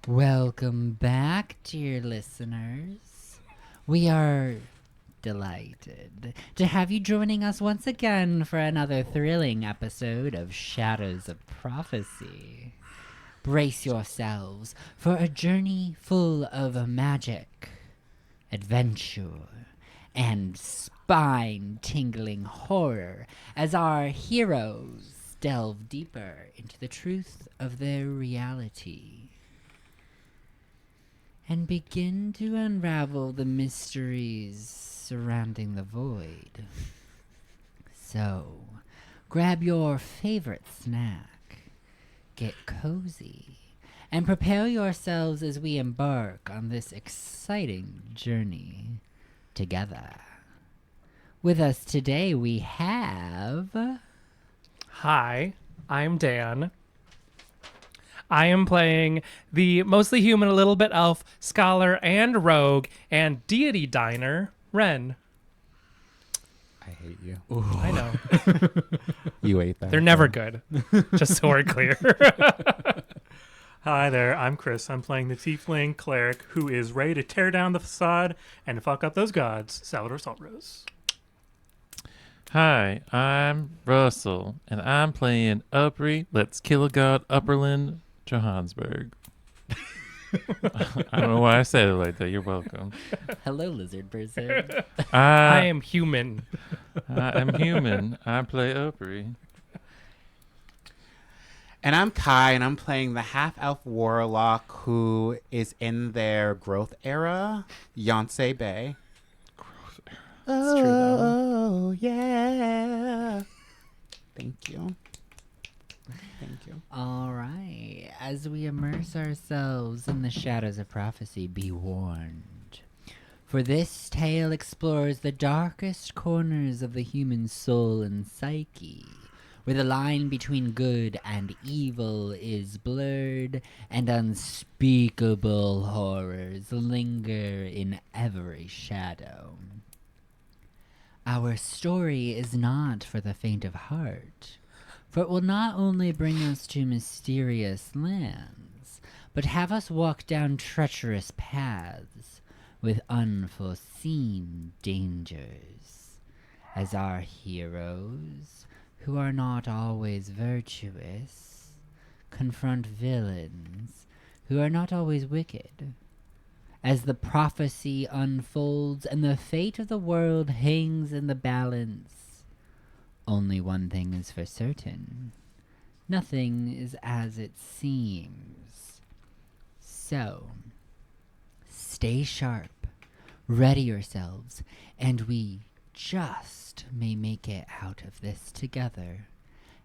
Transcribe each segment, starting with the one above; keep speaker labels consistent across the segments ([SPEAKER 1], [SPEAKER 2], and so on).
[SPEAKER 1] Welcome back, dear listeners. We are delighted to have you joining us once again for another thrilling episode of Shadows of Prophecy. Brace yourselves for a journey full of magic, adventure, and spine-tingling horror as our heroes delve deeper into the truth of their reality and begin to unravel the mysteries surrounding the void. So, grab your favorite snack, get cozy, and prepare yourselves as we embark on this exciting journey together. With us today we have...
[SPEAKER 2] Hi, I'm Dan. I am playing the mostly human, a little bit elf, scholar, and rogue, and deity diner, Ren.
[SPEAKER 3] I hate you.
[SPEAKER 2] I know.
[SPEAKER 3] You ate that.
[SPEAKER 2] They're never good, just so we're clear.
[SPEAKER 4] Hi there, I'm Chris. I'm playing the Tiefling Cleric who is ready to tear down the facade and fuck up those gods, Salvador Saltrose.
[SPEAKER 5] Hi, I'm Russell, and I'm playing Upri. Let's kill a god, Upperland, Johannesburg. I don't know why I said it like that. You're welcome.
[SPEAKER 1] Hello, lizard person.
[SPEAKER 2] I am human.
[SPEAKER 5] I'm human. I play Upri.
[SPEAKER 3] And I'm Kai, and I'm playing the half-elf warlock who is in their growth era, Yonsei Bay.
[SPEAKER 2] It's true, though.
[SPEAKER 3] Oh, yeah. Thank you. Thank you.
[SPEAKER 1] All right. As we immerse ourselves in the shadows of prophecy, be warned. For this tale explores the darkest corners of the human soul and psyche, where the line between good and evil is blurred and unspeakable horrors linger in every shadow. Our story is not for the faint of heart, for it will not only bring us to mysterious lands, but have us walk down treacherous paths with unforeseen dangers, as our heroes, who are not always virtuous, confront villains who are not always wicked. As the prophecy unfolds and the fate of the world hangs in the balance, only one thing is for certain. Nothing is as it seems. So, stay sharp, ready yourselves, and we just may make it out of this together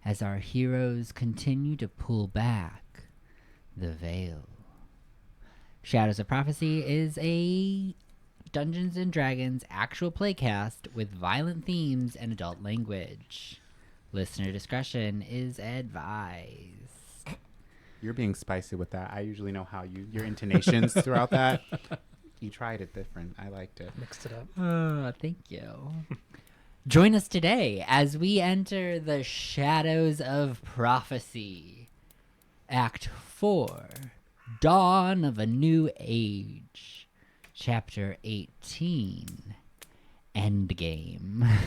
[SPEAKER 1] as our heroes continue to pull back the veil. Shadows of Prophecy is a Dungeons & Dragons actual playcast with violent themes and adult language. Listener discretion is advised.
[SPEAKER 3] You're being spicy with that. I usually know how your intonations throughout that. You tried it different. I liked it.
[SPEAKER 2] Mixed it up.
[SPEAKER 1] Thank you. Join us today as we enter the Shadows of Prophecy. Act 4. Dawn of a New Age. Chapter 18. Endgame.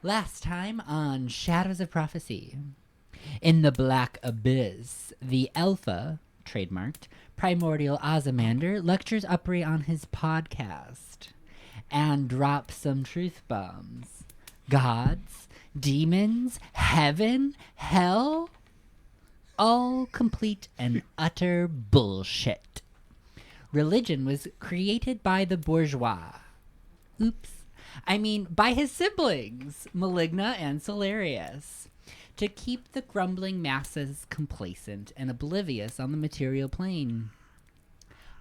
[SPEAKER 1] Last time on Shadows of Prophecy. In the Black Abyss, the Alpha, trademarked, Primordial Ozymander lectures Upri on his podcast and drops some truth bombs. Gods, demons, heaven, hell, all complete and utter bullshit. Religion was created by the bourgeois. Oops. I mean, by his siblings, Maligna and Solarius, to keep the grumbling masses complacent and oblivious on the material plane.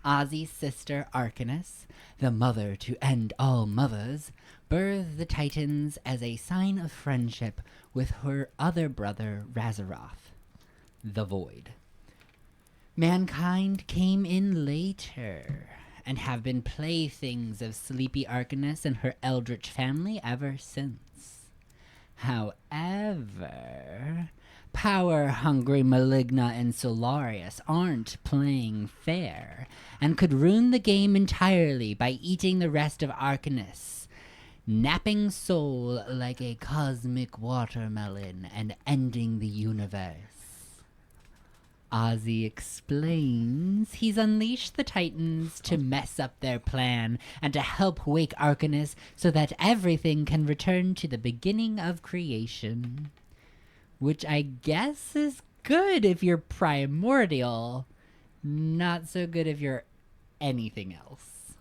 [SPEAKER 1] Ozzy's sister Arcanus, the mother to end all mothers, birthed the Titans as a sign of friendship with her other brother Razaroth, the Void. Mankind came in later, and have been playthings of sleepy Arcanus and her eldritch family ever since. However, Power-hungry Maligna and Solarius aren't playing fair and could ruin the game entirely by eating the rest of Arcanus, napping Soul like a cosmic watermelon and ending the universe. Ozzy explains he's unleashed the Titans to mess up their plan and to help wake Arcanus so that everything can return to the beginning of creation. Which I guess is good if you're primordial, not so good if you're anything else.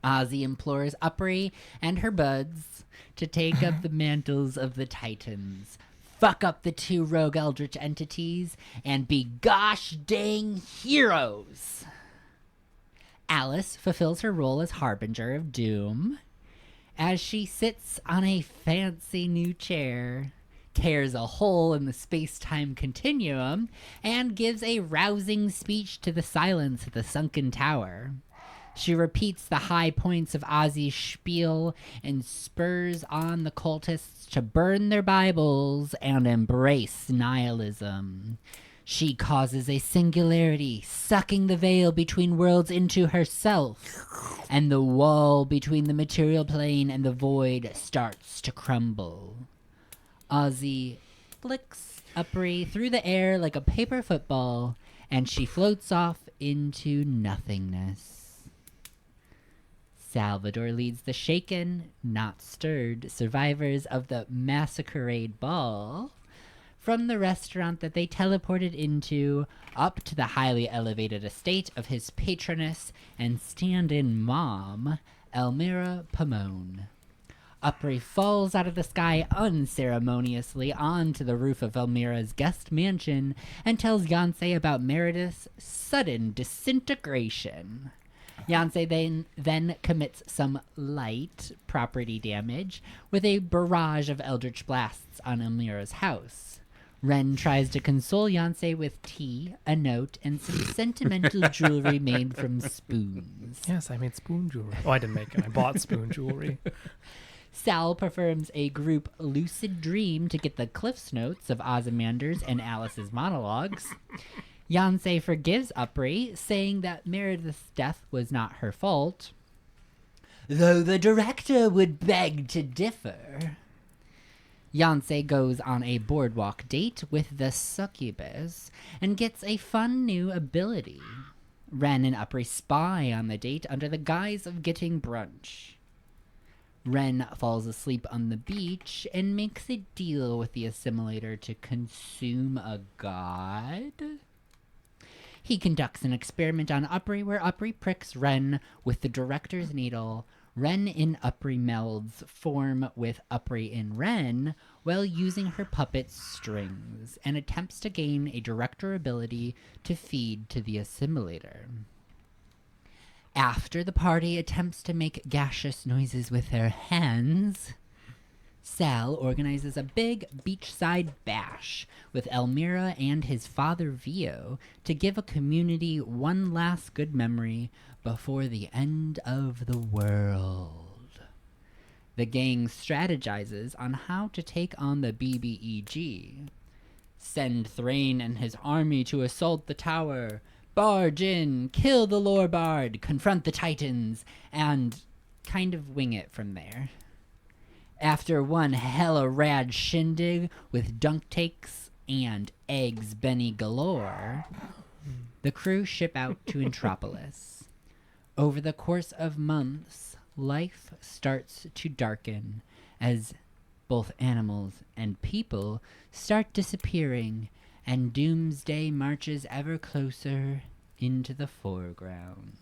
[SPEAKER 1] Ozzy implores Upri and her buds to take up the mantles of the Titans, fuck up the two rogue eldritch entities, and be gosh dang heroes. Alice fulfills her role as Harbinger of Doom as she sits on a fancy new chair, tears a hole in the space-time continuum, and gives a rousing speech to the silence at the sunken tower. She repeats the high points of Ozzy's spiel and spurs on the cultists to burn their Bibles and embrace nihilism. She causes a singularity, sucking the veil between worlds into herself, and the wall between the material plane and the void starts to crumble. Ozzy flicks Upri through the air like a paper football, and she floats off into nothingness. Salvador leads the shaken, not stirred survivors of the Masquerade Ball from the restaurant that they teleported into up to the highly elevated estate of his patroness and stand-in mom, Elmira Pomone. Upri falls out of the sky unceremoniously onto the roof of Elmira's guest mansion and tells Yancey about Meredith's sudden disintegration. Yancey then commits some light property damage with a barrage of eldritch blasts on Elmira's house. Ren tries to console Yancey with tea, a note, and some sentimental jewelry made from spoons.
[SPEAKER 2] Yes, I made spoon jewelry. Oh, I didn't make it. I bought spoon jewelry.
[SPEAKER 1] Sal performs a group lucid dream to get the Cliff's Notes of Ozymander's and Alice's monologues. Yancey forgives Upri, saying that Meredith's death was not her fault, though the director would beg to differ. Yancey goes on a boardwalk date with the succubus and gets a fun new ability. Ren and Upri spy on the date under the guise of getting brunch. Ren falls asleep on the beach and makes a deal with the assimilator to consume a god. He conducts an experiment on Upri where Upri pricks Ren with the director's needle. Ren in Upri melds form with Upri in Ren while using her puppet's strings and attempts to gain a director ability to feed to the assimilator. After the party attempts to make gaseous noises with their hands, Sal organizes a big beachside bash with Elmira and his father Vio to give a community one last good memory before the end of the world. The gang strategizes on how to take on the BBEG. Send Thrain and his army to assault the tower, barge in, kill the lore bard, confront the Titans, and kind of wing it from there. After one hella rad shindig with dunk takes and eggs Benny galore, the crew ship out to Entropolis. Over the course of months, life starts to darken as both animals and people start disappearing, and doomsday marches ever closer into the foreground.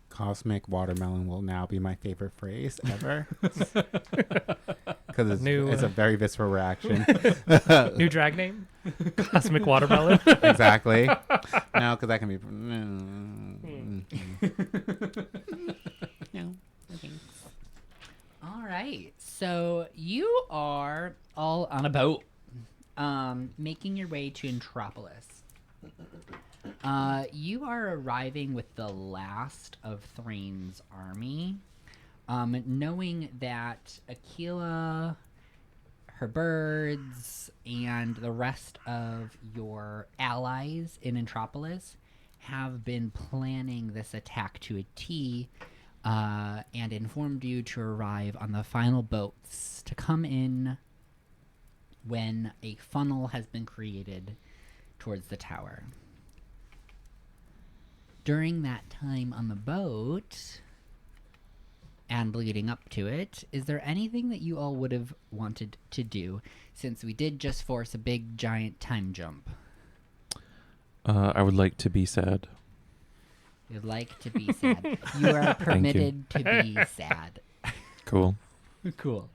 [SPEAKER 3] Cosmic watermelon will now be my favorite phrase ever. Because it's a very visceral reaction.
[SPEAKER 2] New drag name? Cosmic Watermelon.
[SPEAKER 3] Exactly. No, because that can be... No. Okay.
[SPEAKER 1] All right, so you are all on a boat, making your way to Entropolis. You are arriving with the last of Thrain's army, knowing that Aquila, her birds and the rest of your allies in Entropolis have been planning this attack to a T, and informed you to arrive on the final boats to come in when a funnel has been created towards the tower. During that time on the boat and leading up to it, is there anything that you all would have wanted to do, since we did just force a big giant time jump?
[SPEAKER 5] I would like to be sad.
[SPEAKER 1] You'd like to be sad. You are permitted to be sad.
[SPEAKER 5] Cool.
[SPEAKER 1] Cool.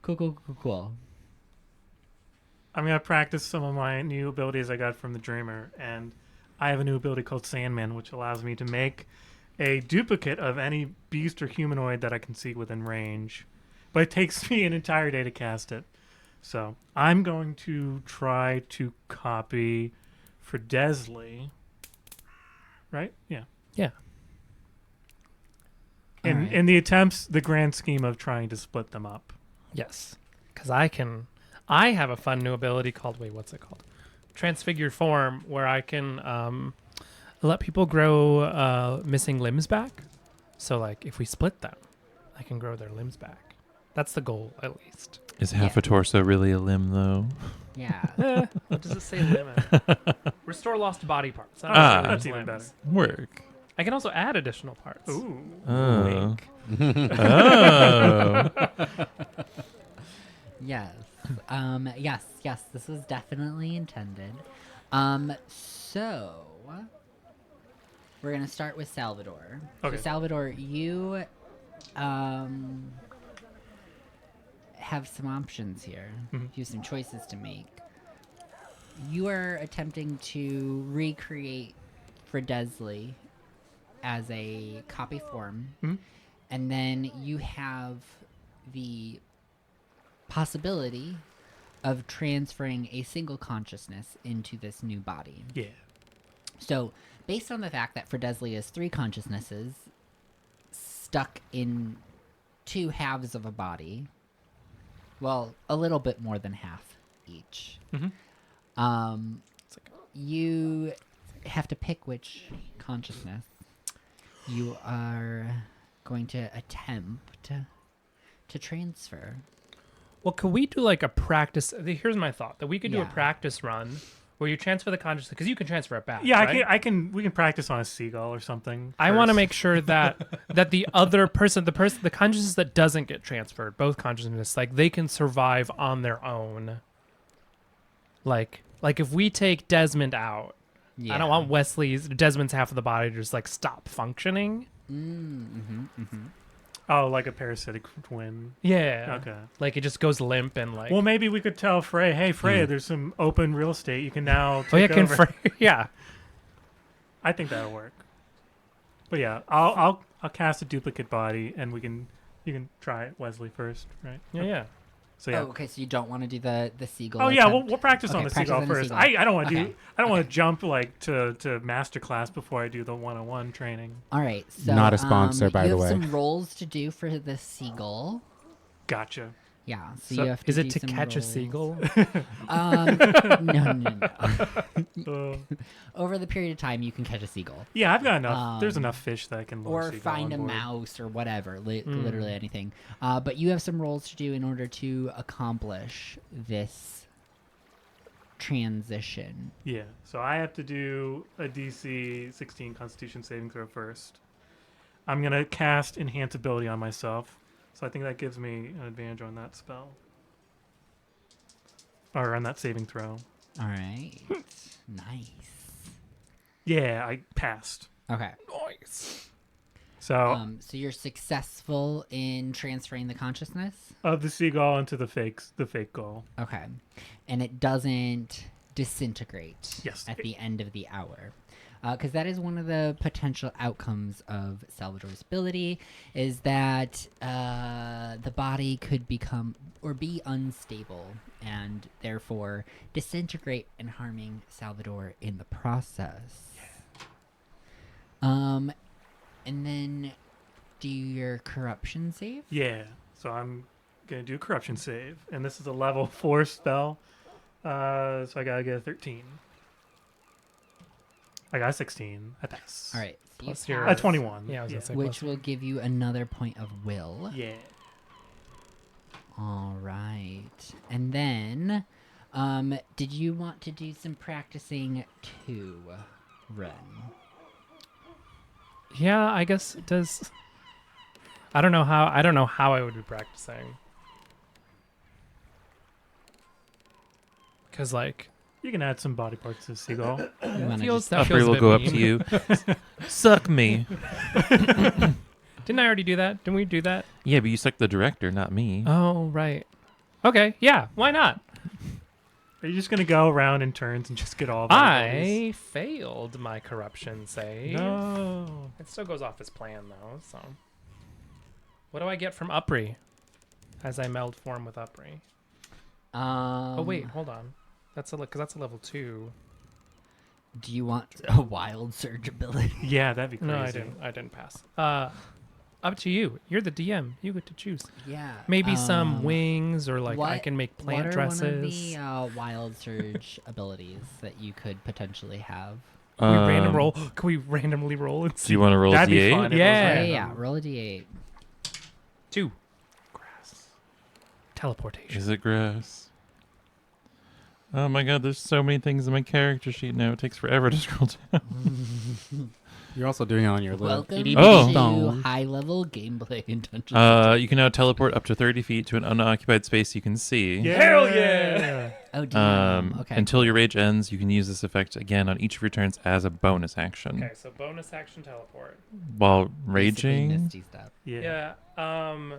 [SPEAKER 1] Cool.
[SPEAKER 4] I'm going to practice some of my new abilities I got from the Dreamer, and I have a new ability called Sandman, which allows me to make a duplicate of any beast or humanoid that I can see within range. But it takes me an entire day to cast it. So I'm going to try to copy for Desley. Right? Yeah.
[SPEAKER 2] Yeah.
[SPEAKER 1] Alright.
[SPEAKER 4] In the attempts, the grand scheme of trying to split them up.
[SPEAKER 2] Yes. Because I have a fun new ability called, what's it called? Transfigured form, where I can let people grow missing limbs back. So, like, if we split them, I can grow their limbs back. That's the goal, at least.
[SPEAKER 5] Is half a torso really a limb, though?
[SPEAKER 1] Yeah.
[SPEAKER 2] What does it say limit? Restore lost body parts.
[SPEAKER 4] That's even better.
[SPEAKER 5] Work.
[SPEAKER 2] I can also add additional parts.
[SPEAKER 4] Ooh.
[SPEAKER 5] Oh.
[SPEAKER 2] Wink.
[SPEAKER 5] Oh.
[SPEAKER 1] Yes. Yes, this was definitely intended. So we're gonna start with Salvador.
[SPEAKER 4] Okay.
[SPEAKER 1] So Salvador, you have some options here.
[SPEAKER 4] Mhm.
[SPEAKER 1] You have some choices to make. You are attempting to recreate Fredesley as a copy form,
[SPEAKER 4] Mhm.
[SPEAKER 1] and then you have the possibility of transferring a single consciousness into this new body.
[SPEAKER 4] Yeah.
[SPEAKER 1] So, based on the fact that Fredesley is 3 consciousnesses stuck in 2 halves of a body, well, a little bit more than half each,
[SPEAKER 4] Mhm.
[SPEAKER 1] you have to pick which consciousness you are going to attempt to transfer.
[SPEAKER 2] Well, could we do like a practice? Here's my thought: that we could do a
[SPEAKER 1] Yeah.
[SPEAKER 2] practice run where you transfer the consciousness, because you can transfer it back.
[SPEAKER 4] Yeah,
[SPEAKER 2] right?
[SPEAKER 4] I can. We can practice on a seagull or something.
[SPEAKER 2] I want to
[SPEAKER 4] first.
[SPEAKER 2] make sure that the other person, the consciousness that doesn't get transferred, both consciousness, like they can survive on their own. Like if we take Desmond out,
[SPEAKER 1] Yeah.
[SPEAKER 2] I don't want Desmond's half of the body to just like stop functioning.
[SPEAKER 4] Oh, like a parasitic twin.
[SPEAKER 2] Yeah.
[SPEAKER 4] Okay.
[SPEAKER 2] Like it just goes limp and like.
[SPEAKER 4] Well, maybe we could tell Frey, hey, Frey, there's some open real estate. You can now take
[SPEAKER 2] oh yeah,
[SPEAKER 4] over.
[SPEAKER 2] yeah.
[SPEAKER 4] I think that'll work. But yeah, I'll cast a duplicate body, and you can try it, Wesley, first, right?
[SPEAKER 2] Yeah.
[SPEAKER 4] So yeah.
[SPEAKER 1] Oh, okay, so you don't want to do the seagull
[SPEAKER 4] Oh yeah,
[SPEAKER 1] attempt?
[SPEAKER 4] we'll practice
[SPEAKER 1] Okay,
[SPEAKER 4] on the
[SPEAKER 1] practice
[SPEAKER 4] seagull
[SPEAKER 1] on the
[SPEAKER 4] first.
[SPEAKER 1] seagull.
[SPEAKER 4] I don't want to
[SPEAKER 1] Okay.
[SPEAKER 4] do. I don't want to jump like to master class before I do the 101 training.
[SPEAKER 1] All right, so
[SPEAKER 3] Not a sponsor, by
[SPEAKER 1] you
[SPEAKER 3] the
[SPEAKER 1] have
[SPEAKER 3] way.
[SPEAKER 1] some rolls to do for the seagull.
[SPEAKER 4] Gotcha.
[SPEAKER 1] Yeah, so,
[SPEAKER 2] So
[SPEAKER 1] you have to
[SPEAKER 2] is it
[SPEAKER 1] do
[SPEAKER 2] to
[SPEAKER 1] some
[SPEAKER 2] catch a
[SPEAKER 1] rolls.
[SPEAKER 2] seagull?
[SPEAKER 1] No. Over the period of time, you can catch a seagull.
[SPEAKER 4] Yeah, I've got enough. There's
[SPEAKER 1] Um,
[SPEAKER 4] enough fish that I can lure
[SPEAKER 1] Or
[SPEAKER 4] seagull
[SPEAKER 1] find a
[SPEAKER 4] on board.
[SPEAKER 1] mouse or whatever, literally anything. But you have some rolls to do in order to accomplish this transition.
[SPEAKER 4] Yeah, so I have to do a DC 16 Constitution saving throw first. I'm gonna cast Enhance Ability on myself, so I think that gives me an advantage on that spell, or on that saving throw.
[SPEAKER 1] All right. Nice.
[SPEAKER 4] Yeah, I passed.
[SPEAKER 1] Okay.
[SPEAKER 2] Nice.
[SPEAKER 4] So
[SPEAKER 1] So you're successful in transferring the consciousness?
[SPEAKER 4] of the seagull into the fake goal.
[SPEAKER 1] Okay. And it doesn't disintegrate
[SPEAKER 4] Yes.
[SPEAKER 1] at the end of the hour. Because that is one of the potential outcomes of Salvador's ability, is that the body could become or be unstable and therefore disintegrate and harming Salvador in the process. And then do your corruption save?
[SPEAKER 4] Yeah, so I'm gonna do a corruption save, and this is a level 4 spell. So I gotta get a 13. I got a 16. I pass.
[SPEAKER 1] All right. So you
[SPEAKER 2] Plus your-
[SPEAKER 1] pass,
[SPEAKER 4] 21.
[SPEAKER 2] Yeah, I was gonna say
[SPEAKER 1] which
[SPEAKER 2] plus-
[SPEAKER 1] will give you another point of will.
[SPEAKER 4] Yeah.
[SPEAKER 1] All right. And then, did you want to do some practicing too, Ren?
[SPEAKER 2] Yeah, I guess it does. I don't know how I would be practicing. Because like
[SPEAKER 4] You can add some body parts to Seagull.
[SPEAKER 1] You
[SPEAKER 2] that
[SPEAKER 1] wanna
[SPEAKER 2] feels,
[SPEAKER 1] just-
[SPEAKER 2] that
[SPEAKER 5] Upper
[SPEAKER 2] feels a
[SPEAKER 5] will
[SPEAKER 2] bit
[SPEAKER 5] go up
[SPEAKER 2] mean.
[SPEAKER 5] to you. Suck me.
[SPEAKER 2] Didn't I already do that? Didn't we do that?
[SPEAKER 5] Yeah, but you suck the director, not me.
[SPEAKER 2] Oh right. Okay, yeah. Why not?
[SPEAKER 4] Are you just gonna go around in turns and just get all of our abilities?
[SPEAKER 2] I failed my corruption save.
[SPEAKER 4] No.
[SPEAKER 2] It still goes off as planned though. So, what do I get from Upri as I meld form with Upri? Oh wait, hold on. That's because that's a level 2.
[SPEAKER 1] Do you want a wild surge ability?
[SPEAKER 4] Yeah, that'd be crazy.
[SPEAKER 2] No, I didn't. I didn't pass. Up to you. You're the DM. You get to choose.
[SPEAKER 1] Yeah.
[SPEAKER 2] Maybe some wings, or like I
[SPEAKER 1] what-
[SPEAKER 2] can make plant
[SPEAKER 1] what are
[SPEAKER 2] dresses.
[SPEAKER 1] one of the wild surge abilities that you could potentially have?
[SPEAKER 2] Can we random roll? Can we randomly roll and
[SPEAKER 5] Do
[SPEAKER 2] see?
[SPEAKER 5] you want to roll
[SPEAKER 4] That'd be
[SPEAKER 5] D8?
[SPEAKER 4] fun. It was
[SPEAKER 2] Yeah.
[SPEAKER 1] Yeah,
[SPEAKER 4] random.
[SPEAKER 1] yeah. Roll a d8.
[SPEAKER 2] 2.
[SPEAKER 4] Grass.
[SPEAKER 2] Teleportation.
[SPEAKER 5] Is it grass? Oh my god, there's so many things in my character sheet now. It takes forever to scroll down.
[SPEAKER 3] You're also doing it on your little
[SPEAKER 1] Welcome
[SPEAKER 3] itty
[SPEAKER 5] Oh.
[SPEAKER 3] bitty
[SPEAKER 1] to
[SPEAKER 3] phone.
[SPEAKER 1] high-level gameplay in Dungeons. and
[SPEAKER 5] You can now teleport up to 30 feet to an unoccupied space you can see.
[SPEAKER 2] Hell yeah!
[SPEAKER 1] Oh, damn. Okay.
[SPEAKER 5] Until your rage ends, you can use this effect again on each of your turns as a bonus action.
[SPEAKER 2] Okay, so bonus action teleport.
[SPEAKER 5] While
[SPEAKER 1] Basically
[SPEAKER 5] raging,
[SPEAKER 1] Misty stuff.
[SPEAKER 4] Yeah.
[SPEAKER 2] Yeah.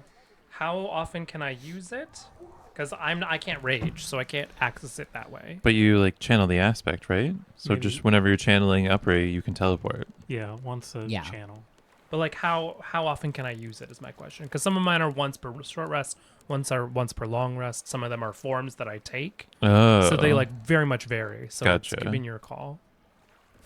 [SPEAKER 2] How often can I use it? Because I can't rage, so I can't access it that way.
[SPEAKER 5] but you like channel the aspect, right? So
[SPEAKER 4] Maybe.
[SPEAKER 5] just whenever you're channeling Upray, you can teleport.
[SPEAKER 4] Yeah, once a
[SPEAKER 1] Yeah.
[SPEAKER 4] channel.
[SPEAKER 2] But like, how often can I use it? Is my question. Because some of mine are once per short rest, once per long rest. Some of them are forms that I take,
[SPEAKER 5] Oh,
[SPEAKER 2] so they like very much vary. So
[SPEAKER 5] Gotcha.
[SPEAKER 2] it's giving your call.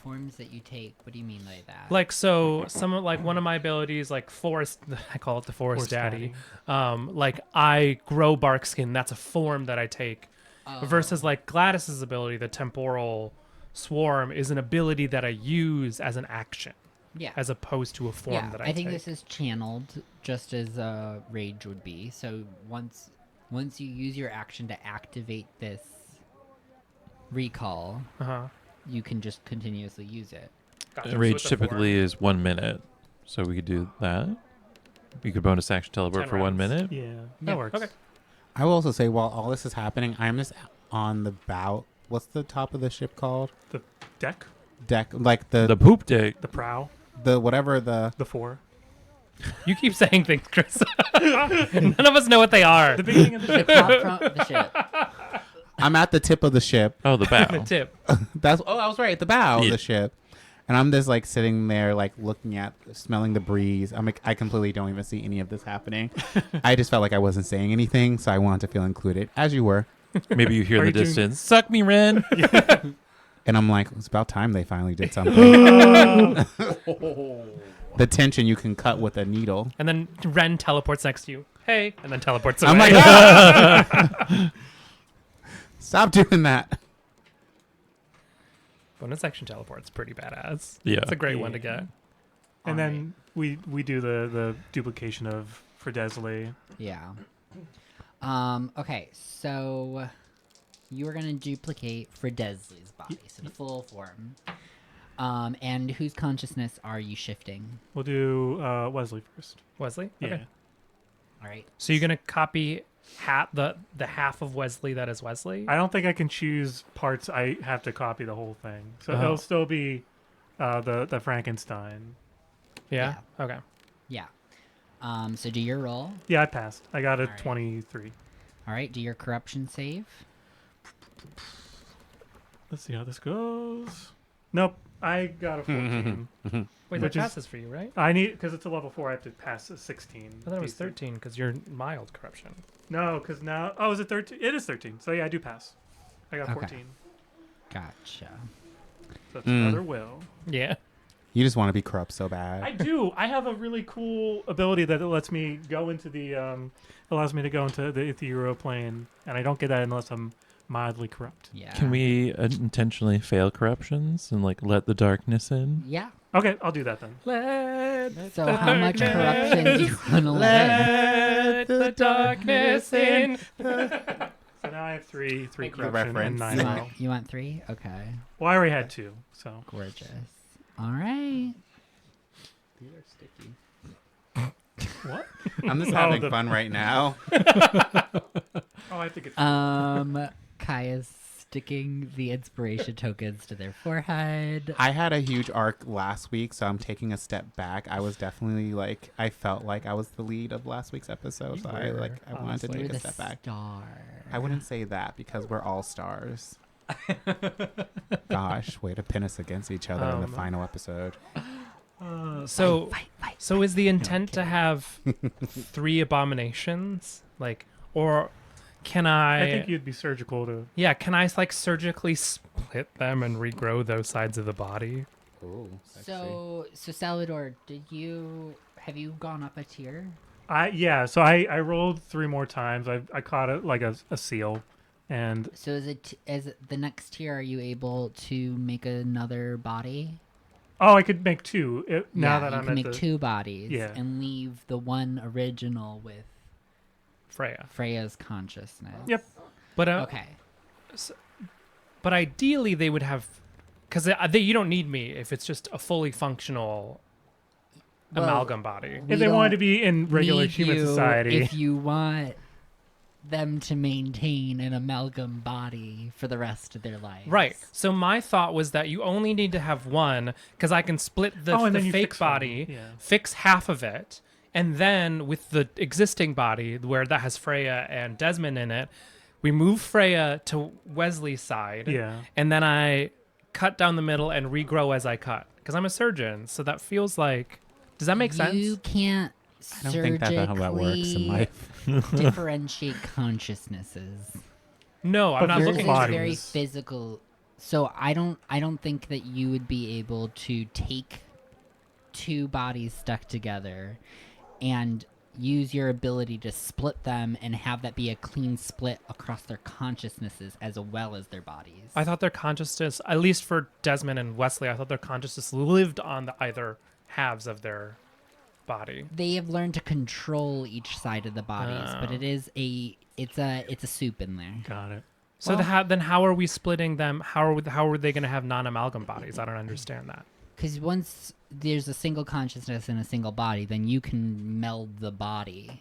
[SPEAKER 1] Forms that you take. What do you mean by that?
[SPEAKER 2] Like so, some of like one of my abilities, like forest, I call it the forest daddy. Like I grow bark skin. That's a form that I take.
[SPEAKER 1] Oh.
[SPEAKER 2] Versus like Gladys's ability, the temporal swarm, is an ability that I use as an action,
[SPEAKER 1] Yeah.
[SPEAKER 2] as opposed to a form
[SPEAKER 1] Yeah,
[SPEAKER 2] that
[SPEAKER 1] I
[SPEAKER 2] I
[SPEAKER 1] think
[SPEAKER 2] take.
[SPEAKER 1] this is channeled just as rage would be. So once you use your action to activate this recall,
[SPEAKER 2] Uh-huh.
[SPEAKER 1] you can just continuously use it.
[SPEAKER 2] Gotcha. So
[SPEAKER 5] rage
[SPEAKER 2] it's a
[SPEAKER 5] typically is 1 minute, so we could do that. You could bonus action teleport
[SPEAKER 2] 10
[SPEAKER 5] for 1
[SPEAKER 2] rounds.
[SPEAKER 5] minute.
[SPEAKER 4] Yeah, that
[SPEAKER 1] Yeah,
[SPEAKER 4] works.
[SPEAKER 2] okay.
[SPEAKER 3] I will also say, while all this is happening, I'm just on the bow. What's the top of the ship called?
[SPEAKER 4] The deck,
[SPEAKER 3] Deck, like the
[SPEAKER 5] The poop deck.
[SPEAKER 4] the prow,
[SPEAKER 3] whatever the.
[SPEAKER 4] the fore.
[SPEAKER 2] You keep saying things, Chris. None of us know what they are.
[SPEAKER 4] The beginning of the
[SPEAKER 1] The top front of the ship.
[SPEAKER 3] I'm at the tip of the ship.
[SPEAKER 5] Oh, the
[SPEAKER 2] The
[SPEAKER 5] bow.
[SPEAKER 2] tip.
[SPEAKER 3] That's I was right, the bow of
[SPEAKER 5] Yeah.
[SPEAKER 3] the ship. And I'm just like sitting there, like looking at, smelling the breeze. I'm like, I completely don't even see any of this happening. I just felt like I wasn't saying anything, so I wanted to feel included, as you were.
[SPEAKER 5] Maybe you hear
[SPEAKER 4] Are
[SPEAKER 5] in
[SPEAKER 4] you
[SPEAKER 5] the
[SPEAKER 4] doing-
[SPEAKER 5] distance, "Suck me, Ren."
[SPEAKER 3] And I'm like, it's about time they finally did something. The tension you can cut with a needle.
[SPEAKER 2] And then Ren teleports next to you. Hey, and then teleports away.
[SPEAKER 3] I'm like, ah! Stop doing that.
[SPEAKER 2] bonus action teleport's pretty badass.
[SPEAKER 5] Yeah.
[SPEAKER 2] It's a great one to get.
[SPEAKER 4] And then we do the duplication of Fredesley.
[SPEAKER 1] Yeah. Okay, so you are gonna duplicate Fredesley's body, so the full form. And whose consciousness are you shifting?
[SPEAKER 4] We'll do Wesley first.
[SPEAKER 2] Wesley?
[SPEAKER 4] Yeah.
[SPEAKER 2] Okay.
[SPEAKER 1] All right.
[SPEAKER 2] So you're going to copy the half of Wesley that is Wesley?
[SPEAKER 4] I don't think I can choose parts. I have to copy the whole thing. So
[SPEAKER 2] Oh.
[SPEAKER 4] it'll still be the Frankenstein.
[SPEAKER 2] Yeah? Okay.
[SPEAKER 1] Yeah. So do your roll.
[SPEAKER 4] Yeah, I passed. I got a
[SPEAKER 1] All right.
[SPEAKER 4] 23.
[SPEAKER 1] All right. Do your corruption save.
[SPEAKER 4] Let's see how this goes. Nope, I got a 14.
[SPEAKER 2] Wait,
[SPEAKER 4] Which
[SPEAKER 2] that
[SPEAKER 4] is-
[SPEAKER 2] passes for you, right?
[SPEAKER 4] I need, because it's a level 4, I have to pass a 16.
[SPEAKER 2] I thought it was
[SPEAKER 4] DC.
[SPEAKER 2] 13 because you're mild corruption.
[SPEAKER 4] No, because now, oh, is it 13? It is 13. So yeah, I do pass. I got
[SPEAKER 1] Okay.
[SPEAKER 4] 14.
[SPEAKER 1] Gotcha.
[SPEAKER 4] So that's
[SPEAKER 3] Mm.
[SPEAKER 4] another will.
[SPEAKER 2] Yeah.
[SPEAKER 3] You just want to be corrupt so bad.
[SPEAKER 4] I do. I have a really cool ability that lets me go into allows me to go into the ethereal plane, and I don't get that unless I'm mildly corrupt.
[SPEAKER 1] Yeah.
[SPEAKER 5] Can we intentionally fail corruptions and like let the darkness in?
[SPEAKER 1] Yeah.
[SPEAKER 4] Okay, I'll do that then.
[SPEAKER 1] So how much corruption do you want to let
[SPEAKER 2] Let the darkness in.
[SPEAKER 4] So now I have three
[SPEAKER 3] Thank you,
[SPEAKER 4] corruption and
[SPEAKER 3] reference.
[SPEAKER 4] 9
[SPEAKER 1] in?
[SPEAKER 4] will.
[SPEAKER 1] You want 3? Okay.
[SPEAKER 4] Well, I already had 2, so.
[SPEAKER 1] Gorgeous. All right.
[SPEAKER 3] These are sticky.
[SPEAKER 4] What?
[SPEAKER 3] I'm just
[SPEAKER 4] Oh,
[SPEAKER 3] having
[SPEAKER 4] the-
[SPEAKER 3] fun right now.
[SPEAKER 4] Oh, I have to get.
[SPEAKER 1] Kaya's sticking the inspiration tokens to their forehead.
[SPEAKER 3] I had a huge arc last week, so I'm taking a step back. I was definitely like, I felt like I was the lead of last week's episode, so I wanted to
[SPEAKER 1] You're
[SPEAKER 3] take
[SPEAKER 1] the
[SPEAKER 3] a step back.
[SPEAKER 1] star.
[SPEAKER 3] I wouldn't say that because we're all stars. Gosh, way to pin us against each other in the final episode.
[SPEAKER 2] So,
[SPEAKER 1] Fight.
[SPEAKER 2] so is the intent to have 3 abominations, like, or can
[SPEAKER 4] I think you'd be surgical to.
[SPEAKER 2] Yeah, can I like surgically split them and regrow those sides of the body?
[SPEAKER 3] Ooh, sexy.
[SPEAKER 1] So Salvador, have you gone up a tier?
[SPEAKER 4] So I rolled 3 more times. I caught it like a seal, and
[SPEAKER 1] So as the next tier, are you able to make another body?
[SPEAKER 4] I could make 2 now
[SPEAKER 1] Yeah,
[SPEAKER 4] that
[SPEAKER 1] you
[SPEAKER 4] I'm
[SPEAKER 1] can
[SPEAKER 4] at
[SPEAKER 1] make
[SPEAKER 4] the.
[SPEAKER 1] 2 bodies
[SPEAKER 4] Yeah.
[SPEAKER 1] and leave the one original with
[SPEAKER 2] Freya.
[SPEAKER 1] Freya's consciousness.
[SPEAKER 4] Yep.
[SPEAKER 2] But
[SPEAKER 1] Okay.
[SPEAKER 2] but ideally they would have, because you don't need me if it's just a fully functional
[SPEAKER 1] Well,
[SPEAKER 2] amalgam body.
[SPEAKER 1] we
[SPEAKER 4] If they wanted to
[SPEAKER 1] don't
[SPEAKER 4] be in regular
[SPEAKER 1] need
[SPEAKER 4] human
[SPEAKER 1] you
[SPEAKER 4] society,
[SPEAKER 1] If you want them to maintain an amalgam body for the rest of their lives.
[SPEAKER 2] Right. So my thought was that you only need to have one, because I can split the,
[SPEAKER 4] and
[SPEAKER 2] the
[SPEAKER 4] then you
[SPEAKER 2] fake
[SPEAKER 4] fix one.
[SPEAKER 2] body,
[SPEAKER 4] Yeah.
[SPEAKER 2] fix half of it, and then with the existing body where that has Freya and Desmond in it, we move Freya to Wesley's side,
[SPEAKER 4] Yeah.
[SPEAKER 2] and then I cut down the middle and regrow as I cut, because I'm a surgeon. So that feels like. Does that make sense?
[SPEAKER 1] You can't
[SPEAKER 3] I don't think that's how that works in
[SPEAKER 1] surgically
[SPEAKER 3] life.
[SPEAKER 1] differentiate consciousnesses.
[SPEAKER 2] No, I'm
[SPEAKER 4] But
[SPEAKER 2] not
[SPEAKER 1] Yours
[SPEAKER 2] looking
[SPEAKER 1] is
[SPEAKER 2] for
[SPEAKER 4] bodies.
[SPEAKER 1] very physical. So I don't think that you would be able to take 2 bodies stuck together and use your ability to split them and have that be a clean split across their consciousnesses as well as their bodies.
[SPEAKER 2] I thought their consciousness, at least for Desmond and Wesley, I thought their consciousness lived on the either halves of their body.
[SPEAKER 1] They have learned to control each side of the bodies, but
[SPEAKER 2] Oh.
[SPEAKER 1] it's a soup in there.
[SPEAKER 4] Got it.
[SPEAKER 2] So then how are we splitting them? How are they going to have non-amalgam bodies? I don't understand that.
[SPEAKER 1] Because once there's a single consciousness in a single body, then you can meld the body.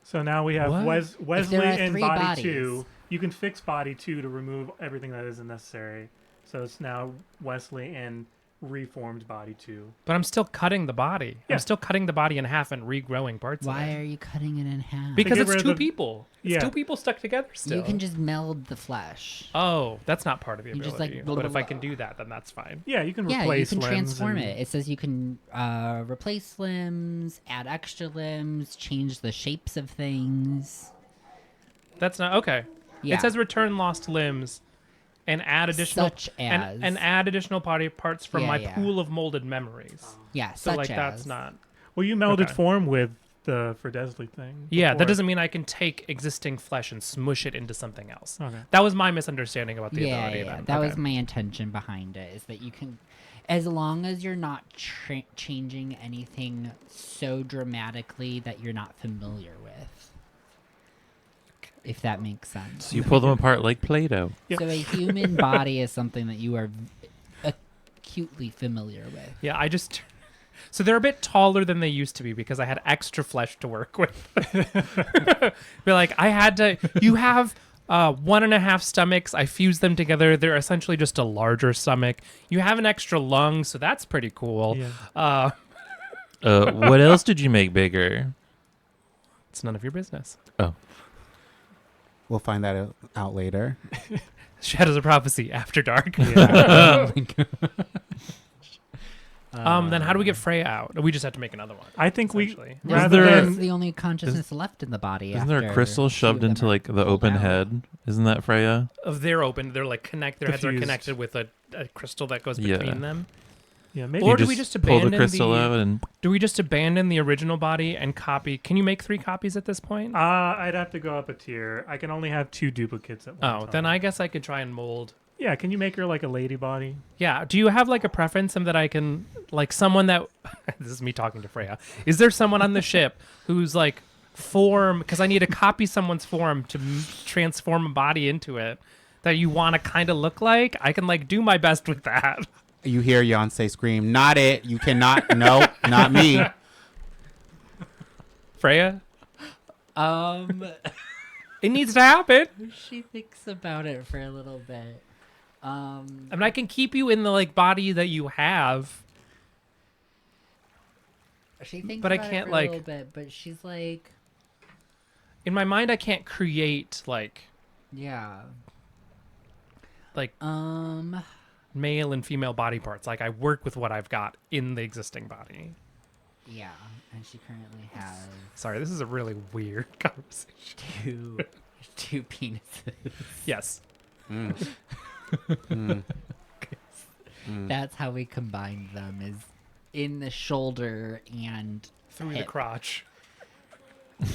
[SPEAKER 4] So now we have
[SPEAKER 2] What?
[SPEAKER 4] Wesley
[SPEAKER 1] there are
[SPEAKER 4] in
[SPEAKER 1] 3
[SPEAKER 4] body
[SPEAKER 1] bodies.
[SPEAKER 4] 2. You can fix body 2 to remove everything that isn't necessary. So it's now Wesley in reformed body 2.
[SPEAKER 2] But I'm still cutting the body.
[SPEAKER 4] Yeah.
[SPEAKER 2] I'm still cutting the body in half and regrowing parts
[SPEAKER 1] Why
[SPEAKER 2] of
[SPEAKER 1] are
[SPEAKER 2] it.
[SPEAKER 1] you cutting it in half?
[SPEAKER 2] Because
[SPEAKER 4] get
[SPEAKER 2] it's
[SPEAKER 4] rid of
[SPEAKER 2] 2
[SPEAKER 4] the-
[SPEAKER 2] people. It's
[SPEAKER 4] Yeah.
[SPEAKER 2] 2 people stuck together still.
[SPEAKER 1] you can just meld the flesh.
[SPEAKER 2] Oh, that's not part of the
[SPEAKER 1] You just,
[SPEAKER 2] ability.
[SPEAKER 1] like,
[SPEAKER 2] but
[SPEAKER 1] blah,
[SPEAKER 2] if
[SPEAKER 1] blah,
[SPEAKER 2] I can do that, then that's fine.
[SPEAKER 4] Yeah, you can
[SPEAKER 1] Yeah, you
[SPEAKER 4] replace
[SPEAKER 1] can
[SPEAKER 4] limbs
[SPEAKER 1] transform
[SPEAKER 4] and-
[SPEAKER 1] it. It says you can replace limbs, add extra limbs, change the shapes of things.
[SPEAKER 2] That's not okay.
[SPEAKER 1] Yeah.
[SPEAKER 2] It says return lost limbs and add additional
[SPEAKER 1] Such as.
[SPEAKER 2] and add additional body parts from
[SPEAKER 1] Yeah,
[SPEAKER 2] my
[SPEAKER 1] yeah.
[SPEAKER 2] pool of molded memories.
[SPEAKER 1] Yeah,
[SPEAKER 2] So
[SPEAKER 1] such
[SPEAKER 2] like
[SPEAKER 1] as.
[SPEAKER 2] that's not.
[SPEAKER 4] Well, you melded
[SPEAKER 2] Okay.
[SPEAKER 4] form with the Ferdesley thing.
[SPEAKER 2] Yeah, that
[SPEAKER 4] before.
[SPEAKER 2] doesn't mean I can take existing flesh and smush it into something else.
[SPEAKER 4] Okay.
[SPEAKER 2] That was my misunderstanding about the
[SPEAKER 1] Yeah,
[SPEAKER 2] ability.
[SPEAKER 1] yeah.
[SPEAKER 2] Then.
[SPEAKER 1] That
[SPEAKER 2] Okay.
[SPEAKER 1] was my intention behind it, is that you can, as long as you're not changing anything so dramatically that you're not familiar with. If that makes sense.
[SPEAKER 5] So you pull them apart like Play-Doh.
[SPEAKER 4] Yep.
[SPEAKER 1] So a human body is something that you are acutely familiar with.
[SPEAKER 2] Yeah, I just. So they're a bit taller than they used to be because I had extra flesh to work with. Be like, I had to. You have 1.5 stomachs. I fused them together. They're essentially just a larger stomach. You have an extra lung, so that's pretty cool.
[SPEAKER 4] Yeah.
[SPEAKER 5] What else did you make bigger?
[SPEAKER 2] It's none of your business.
[SPEAKER 5] Oh,
[SPEAKER 3] We'll find that out later.
[SPEAKER 2] Shadows of Prophecy After Dark.
[SPEAKER 4] Yeah.
[SPEAKER 2] Then how do we get Freya out? We just have to make another one.
[SPEAKER 4] I think we
[SPEAKER 2] essentially.
[SPEAKER 1] No,
[SPEAKER 4] rather
[SPEAKER 5] there-
[SPEAKER 1] that's
[SPEAKER 4] than
[SPEAKER 1] the only consciousness left in the body.
[SPEAKER 5] isn't there a
[SPEAKER 1] after
[SPEAKER 5] crystal
[SPEAKER 1] 2
[SPEAKER 5] shoved
[SPEAKER 1] of them
[SPEAKER 5] into
[SPEAKER 1] are
[SPEAKER 5] like the
[SPEAKER 1] pulled
[SPEAKER 5] open
[SPEAKER 1] out.
[SPEAKER 5] head? Isn't that Freya?
[SPEAKER 2] They're open. They're like their heads are
[SPEAKER 4] Diffused.
[SPEAKER 2] connected with a crystal that goes
[SPEAKER 5] Yeah.
[SPEAKER 2] between them.
[SPEAKER 4] Yeah, maybe.
[SPEAKER 2] Or
[SPEAKER 5] You
[SPEAKER 2] do we just
[SPEAKER 5] pull the
[SPEAKER 2] abandon
[SPEAKER 5] crystal out and
[SPEAKER 2] Do we just abandon the original body and copy? Can you make 3 copies at this point?
[SPEAKER 4] I'd have to go up a tier. I can only have 2 duplicates at one time.
[SPEAKER 2] Oh, then I guess I could try and mold.
[SPEAKER 4] Yeah, can you make her like a lady body?
[SPEAKER 2] Yeah. Do you have like a preference and that I can like someone that this is me talking to Freya. Is there someone on the ship who's like form because I need to copy someone's form to transform a body into it that you want to kind of look like? I can like do my best with that.
[SPEAKER 3] You hear Yonsei scream, "Not it! You cannot! No, not me!"
[SPEAKER 2] Freya, it needs to happen.
[SPEAKER 1] She thinks about it for a little bit.
[SPEAKER 2] I mean, I can keep you in the like body that you have.
[SPEAKER 1] She thinks
[SPEAKER 2] But I
[SPEAKER 1] about it
[SPEAKER 2] can't,
[SPEAKER 1] for
[SPEAKER 2] like-
[SPEAKER 1] a little bit, but she's like,
[SPEAKER 2] In my mind, I can't create like
[SPEAKER 1] yeah.
[SPEAKER 2] Like-
[SPEAKER 1] um,
[SPEAKER 2] male and female body parts. Like I work with what I've got in the existing body.
[SPEAKER 1] yeah, and she currently has
[SPEAKER 2] Sorry, this is a really weird conversation.
[SPEAKER 1] two penises.
[SPEAKER 2] Yes.
[SPEAKER 3] Mm. Mm. Mm.
[SPEAKER 1] That's how we combined them, is in the shoulder and
[SPEAKER 2] Through the
[SPEAKER 1] hip.
[SPEAKER 2] crotch.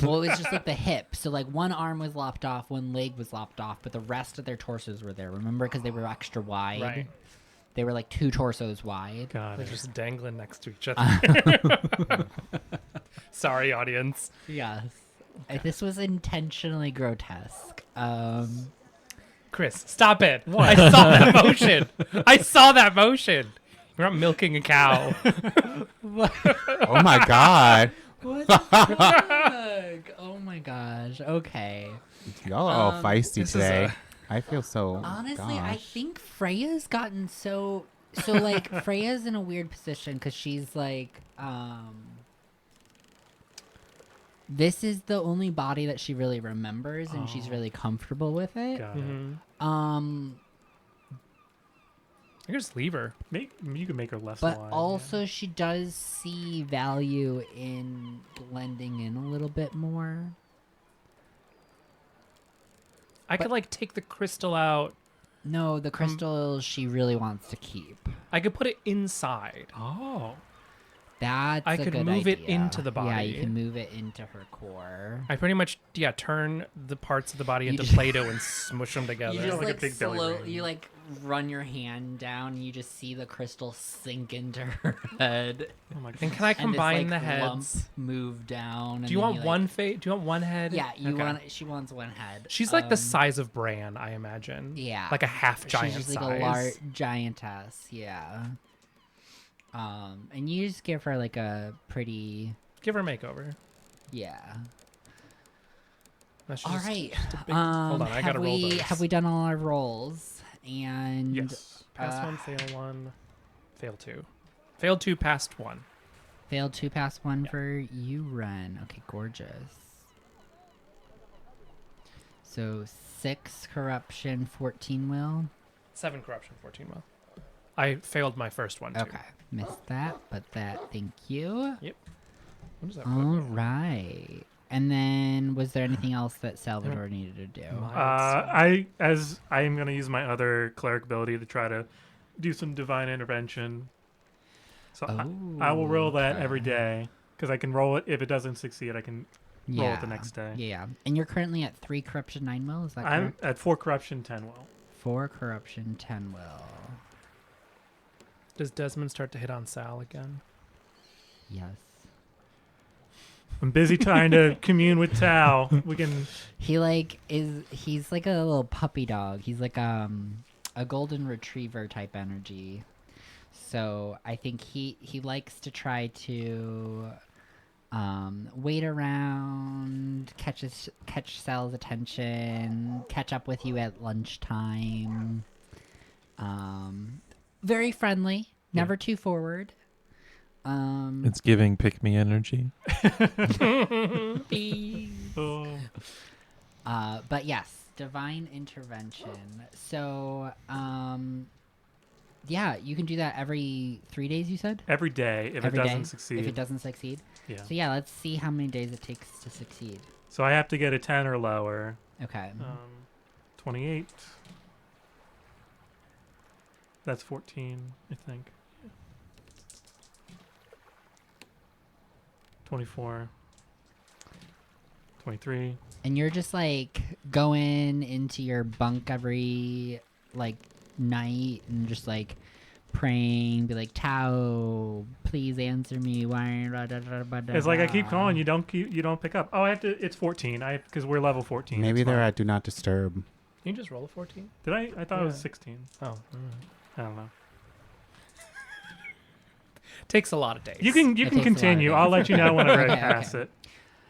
[SPEAKER 1] Well, it was just like the hip. So like one arm was lopped off, one leg was lopped off, but the rest of their torsos were there. Remember, because they were extra wide.
[SPEAKER 2] Right.
[SPEAKER 1] They were like 2 torsos wide.
[SPEAKER 4] Got
[SPEAKER 2] They're
[SPEAKER 4] it.
[SPEAKER 2] just dangling next to each other. Sorry, audience.
[SPEAKER 1] Yes. This was intentionally grotesque.
[SPEAKER 2] Chris, stop it. I saw that motion. I saw that motion. You're not milking a cow.
[SPEAKER 3] Oh my god!
[SPEAKER 1] What the fuck? Oh my gosh. Okay.
[SPEAKER 3] Y'all are all feisty
[SPEAKER 2] this is
[SPEAKER 3] today.
[SPEAKER 2] a-
[SPEAKER 3] I feel so.
[SPEAKER 1] Honestly, I
[SPEAKER 3] gosh.
[SPEAKER 1] think Freya's gotten so like Freya's in a weird position because she's like this is the only body that she really remembers and she's
[SPEAKER 4] Oh.
[SPEAKER 1] really comfortable with it.
[SPEAKER 4] Got it.
[SPEAKER 2] Mhm. I can just leave her.
[SPEAKER 4] You can make her less
[SPEAKER 1] But
[SPEAKER 4] wide. yeah.
[SPEAKER 1] also she does see value in blending in a little bit more.
[SPEAKER 2] I could like take the crystal out.
[SPEAKER 1] No, the crystal she really wants to keep.
[SPEAKER 2] I could put it inside.
[SPEAKER 4] Oh.
[SPEAKER 1] That's
[SPEAKER 2] I
[SPEAKER 1] a
[SPEAKER 2] could
[SPEAKER 1] good
[SPEAKER 2] move it
[SPEAKER 1] idea.
[SPEAKER 2] into the
[SPEAKER 1] Yeah, you
[SPEAKER 2] body.
[SPEAKER 1] can move it into her core.
[SPEAKER 2] I pretty much turn the parts of the body
[SPEAKER 1] You
[SPEAKER 2] into
[SPEAKER 1] just-
[SPEAKER 2] Play-Doh and smush them together.
[SPEAKER 1] You
[SPEAKER 4] Yeah,
[SPEAKER 1] just
[SPEAKER 4] like a
[SPEAKER 1] like
[SPEAKER 4] big belly
[SPEAKER 1] slow.
[SPEAKER 4] ring.
[SPEAKER 1] You like run your hand down. And you just see the crystal sink into her head.
[SPEAKER 4] Oh my
[SPEAKER 2] And
[SPEAKER 4] god.
[SPEAKER 2] can I
[SPEAKER 1] and this,
[SPEAKER 2] combine
[SPEAKER 1] like,
[SPEAKER 2] the
[SPEAKER 1] lump
[SPEAKER 2] heads?
[SPEAKER 1] move down.
[SPEAKER 2] Do you want one face? Do you want one head?
[SPEAKER 1] Yeah, you
[SPEAKER 2] Okay.
[SPEAKER 1] want. She wants one head.
[SPEAKER 2] She's like the size of Bran, I imagine.
[SPEAKER 1] Yeah,
[SPEAKER 2] Like a half giant
[SPEAKER 1] She's just
[SPEAKER 2] size.
[SPEAKER 1] like a large giantess. Yeah. And you just give her like a pretty.
[SPEAKER 2] Give her a makeover.
[SPEAKER 1] Yeah.
[SPEAKER 2] No, she's
[SPEAKER 1] All
[SPEAKER 2] just-
[SPEAKER 1] right.
[SPEAKER 2] just a big- hold on, I gotta roll those.
[SPEAKER 1] Have we done all our rolls? And
[SPEAKER 4] Yes.
[SPEAKER 2] Pass 1, fail 1, fail 2. Failed 2, passed 1.
[SPEAKER 1] failed 2 past 1 for you, Ren. Okay, gorgeous. So 6 corruption, 14 will.
[SPEAKER 2] 7 corruption, 14 will. I failed my first one too.
[SPEAKER 1] Okay, missed that, but thank you.
[SPEAKER 2] What does that put
[SPEAKER 1] All
[SPEAKER 2] me?
[SPEAKER 1] right. And then, was there anything else that Salvador needed to do?
[SPEAKER 4] I am gonna use my other cleric ability to try to do some divine intervention. So I will roll that every
[SPEAKER 1] okay.
[SPEAKER 4] day because I can roll it. If it doesn't succeed, I can roll it the next day.
[SPEAKER 1] Yeah, and you're currently at 3 corruption, 9 will. Is that
[SPEAKER 4] I'm
[SPEAKER 1] correct?
[SPEAKER 4] at 4 corruption, 10 will.
[SPEAKER 1] 4 corruption, 10 will.
[SPEAKER 2] Does Desmond start to hit on Sal again?
[SPEAKER 1] Yes.
[SPEAKER 4] I'm busy trying to commune with Tao. We can.
[SPEAKER 1] He's like a little puppy dog. He's like a golden retriever type energy. So I think he likes to try to wait around, catch Sal's attention, catch up with you at lunchtime. Very friendly, never too forward.
[SPEAKER 5] it's giving pick me energy.
[SPEAKER 4] Oh.
[SPEAKER 1] But yes, divine intervention. So, yeah, you can do that every 3 days, you said?
[SPEAKER 4] Every day if
[SPEAKER 1] Every
[SPEAKER 4] it
[SPEAKER 1] day,
[SPEAKER 4] doesn't succeed.
[SPEAKER 1] If it doesn't succeed?
[SPEAKER 4] Yeah.
[SPEAKER 1] So yeah, let's see how many days it takes to succeed.
[SPEAKER 4] So I have to get a 10 or lower.
[SPEAKER 1] Okay.
[SPEAKER 4] 28. That's 14, I think. 24, 23.
[SPEAKER 1] And you're just like going into your bunk every like night and just like praying, be like, Tao, please answer me. Why?
[SPEAKER 4] It's like I keep calling, you don't pick up. Oh, I have to. It's 14. Because we're level 14.
[SPEAKER 3] Maybe
[SPEAKER 4] it's
[SPEAKER 3] they're
[SPEAKER 4] fine.
[SPEAKER 3] at Do Not Disturb.
[SPEAKER 2] Can you just roll a 14?
[SPEAKER 4] Did I? I thought it was
[SPEAKER 2] Yeah.
[SPEAKER 4] 16.
[SPEAKER 2] Oh.
[SPEAKER 4] I don't know.
[SPEAKER 2] Takes a lot of days.
[SPEAKER 4] You can
[SPEAKER 1] It takes a lot
[SPEAKER 4] continue.
[SPEAKER 1] of
[SPEAKER 4] I'll
[SPEAKER 1] days.
[SPEAKER 4] let you know whenever
[SPEAKER 1] Okay,
[SPEAKER 4] I pass
[SPEAKER 1] okay.
[SPEAKER 4] it.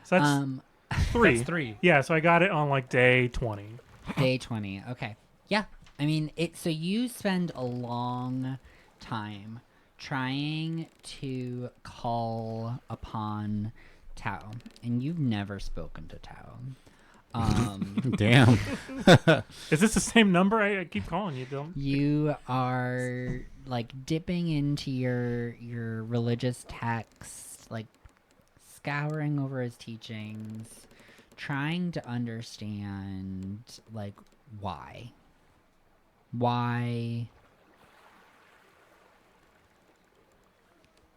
[SPEAKER 4] So that's 3.
[SPEAKER 2] That's 3.
[SPEAKER 4] Yeah, so I got it on like day 20.
[SPEAKER 1] Day 20. Okay. Yeah. I mean, so you spend a long time trying to call upon Tao, and you've never spoken to Tao.
[SPEAKER 3] Damn.
[SPEAKER 4] Is this the same number? I keep calling you, Dylan.
[SPEAKER 1] You are like dipping into your religious text, like scouring over his teachings, trying to understand like why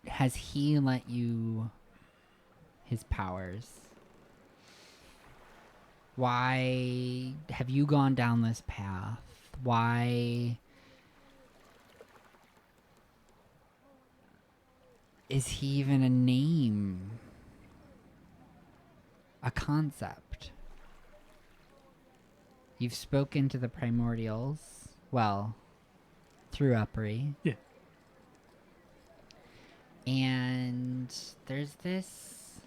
[SPEAKER 1] has he let you his powers? Why have you gone down this path? Why is he even a name? A concept? You've spoken to the primordials, well, through Uppery.
[SPEAKER 4] Yeah.
[SPEAKER 1] And there's this.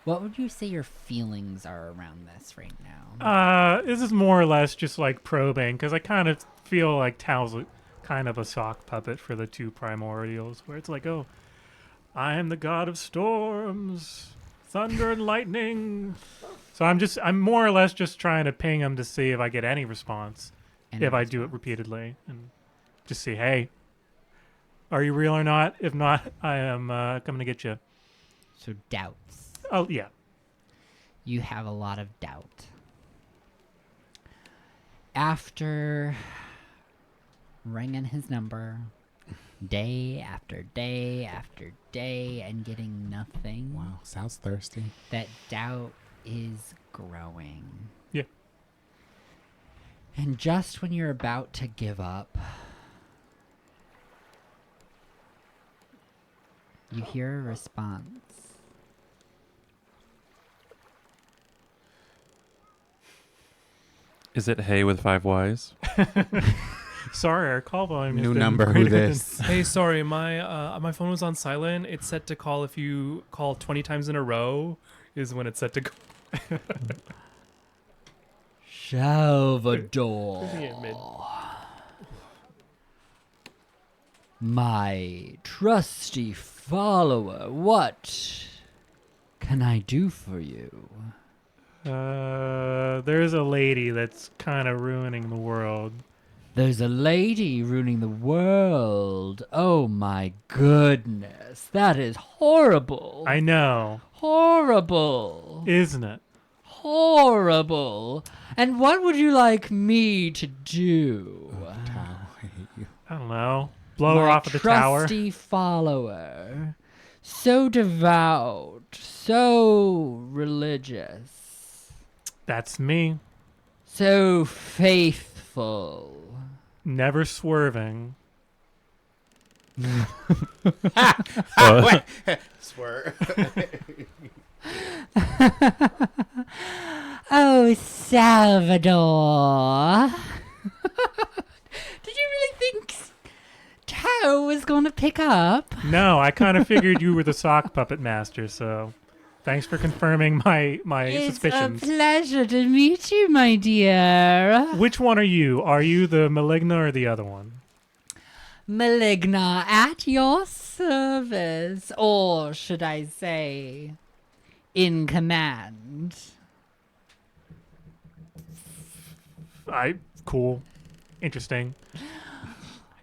[SPEAKER 1] What would you say your feelings are around this right now?
[SPEAKER 4] This is more or less just like probing because I kind of feel like Tao's kind of a sock puppet for the two primordials, where it's like, oh, I am the god of storms, thunder and lightning. So I'm more or less just trying to ping him to see if I get any response.
[SPEAKER 1] Any
[SPEAKER 4] If I do it repeatedly, and just see, hey, are you real or not? If not, I am coming to get you.
[SPEAKER 1] So doubts.
[SPEAKER 4] Oh yeah.
[SPEAKER 1] You have a lot of doubt. After ringing his number day after day after day and getting nothing,
[SPEAKER 3] Wow, sounds thirsty.
[SPEAKER 1] that doubt is growing.
[SPEAKER 4] Yeah.
[SPEAKER 1] And just when you're about to give up, you hear a response.
[SPEAKER 5] Is it Hey with 5 Ys?
[SPEAKER 4] Sorry, our call volume has
[SPEAKER 3] New
[SPEAKER 4] been
[SPEAKER 3] number, who
[SPEAKER 4] greater than-
[SPEAKER 3] this?
[SPEAKER 2] Hey, sorry, my phone was on silent. It's set to call if you call 20 times in a row is when it's set to go.
[SPEAKER 1] Salvador.
[SPEAKER 2] Isn't it mid?
[SPEAKER 1] My trusty follower, what can I do for you?
[SPEAKER 4] There's a lady that's kind of ruining the world.
[SPEAKER 1] There's a lady ruining the world. Oh my goodness. That is horrible.
[SPEAKER 4] I know,
[SPEAKER 1] Horrible.
[SPEAKER 4] isn't it?
[SPEAKER 1] Horrible. And what would you like me to do?
[SPEAKER 3] Tao, I hate you.
[SPEAKER 4] I don't know. Blow her
[SPEAKER 1] My
[SPEAKER 4] off of the tower.
[SPEAKER 1] trusty follower. So devout. So religious.
[SPEAKER 4] That's me.
[SPEAKER 1] So faithful.
[SPEAKER 4] Never swerving.
[SPEAKER 3] Swear.
[SPEAKER 1] Oh, Salvador. Did you really think Tao was going to pick up?
[SPEAKER 4] No, I kind of figured you were the sock puppet master, so thanks for confirming my
[SPEAKER 1] It's
[SPEAKER 4] suspicions.
[SPEAKER 1] a pleasure to meet you, my dear.
[SPEAKER 4] Which one are you? Are you the Maligna or the other one?
[SPEAKER 1] Maligna at your service. Or should I say, in command.
[SPEAKER 4] Cool. Interesting.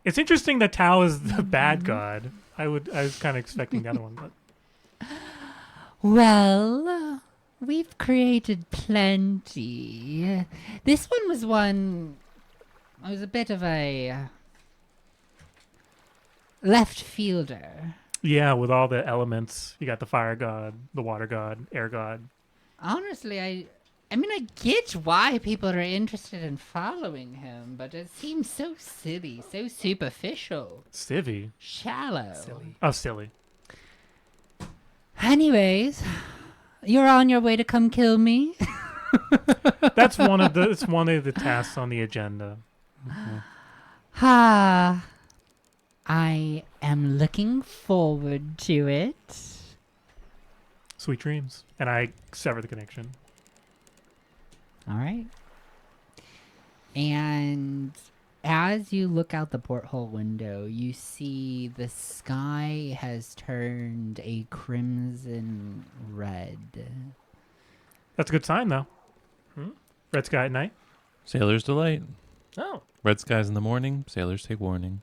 [SPEAKER 4] It's interesting that Tao is the bad god. I was kind of expecting the other one, but
[SPEAKER 1] Well, we've created plenty. This one was a bit of a left fielder.
[SPEAKER 4] Yeah, with all the elements. You got the fire god, the water god, air god.
[SPEAKER 1] Honestly, I mean, I get why people are interested in following him, but it seems so silly, so superficial,
[SPEAKER 4] Civvy.
[SPEAKER 1] shallow.
[SPEAKER 2] Silly.
[SPEAKER 4] Oh, silly.
[SPEAKER 1] Anyways, you're on your way to come kill me.
[SPEAKER 4] That's one of the. It's one of the tasks on the agenda.
[SPEAKER 1] Ha! I am looking forward to it.
[SPEAKER 4] Sweet dreams. And I sever the connection.
[SPEAKER 1] All right. And as you look out the porthole window, you see the sky has turned a crimson red.
[SPEAKER 4] That's a good sign, though. Red sky at night.
[SPEAKER 5] Sailor's delight.
[SPEAKER 2] Oh.
[SPEAKER 5] Red skies in the morning. Sailors take warning.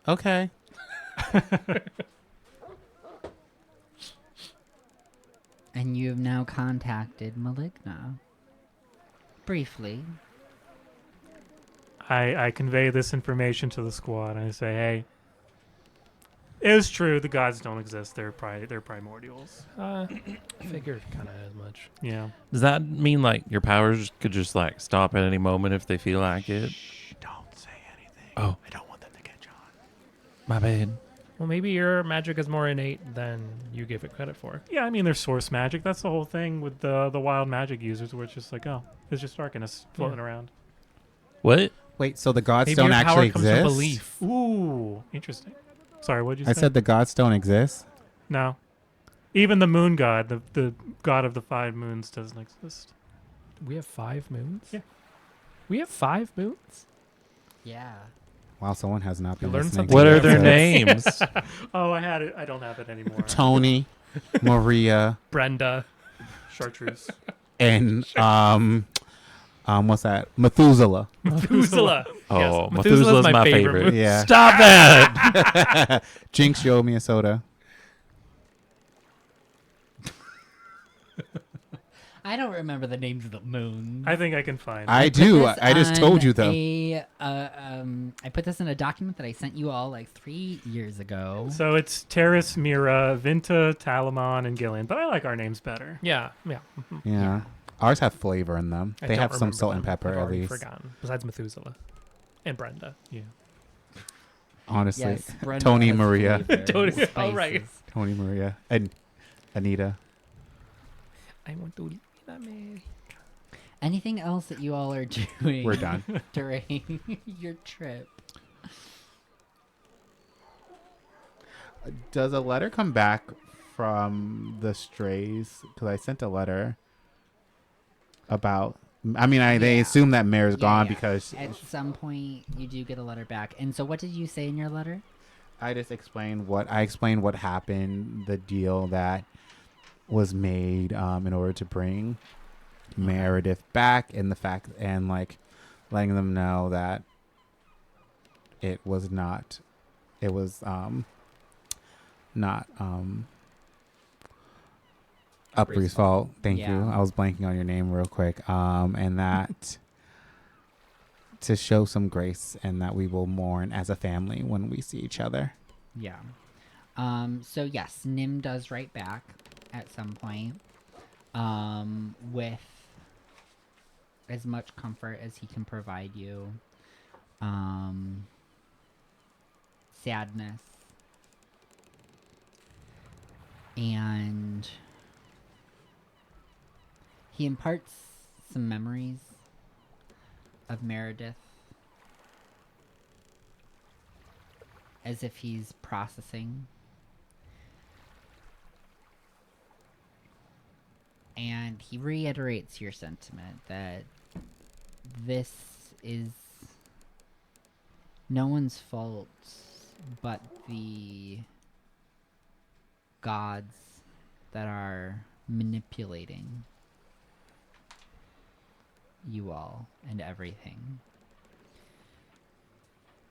[SPEAKER 3] Okay.
[SPEAKER 1] And you have now contacted Maligna. Briefly.
[SPEAKER 4] I convey this information to the squad and I say, hey, it is true the gods don't exist. They're primordials.
[SPEAKER 2] Figured kind of as much.
[SPEAKER 4] Yeah.
[SPEAKER 5] Does that mean like your powers could just like stop at any moment if they feel like it?
[SPEAKER 3] Shh, don't say anything.
[SPEAKER 5] Oh.
[SPEAKER 3] I don't want them to catch on.
[SPEAKER 5] My bad.
[SPEAKER 2] Well, maybe your magic is more innate than you give it credit for.
[SPEAKER 4] Yeah, I mean, there's source magic. That's the whole thing with the wild magic users, where it's just like, oh, it's just darkness floating around.
[SPEAKER 5] What?
[SPEAKER 3] Wait, so the gods
[SPEAKER 2] Maybe
[SPEAKER 3] don't
[SPEAKER 2] your power
[SPEAKER 3] actually
[SPEAKER 2] comes
[SPEAKER 3] exist?
[SPEAKER 2] from belief.
[SPEAKER 4] Ooh, interesting. Sorry, what'd you
[SPEAKER 3] I
[SPEAKER 4] say?
[SPEAKER 3] said the gods don't exist.
[SPEAKER 4] No. Even the moon god, the god of the 5 moons, doesn't exist.
[SPEAKER 2] We have 5 moons?
[SPEAKER 4] Yeah.
[SPEAKER 2] We have 5 moons?
[SPEAKER 1] Yeah.
[SPEAKER 3] Wow, someone has not been
[SPEAKER 2] learned
[SPEAKER 3] listening.
[SPEAKER 2] something
[SPEAKER 5] What
[SPEAKER 3] to
[SPEAKER 5] are
[SPEAKER 3] the
[SPEAKER 5] their
[SPEAKER 3] episodes.
[SPEAKER 5] names?
[SPEAKER 4] Oh, I had it. I don't have it anymore.
[SPEAKER 3] Tony, Maria,
[SPEAKER 2] Brenda.
[SPEAKER 4] Chartreuse.
[SPEAKER 3] and what's that? Methuselah.
[SPEAKER 2] Methuselah.
[SPEAKER 5] Oh,
[SPEAKER 2] Yes,
[SPEAKER 5] Methuselah's my favorite.
[SPEAKER 2] moon.
[SPEAKER 3] Yeah.
[SPEAKER 5] Stop that!
[SPEAKER 3] Jinx, you owe me a soda.
[SPEAKER 1] I don't remember the names of the moons.
[SPEAKER 4] I think I can find it.
[SPEAKER 3] I
[SPEAKER 1] put
[SPEAKER 3] do.
[SPEAKER 1] this
[SPEAKER 3] I just
[SPEAKER 1] on
[SPEAKER 3] told you though.
[SPEAKER 1] I put this in a document that I sent you all like 3 years ago.
[SPEAKER 4] So it's Terrace, Mira, Vinta, Talamon, and Gillian. But I like our names better.
[SPEAKER 2] Yeah.
[SPEAKER 3] Yeah.
[SPEAKER 1] Yeah.
[SPEAKER 3] Ours have flavor in them.
[SPEAKER 2] I
[SPEAKER 3] They
[SPEAKER 2] don't
[SPEAKER 3] have some
[SPEAKER 2] remember
[SPEAKER 3] salt and
[SPEAKER 2] them.
[SPEAKER 3] pepper
[SPEAKER 2] I've
[SPEAKER 3] at
[SPEAKER 2] already
[SPEAKER 3] least.
[SPEAKER 2] forgotten. Besides Methuselah. And Brenda.
[SPEAKER 4] Yeah.
[SPEAKER 3] Honestly.
[SPEAKER 1] Yes, Brenda
[SPEAKER 3] Tony,
[SPEAKER 1] has
[SPEAKER 3] Maria.
[SPEAKER 1] flavor,
[SPEAKER 2] Tony-
[SPEAKER 1] spices.
[SPEAKER 2] oh, right.
[SPEAKER 3] Tony, Maria, and Anita.
[SPEAKER 2] I want to leave America.
[SPEAKER 1] Anything else that you all are doing?
[SPEAKER 3] We're done.
[SPEAKER 1] During your trip.
[SPEAKER 3] Does a letter come back from the strays? Because I sent a letter about. I mean, they
[SPEAKER 1] Yeah.
[SPEAKER 3] assume that Mare's gone
[SPEAKER 1] Yeah.
[SPEAKER 3] because
[SPEAKER 1] At some point, you do get a letter back. And so, what did you say in your letter?
[SPEAKER 3] I just explained what happened, the deal that was made in order to bring Meredith back, and the fact and like letting them know that it was not Upri's fault. Thank you.
[SPEAKER 1] Yeah.
[SPEAKER 3] I was blanking on your name real quick. And that to show some grace and that we will mourn as a family when we see each other.
[SPEAKER 1] Yeah. So yes, Nim does write back at some point, with as much comfort as he can provide you. Sadness. And he imparts some memories of Meredith as if he's processing. And he reiterates your sentiment that this is no one's fault but the gods that are manipulating you all and everything.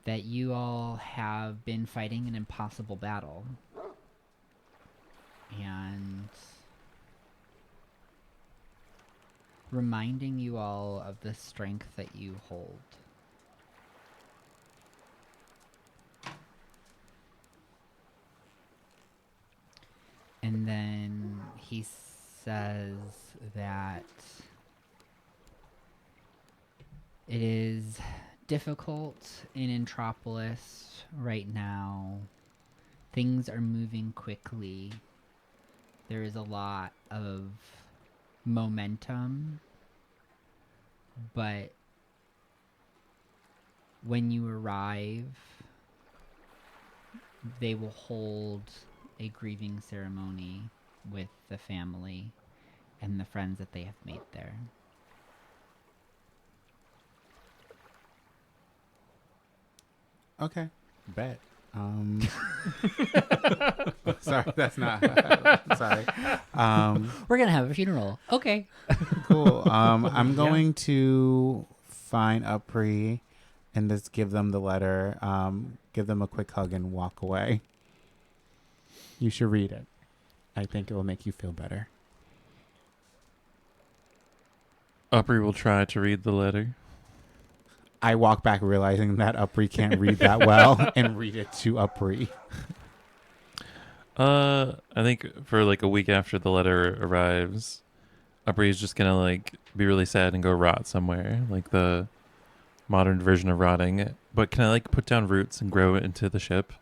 [SPEAKER 1] That you all have been fighting an impossible battle. And reminding you all of the strength that you hold. he says that it is difficult in Entropolis right now. Things are moving quickly. There is a lot of momentum, but when you arrive, they will hold a grieving ceremony with the family and the friends that they have made there.
[SPEAKER 3] Okay. Bet. Sorry, that's not. Sorry.
[SPEAKER 1] We're gonna have a funeral. Okay.
[SPEAKER 3] Cool. I'm going to find Upri and just give them the letter. Give them a quick hug and walk away. You should read it. I think it will make you feel better.
[SPEAKER 5] Upri will try to read the letter.
[SPEAKER 3] I walk back realizing that Upri can't read that well and read it to Upri.
[SPEAKER 5] I think for like a week after the letter arrives, Upri is just gonna like be really sad and go rot somewhere, like the modern version of rotting. But can I like put down roots and grow it into the ship?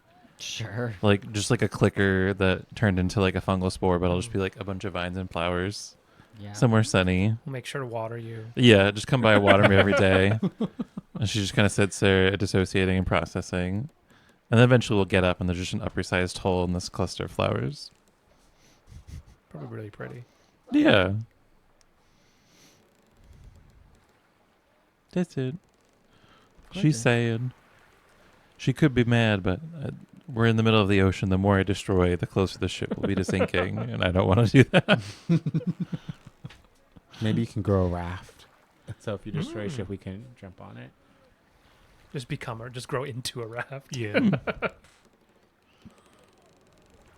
[SPEAKER 1] Sure.
[SPEAKER 5] Like just like a clicker that turned into like a fungal spore, but it'll just be like a bunch of vines and flowers
[SPEAKER 1] Yeah.
[SPEAKER 5] somewhere sunny.
[SPEAKER 2] We'll make sure to water you.
[SPEAKER 5] Yeah, just come by and water me every day. And she just kind of sits there dissociating and processing. And then eventually we'll get up and there's just an upper-sized hole in this cluster of flowers.
[SPEAKER 2] Probably really pretty.
[SPEAKER 5] Yeah. That's it. She's sad. She could be mad, but we're in the middle of the ocean. The more I destroy, the closer the ship will be to sinking. And I don't want to do that.
[SPEAKER 3] Maybe you can grow a raft. So if you destroy a ship, we can jump on it.
[SPEAKER 2] Just become or just grow into a raft.
[SPEAKER 4] Yeah.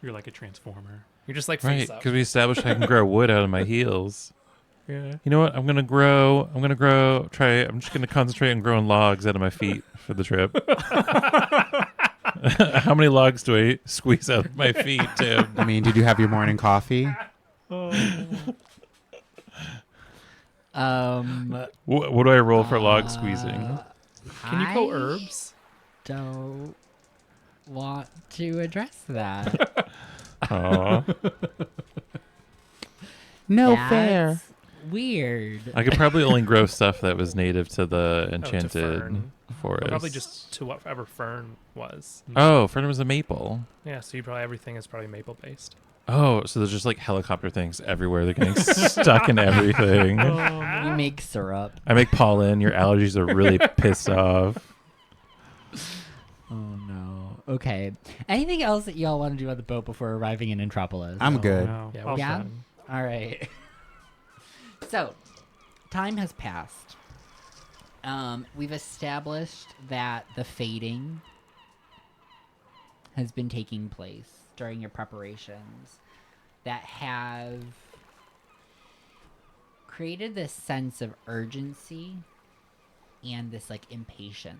[SPEAKER 4] You're like a transformer.
[SPEAKER 2] You're just like
[SPEAKER 5] Right,
[SPEAKER 2] face up.
[SPEAKER 5] because we established I can grow wood out of my heels.
[SPEAKER 2] Yeah.
[SPEAKER 5] You know what? I'm just going to concentrate on growing logs out of my feet for the trip. How many logs do I squeeze out of my feet, Tim?
[SPEAKER 3] I mean, did you have your morning coffee?
[SPEAKER 5] What do I roll for log squeezing?
[SPEAKER 2] Can you go herbs?
[SPEAKER 1] Don't want to address that.
[SPEAKER 5] Aw.
[SPEAKER 3] No
[SPEAKER 1] That's weird.
[SPEAKER 5] I could probably only grow stuff that was native to the
[SPEAKER 2] to
[SPEAKER 5] enchanted
[SPEAKER 2] fern.
[SPEAKER 5] forest.
[SPEAKER 2] Probably just to whatever fern was.
[SPEAKER 5] Oh, fern was a maple.
[SPEAKER 2] Yeah, so you probably everything is probably maple based.
[SPEAKER 5] Oh, so there's just like helicopter things everywhere. They're getting stuck in everything.
[SPEAKER 1] You make syrup.
[SPEAKER 5] I make pollen. Your allergies are really pissed off.
[SPEAKER 1] Oh no. Okay. Anything else that y'all want to do on the boat before arriving in Entropolis?
[SPEAKER 3] I'm good.
[SPEAKER 4] No.
[SPEAKER 2] Yeah,
[SPEAKER 4] All
[SPEAKER 1] yeah?
[SPEAKER 4] done.
[SPEAKER 1] All right. So, time has passed. We've established that the fading has been taking place during your preparations that have created this sense of urgency and this like impatience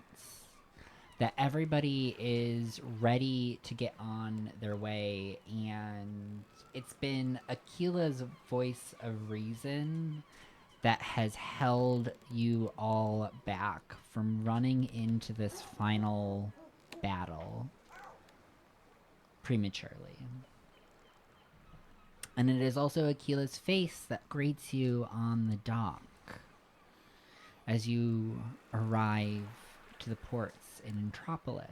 [SPEAKER 1] that everybody is ready to get on their way, and it's been Akila's voice of reason that has held you all back from running into this final battle prematurely. And it is also Akila's face that greets you on the dock as you arrive to the ports in Entropolis.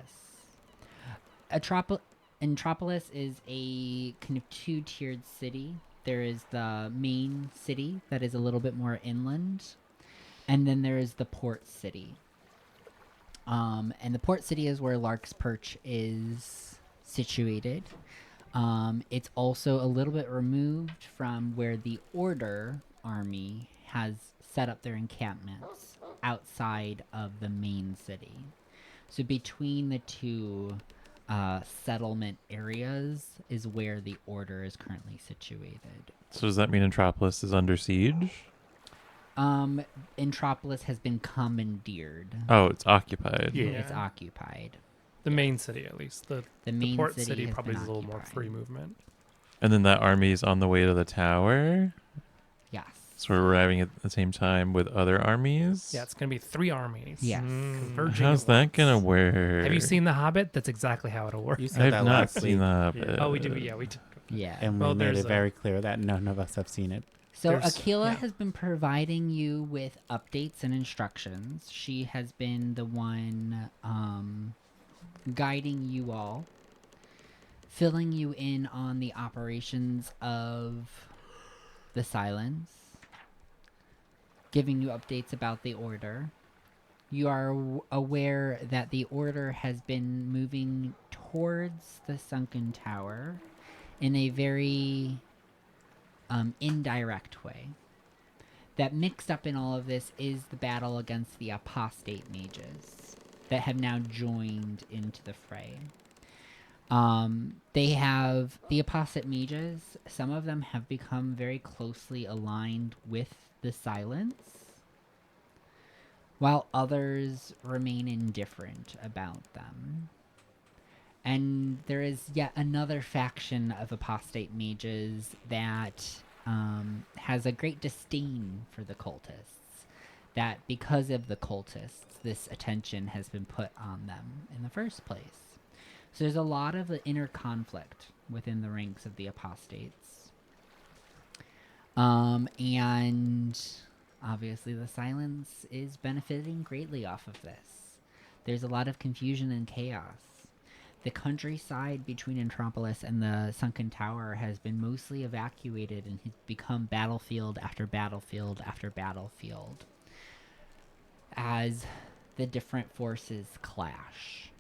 [SPEAKER 1] Entropolis is a kind of two-tiered city. There is the main city that is a little bit more inland, and then there is the port city. And the port city is where Lark's Perch is situated. It's also a little bit removed from where the Order Army has set up their encampments outside of the main city. So between the two settlement areas is where the Order is currently situated.
[SPEAKER 5] So does that mean Entropolis is under siege?
[SPEAKER 1] Entropolis has been commandeered.
[SPEAKER 5] Oh, it's occupied.
[SPEAKER 4] Yeah.
[SPEAKER 1] It's occupied.
[SPEAKER 2] The main city, at least. The
[SPEAKER 1] The main
[SPEAKER 2] port
[SPEAKER 1] city
[SPEAKER 2] city
[SPEAKER 1] has
[SPEAKER 2] probably
[SPEAKER 1] been
[SPEAKER 2] is a little more
[SPEAKER 1] occupied.
[SPEAKER 2] free movement.
[SPEAKER 5] And then that army's on the way to the tower.
[SPEAKER 1] Yes.
[SPEAKER 5] So we're arriving at the same time with other armies.
[SPEAKER 2] Yeah, it's gonna be 3 armies.
[SPEAKER 1] Yes.
[SPEAKER 2] Converging
[SPEAKER 5] How's
[SPEAKER 2] at
[SPEAKER 5] that
[SPEAKER 2] once.
[SPEAKER 5] gonna work?
[SPEAKER 2] Have you seen The Hobbit? That's exactly how it'll work.
[SPEAKER 3] You said
[SPEAKER 5] I've
[SPEAKER 3] that
[SPEAKER 5] not
[SPEAKER 3] last
[SPEAKER 5] seen
[SPEAKER 3] week,
[SPEAKER 5] that.
[SPEAKER 4] Yeah.
[SPEAKER 2] Oh, we did. Yeah, we did.
[SPEAKER 1] Yeah.
[SPEAKER 3] and
[SPEAKER 2] Well,
[SPEAKER 3] we made
[SPEAKER 2] there's
[SPEAKER 3] it
[SPEAKER 2] a-
[SPEAKER 3] very clear that none of us have seen it.
[SPEAKER 1] So
[SPEAKER 2] There's-
[SPEAKER 1] Aquila
[SPEAKER 2] yeah.
[SPEAKER 1] has been providing you with updates and instructions. She has been the one guiding you all, filling you in on the operations of the Silence, giving you updates about the Order. You are aware that the Order has been moving towards the Sunken Tower in a very indirect way. That mixed up in all of this is the battle against the apostate mages that have now joined into the fray. They have the apostate mages, some of them have become very closely aligned with the Silence, while others remain indifferent about them. And there is yet another faction of apostate mages that has a great disdain for the cultists. That because of the cultists, this attention has been put on them in the first place. So there's a lot of inner conflict within the ranks of the apostates. And obviously the Silence is benefiting greatly off of this. There's a lot of confusion and chaos. The countryside between Entropolis and the Sunken Tower has been mostly evacuated and has become battlefield after battlefield after battlefield as the different forces clash.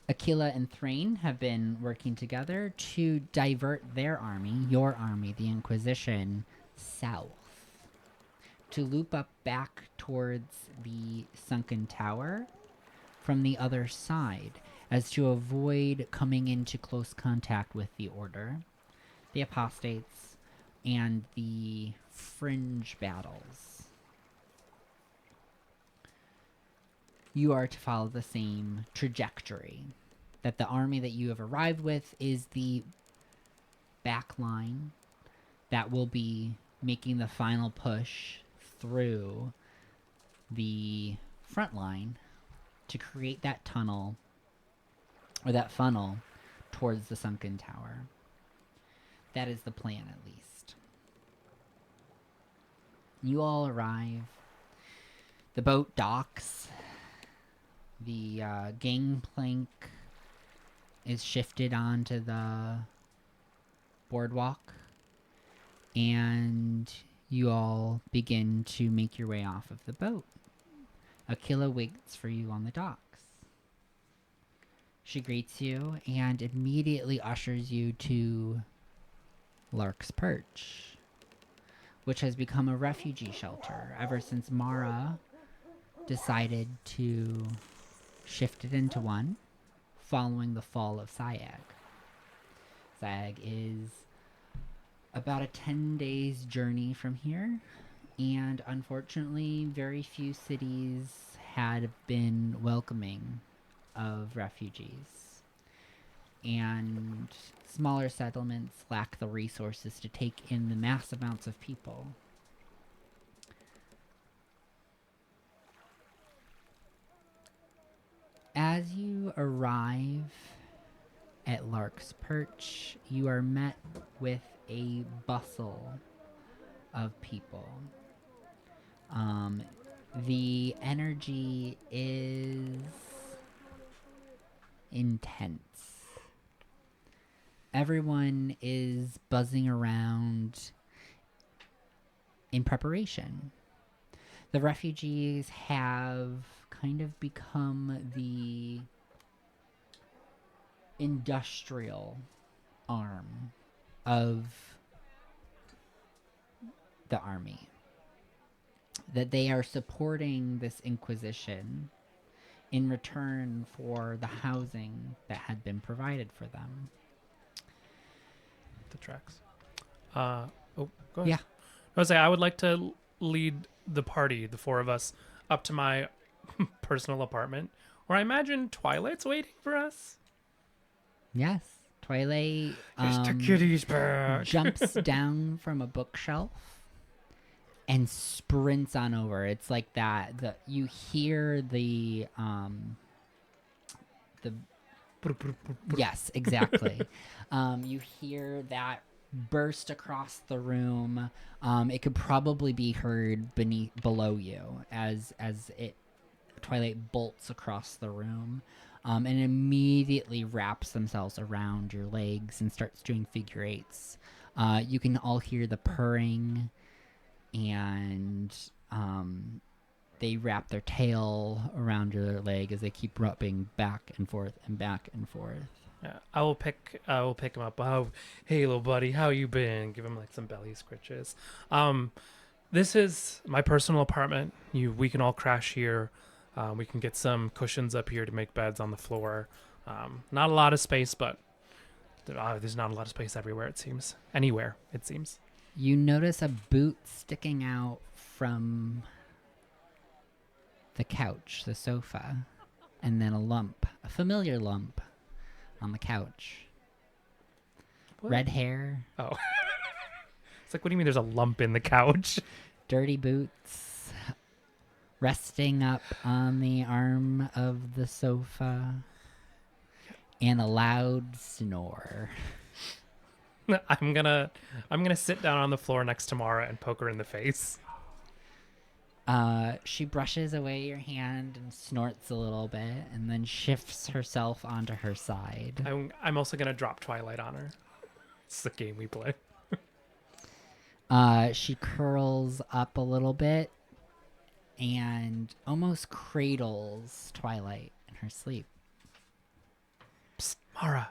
[SPEAKER 1] Aquila and Thrain have been working together to divert their army, your army, the Inquisition, south. To loop up back towards the Sunken Tower from the other side, as to avoid coming into close contact with the Order, the Apostates, and the fringe battles. You are to follow the same trajectory. That the army that you have arrived with is the back line that will be making the final push through the front line to create that tunnel, or that funnel, towards the Sunken Tower. That is the plan, at least. You all arrive. The boat docks. The gangplank is shifted onto the boardwalk. And you all begin to make your way off of the boat. Aquila waits for you on the docks. She greets you and immediately ushers you to Lark's Perch, which has become a refugee shelter ever since Mara decided to shift it into one following the fall of Siag. Siag is about a 10 days journey from here. And unfortunately, very few cities had been welcoming of refugees. And smaller settlements lack the resources to take in the mass amounts of people. As you arrive at Lark's Perch, you are met with a bustle of people. The energy is intense. Everyone is buzzing around in preparation. The refugees have kind of become the industrial arm of the army. That they are supporting this Inquisition in return for the housing that had been provided for them.
[SPEAKER 2] The tracks. Go ahead.
[SPEAKER 1] Yeah.
[SPEAKER 2] I was say I would like to lead the party, the 4 of us, up to my personal apartment, where I imagine Twilight's waiting for us.
[SPEAKER 1] Yes, Twilight
[SPEAKER 2] back.
[SPEAKER 1] jumps down from a bookshelf and sprints on over. It's like that. You hear the yes, exactly. You hear that burst across the room. It could probably be heard below you as Twilight bolts across the room, and immediately wraps themselves around your legs and starts doing figure eights. You can all hear the purring, and they wrap their tail around your leg as they keep rubbing back and forth and back and forth.
[SPEAKER 2] Yeah, I will pick him up. Oh, hey, little buddy, how you been? Give him like some belly scritches. This is my personal apartment. We can all crash here. We can get some cushions up here to make beds on the floor. Not a lot of space, but there's not a lot of space everywhere. It seems anywhere. It seems.
[SPEAKER 1] You notice a boot sticking out from the couch, the sofa, and then a familiar lump on the couch.
[SPEAKER 2] What?
[SPEAKER 1] Red hair,
[SPEAKER 2] Oh. It's like, what do you mean there's a lump in the couch?
[SPEAKER 1] dirty boots, resting up on the arm of the sofa, and a loud snore.
[SPEAKER 2] I'm gonna sit down on the floor next to Mara and poke her in the face.
[SPEAKER 1] She brushes away your hand and snorts a little bit, and then shifts herself onto her side.
[SPEAKER 2] I'm also gonna drop Twilight on her. It's the game we play.
[SPEAKER 1] She curls up a little bit and almost cradles Twilight in her sleep.
[SPEAKER 2] Psst, Mara.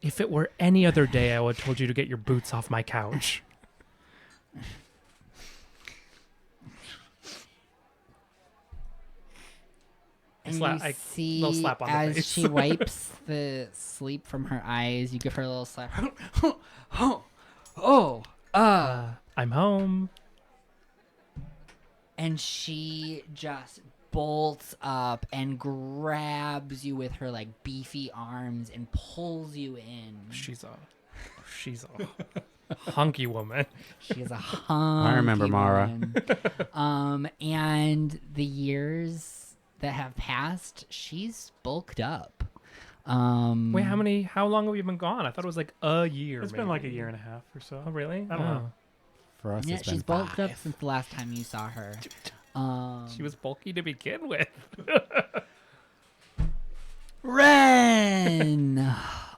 [SPEAKER 2] If it were any other day, I would have told you to get your boots off my couch.
[SPEAKER 1] And
[SPEAKER 2] Slap-
[SPEAKER 1] you
[SPEAKER 2] I-
[SPEAKER 1] see
[SPEAKER 2] little slap on the
[SPEAKER 1] as
[SPEAKER 2] face.
[SPEAKER 1] she wipes the sleep from her eyes, you give her a little slap.
[SPEAKER 2] I'm home.
[SPEAKER 1] And she just bolts up and grabs you with her like beefy arms and pulls you in.
[SPEAKER 2] She's a hunky woman.
[SPEAKER 1] She is a hunky
[SPEAKER 3] I remember Mara.
[SPEAKER 1] woman. And the years that have passed, she's bulked up.
[SPEAKER 2] Wait, how long have you been gone? I thought it was like a year.
[SPEAKER 4] It's been like a year and a half or so.
[SPEAKER 2] Oh, really?
[SPEAKER 4] I don't know.
[SPEAKER 3] For us,
[SPEAKER 1] Yeah,
[SPEAKER 3] it's been
[SPEAKER 1] she's bulked up
[SPEAKER 3] 5.
[SPEAKER 1] since the last time you saw her.
[SPEAKER 2] She was bulky to begin with.
[SPEAKER 1] Ren!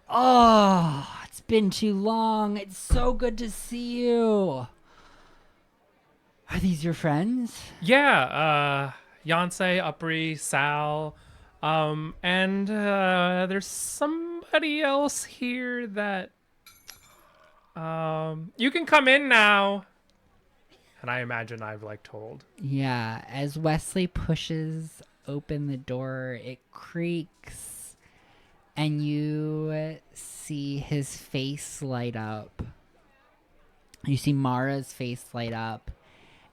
[SPEAKER 1] Oh, it's been too long. It's so good to see you. Are these your friends?
[SPEAKER 2] Yeah, Yancey, Upri, Sal, and there's somebody else here that you can come in now. And I imagine I've like told.
[SPEAKER 1] Yeah, as Wesley pushes open the door, it creaks, and you see his face light up. You see Mara's face light up,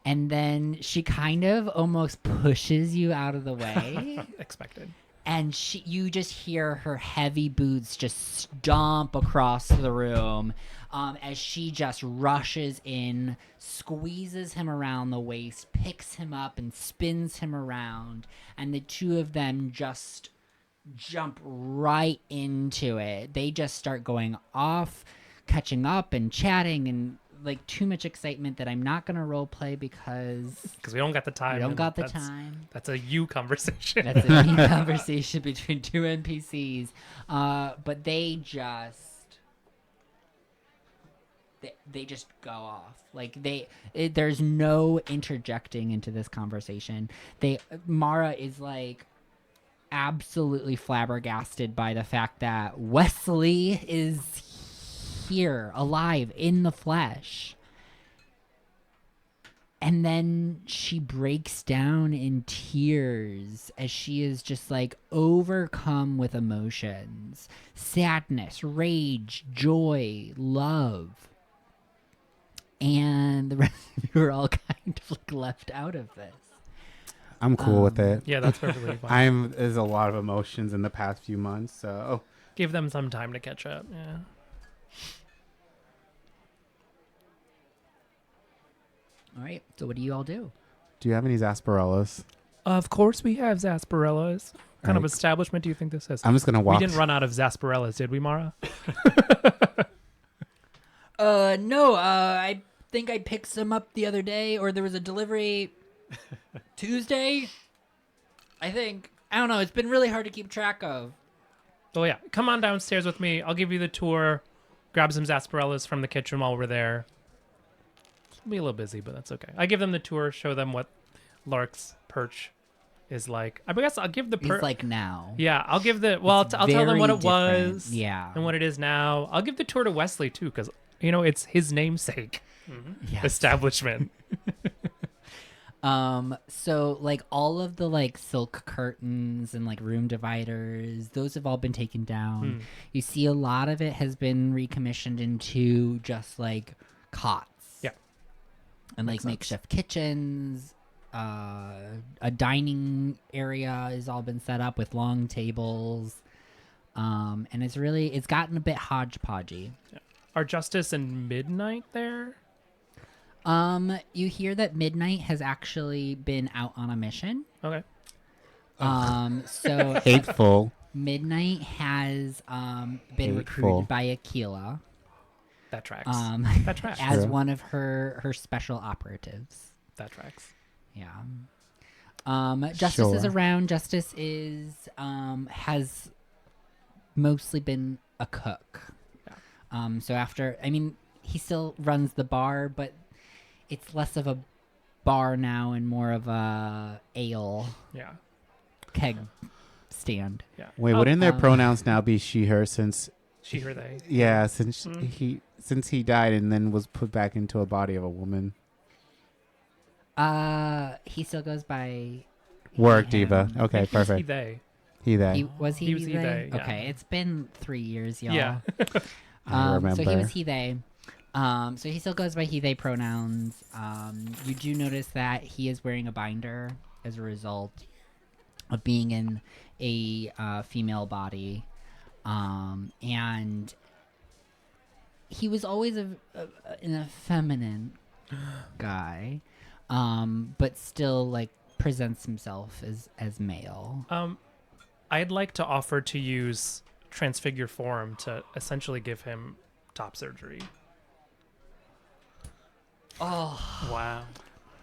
[SPEAKER 1] and then she kind of almost pushes you out of the way.
[SPEAKER 2] Expected.
[SPEAKER 1] And you just hear her heavy boots just stomp across the room as she just rushes in, squeezes him around the waist, picks him up, and spins him around. And the two of them just jump right into it. They just start going off, catching up and chatting, and like too much excitement that I'm not going to role play because
[SPEAKER 2] we don't got the time.
[SPEAKER 1] we don't
[SPEAKER 2] and
[SPEAKER 1] got the
[SPEAKER 2] that's-
[SPEAKER 1] time.
[SPEAKER 2] That's a you conversation.
[SPEAKER 1] That's a neat conversation between two NPCs. But they just they just go off. Like there's no interjecting into this conversation. Mara is like absolutely flabbergasted by the fact that Wesley is here, alive, in the flesh. And then she breaks down in tears as she is just like overcome with emotions. Sadness, rage, joy, love. And the rest of you are all kind of like left out of this.
[SPEAKER 3] I'm cool with it.
[SPEAKER 2] Yeah, that's perfectly fine.
[SPEAKER 3] There's a lot of emotions in the past few months, so
[SPEAKER 2] Give them some time to catch up. Yeah.
[SPEAKER 1] All right. So what do you all do?
[SPEAKER 3] Do you have any sarsaparillas?
[SPEAKER 2] Of course we have sarsaparillas. What kind of
[SPEAKER 3] Alright.
[SPEAKER 2] establishment do you think this is?
[SPEAKER 3] I'm just gonna walk.
[SPEAKER 2] We didn't run out of sarsaparillas, did we, Mara?
[SPEAKER 1] No. I think I picked some up the other day, or there was a delivery Tuesday. I think. I don't know. It's been really hard to keep track of.
[SPEAKER 2] Oh yeah, come on downstairs with me. I'll give you the tour. Grab some sarsaparillas from the kitchen while we're there. It'll be a little busy, but that's okay. I give them the tour, show them what Lark's perch is like. I guess I'll give the
[SPEAKER 1] He's like now.
[SPEAKER 2] Yeah, I'll give the I'll tell them what
[SPEAKER 1] very
[SPEAKER 2] it was.
[SPEAKER 1] different. Yeah.
[SPEAKER 2] And what it is now. I'll give the tour to Wesley too, because it's his namesake
[SPEAKER 1] Yes.
[SPEAKER 2] establishment.
[SPEAKER 1] So like all of the like silk curtains and like room dividers, those have all been taken down. You see a lot of it has been recommissioned into just like cots.
[SPEAKER 2] Yeah.
[SPEAKER 1] And like
[SPEAKER 2] Makes sense.
[SPEAKER 1] makeshift kitchens. A dining area has all been set up with long tables. And it's gotten a bit hodgepodgey.
[SPEAKER 2] Are Justice and Midnight there?
[SPEAKER 1] You hear that Midnight has actually been out on a mission.
[SPEAKER 2] Okay.
[SPEAKER 1] So
[SPEAKER 3] Hateful.
[SPEAKER 1] Midnight has been
[SPEAKER 3] Hateful.
[SPEAKER 1] recruited by Aquila
[SPEAKER 2] That tracks. That tracks.
[SPEAKER 1] as
[SPEAKER 3] True.
[SPEAKER 1] one of her special operatives.
[SPEAKER 2] That tracks.
[SPEAKER 1] Yeah. Justice is
[SPEAKER 3] Sure.
[SPEAKER 1] around. Justice is has mostly been a cook.
[SPEAKER 2] Yeah.
[SPEAKER 1] So he still runs the bar, but it's less of a bar now and more of a ale
[SPEAKER 2] Yeah.
[SPEAKER 1] keg stand.
[SPEAKER 2] Yeah.
[SPEAKER 3] Wait,
[SPEAKER 2] Oh,
[SPEAKER 3] wouldn't their pronouns now be she, her? Since
[SPEAKER 2] she, her, they.
[SPEAKER 3] yeah, since
[SPEAKER 2] Mm.
[SPEAKER 3] he died and then was put back into a body of a woman.
[SPEAKER 1] He still goes by
[SPEAKER 3] Work
[SPEAKER 1] him.
[SPEAKER 3] diva. Okay,
[SPEAKER 2] He was
[SPEAKER 3] perfect.
[SPEAKER 2] He, they.
[SPEAKER 3] He they.
[SPEAKER 1] He was
[SPEAKER 2] He was he, they, yeah.
[SPEAKER 1] Okay, it's been 3 years, y'all.
[SPEAKER 2] Yeah.
[SPEAKER 3] I remember.
[SPEAKER 1] So he was he they. So he still goes by he they pronouns. You do notice that he is wearing a binder as a result of being in a female body, and he was always an effeminate guy, but still like presents himself as male.
[SPEAKER 2] I'd like to offer to use Transfigure Form to essentially give him top surgery.
[SPEAKER 1] Oh,
[SPEAKER 4] Wow.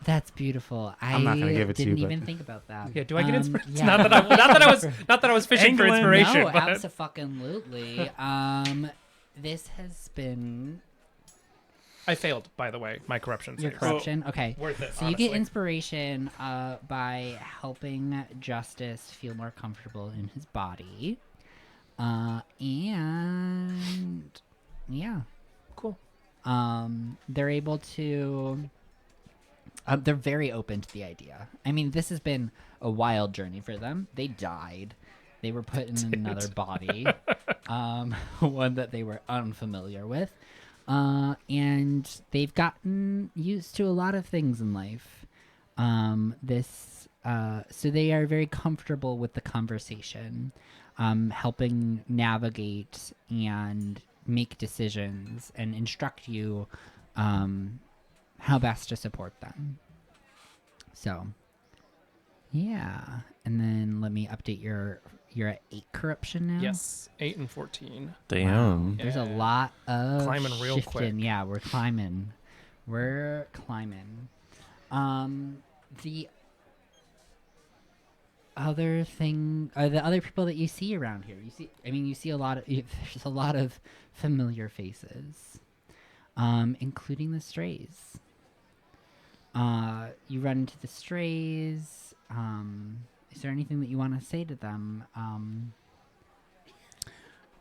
[SPEAKER 1] that's beautiful.
[SPEAKER 3] I'm not gonna give it to
[SPEAKER 1] didn't
[SPEAKER 3] you, but-
[SPEAKER 1] even think about that.
[SPEAKER 2] Yeah, do I get inspiration?
[SPEAKER 1] yeah.
[SPEAKER 2] Not that I was fishing for
[SPEAKER 4] England.
[SPEAKER 2] inspiration.
[SPEAKER 1] No,
[SPEAKER 2] but
[SPEAKER 1] abso-fucking-lutely. This has been
[SPEAKER 2] I failed, by the way. My corruption
[SPEAKER 1] your
[SPEAKER 2] saves.
[SPEAKER 1] corruption. Okay,
[SPEAKER 2] Worth it.
[SPEAKER 1] so you get
[SPEAKER 2] honestly.
[SPEAKER 1] inspiration by helping Justice feel more comfortable in his body, and yeah,
[SPEAKER 2] Cool.
[SPEAKER 1] they're able to. They're very open to the idea. I mean, this has been a wild journey for them. They died. They were put in another body, one that they were unfamiliar with. And they've gotten used to a lot of things in life. So they are very comfortable with the conversation, helping navigate and make decisions and instruct you how best to support them. So, yeah. And then let me update you're at 8 corruption now?
[SPEAKER 2] Yes, 8 and 14.
[SPEAKER 5] Damn.
[SPEAKER 1] There's a
[SPEAKER 2] Yeah.
[SPEAKER 1] lot of
[SPEAKER 2] Climbing real
[SPEAKER 1] shifting.
[SPEAKER 2] quick.
[SPEAKER 1] Yeah, we're climbing. The other thing are the other people that you see around here. You see a lot of there's a lot of familiar faces, including the strays. You run into the strays. Is there anything that you want to say to them?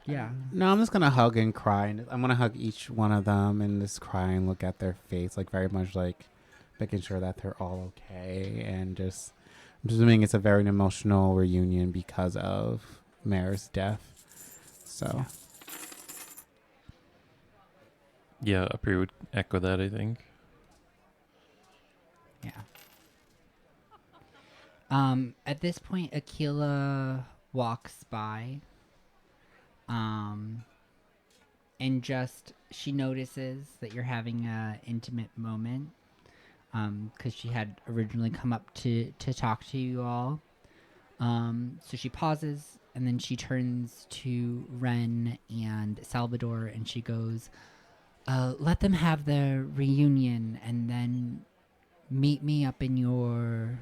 [SPEAKER 1] Yeah.
[SPEAKER 3] No, I'm just gonna hug and cry, and I'm gonna hug each one of them and just cry and look at their face, like very much like making sure that they're all okay, and just I'm assuming it's a very emotional reunion because of Mare's death. So
[SPEAKER 5] Yeah, Apri would echo that, I think.
[SPEAKER 1] Yeah. At this point, Aquila walks by. And just she notices that you're having a intimate moment, because she had originally come up to talk to you all. So she pauses and then she turns to Ren and Salvador and she goes, let them have their reunion and then meet me up in your...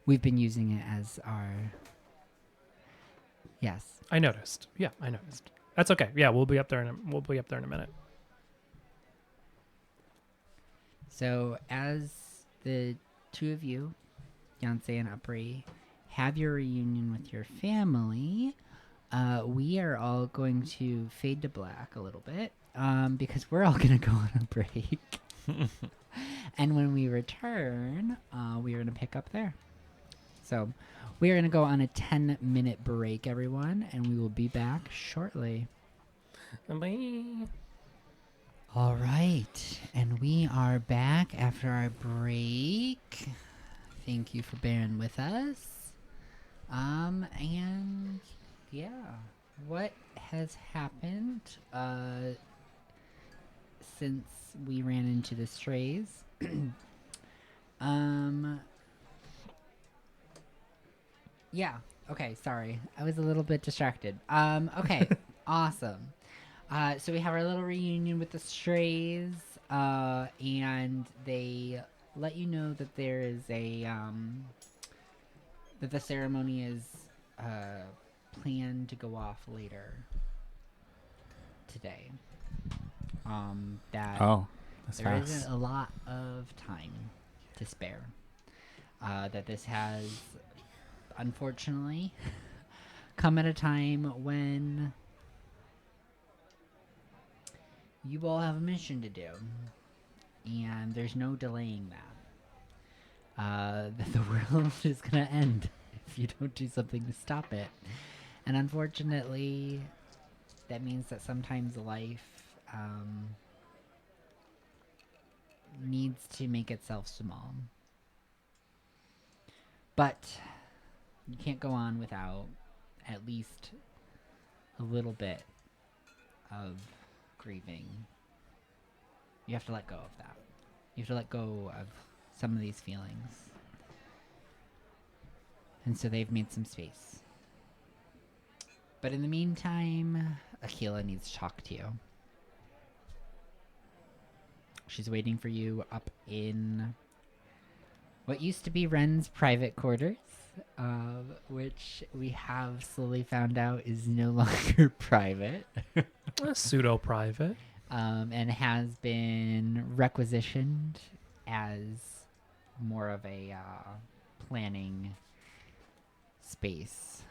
[SPEAKER 1] We've been using it as our... Yes.
[SPEAKER 2] I noticed. Yeah, I noticed. That's okay. Yeah, we'll be up there in a minute.
[SPEAKER 1] So as the two of you, Yancey and Upri, have your reunion with your family, we are all going to fade to black a little bit, because we're all going to go on a break. And when we return, we are going to pick up there. So we are going to go on a 10-minute break, everyone, and we will be back shortly.
[SPEAKER 2] Bye.
[SPEAKER 1] All right, and we are back after our break. Thank you for bearing with us. And yeah, what has happened since we ran into the strays? Yeah. Okay, sorry. I was a little bit distracted. Okay. Awesome. So we have our little reunion with the strays, and they let you know that there is a, that the ceremony is, planned to go off later today. That
[SPEAKER 3] Oh, that's
[SPEAKER 1] there
[SPEAKER 3] fast.
[SPEAKER 1] isn't a lot of time to spare. That this has, unfortunately, come at a time when you all have a mission to do, and there's no delaying that. That the world is gonna end if you don't do something to stop it. And unfortunately, that means that sometimes life needs to make itself small. But you can't go on without at least a little bit of grieving. You have to let go of that. You have to let go of some of these feelings. And so they've made some space. But in the meantime, Akila needs to talk to you. She's waiting for you up in what used to be Ren's private quarters, which we have slowly found out is no longer private.
[SPEAKER 2] Pseudo-private.
[SPEAKER 1] And has been requisitioned as more of a planning space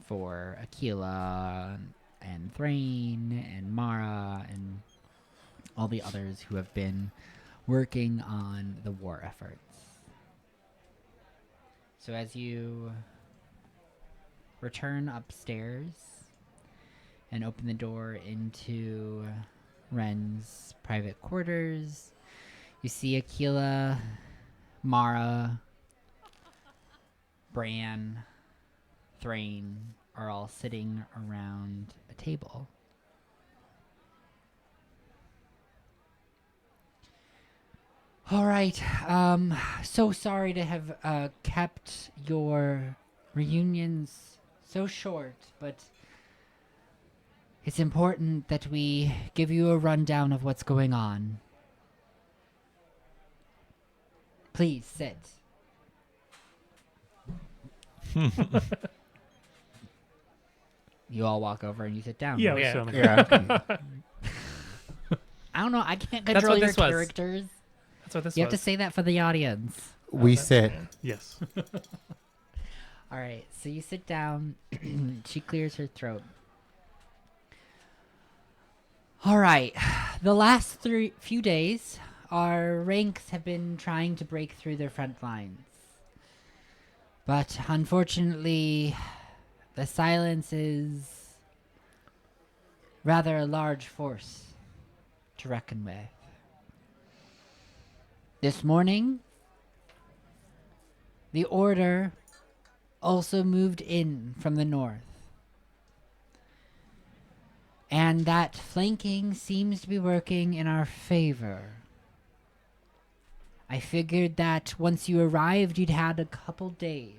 [SPEAKER 1] for Aquila and Thrain and Mara and all the others who have been working on the war efforts. So as you return upstairs and open the door into Ren's private quarters, you see Aquila, Mara, Bran, Thrain are all sitting around a table. All right, so sorry to have kept your reunions so short, but it's important that we give you a rundown of what's going on. Please sit. You all walk over and you sit down.
[SPEAKER 4] Yeah,
[SPEAKER 1] right?
[SPEAKER 2] Yeah.
[SPEAKER 4] so
[SPEAKER 3] Yeah.
[SPEAKER 1] I don't know. I can't
[SPEAKER 2] That's
[SPEAKER 1] control
[SPEAKER 2] what
[SPEAKER 1] your
[SPEAKER 2] this was.
[SPEAKER 1] characters.
[SPEAKER 2] That's what this
[SPEAKER 1] You
[SPEAKER 2] was.
[SPEAKER 1] have to say that for the audience.
[SPEAKER 3] We sit.
[SPEAKER 4] yes.
[SPEAKER 1] All right. So you sit down. She clears her throat. All right. The last few days, our ranks have been trying to break through their front lines. But unfortunately, the silence is rather a large force to reckon with. This morning, the Order also moved in from the north. And that flanking seems to be working in our favor. I figured that once you arrived, you'd had a couple days.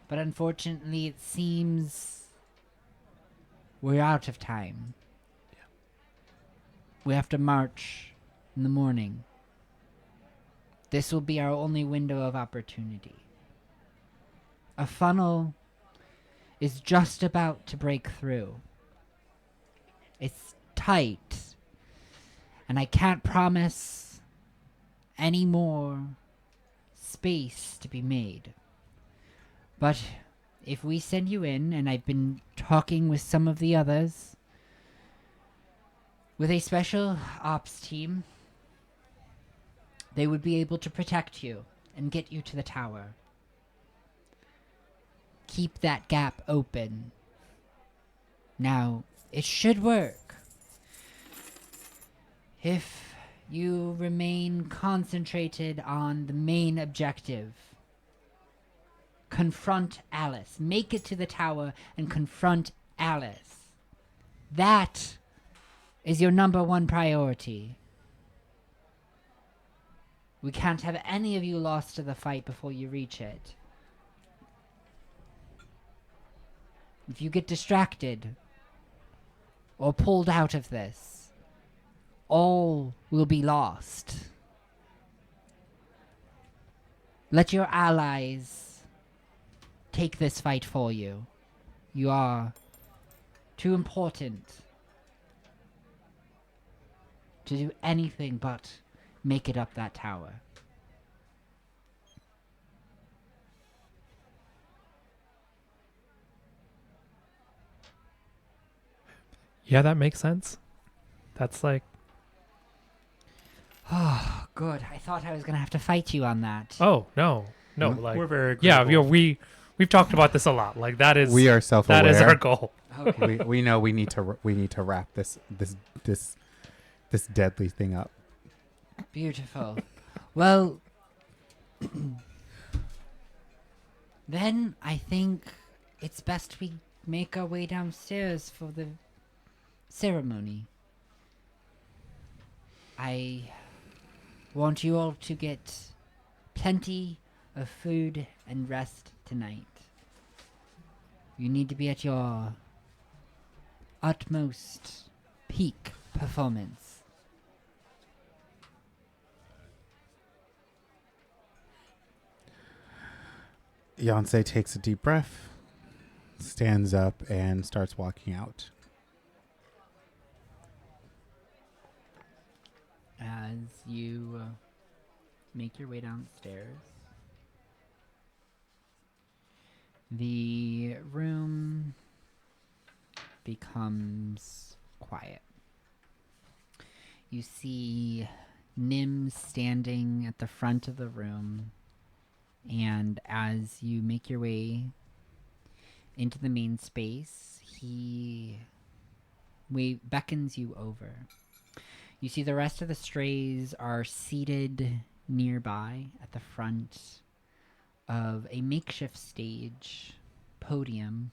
[SPEAKER 1] But unfortunately, it seems we're out of time. We have to march in the morning. This will be our only window of opportunity. A funnel is just about to break through. It's tight, and I can't promise any more space to be made. But if we send you in, and I've been talking with some of the others, with a special ops team, they would be able to protect you and get you to the tower. Keep that gap open. Now, it should work. If you remain concentrated on the main objective. Confront Alice. Make it to the tower and confront Alice. That is your number one priority. We can't have any of you lost to the fight before you reach it. If you get distracted or pulled out of this, all will be lost. Let your allies take this fight for you. You are too important to do anything but make it up that tower.
[SPEAKER 2] Yeah, that makes sense. That's like,
[SPEAKER 1] Oh, good. I thought I was going to have to fight you on that.
[SPEAKER 2] oh, no. No,
[SPEAKER 3] Mm.
[SPEAKER 2] like,
[SPEAKER 4] We're very
[SPEAKER 2] yeah,
[SPEAKER 4] agreeable.
[SPEAKER 2] we've talked about this a lot. Like, that is,
[SPEAKER 3] We are self-aware.
[SPEAKER 2] that is our goal.
[SPEAKER 1] Okay.
[SPEAKER 3] we know we need to wrap this deadly thing up.
[SPEAKER 1] Beautiful. Well, then I think it's best we make our way downstairs for the ceremony. I want you all to get plenty of food and rest tonight. You need to be at your utmost peak performance.
[SPEAKER 3] Yonsei takes a deep breath, stands up, and starts walking out.
[SPEAKER 1] As you make your way downstairs, the room becomes quiet. You see Nim standing at the front of the room, and as you make your way into the main space, he beckons you over. You see the rest of the strays are seated nearby at the front of a makeshift stage podium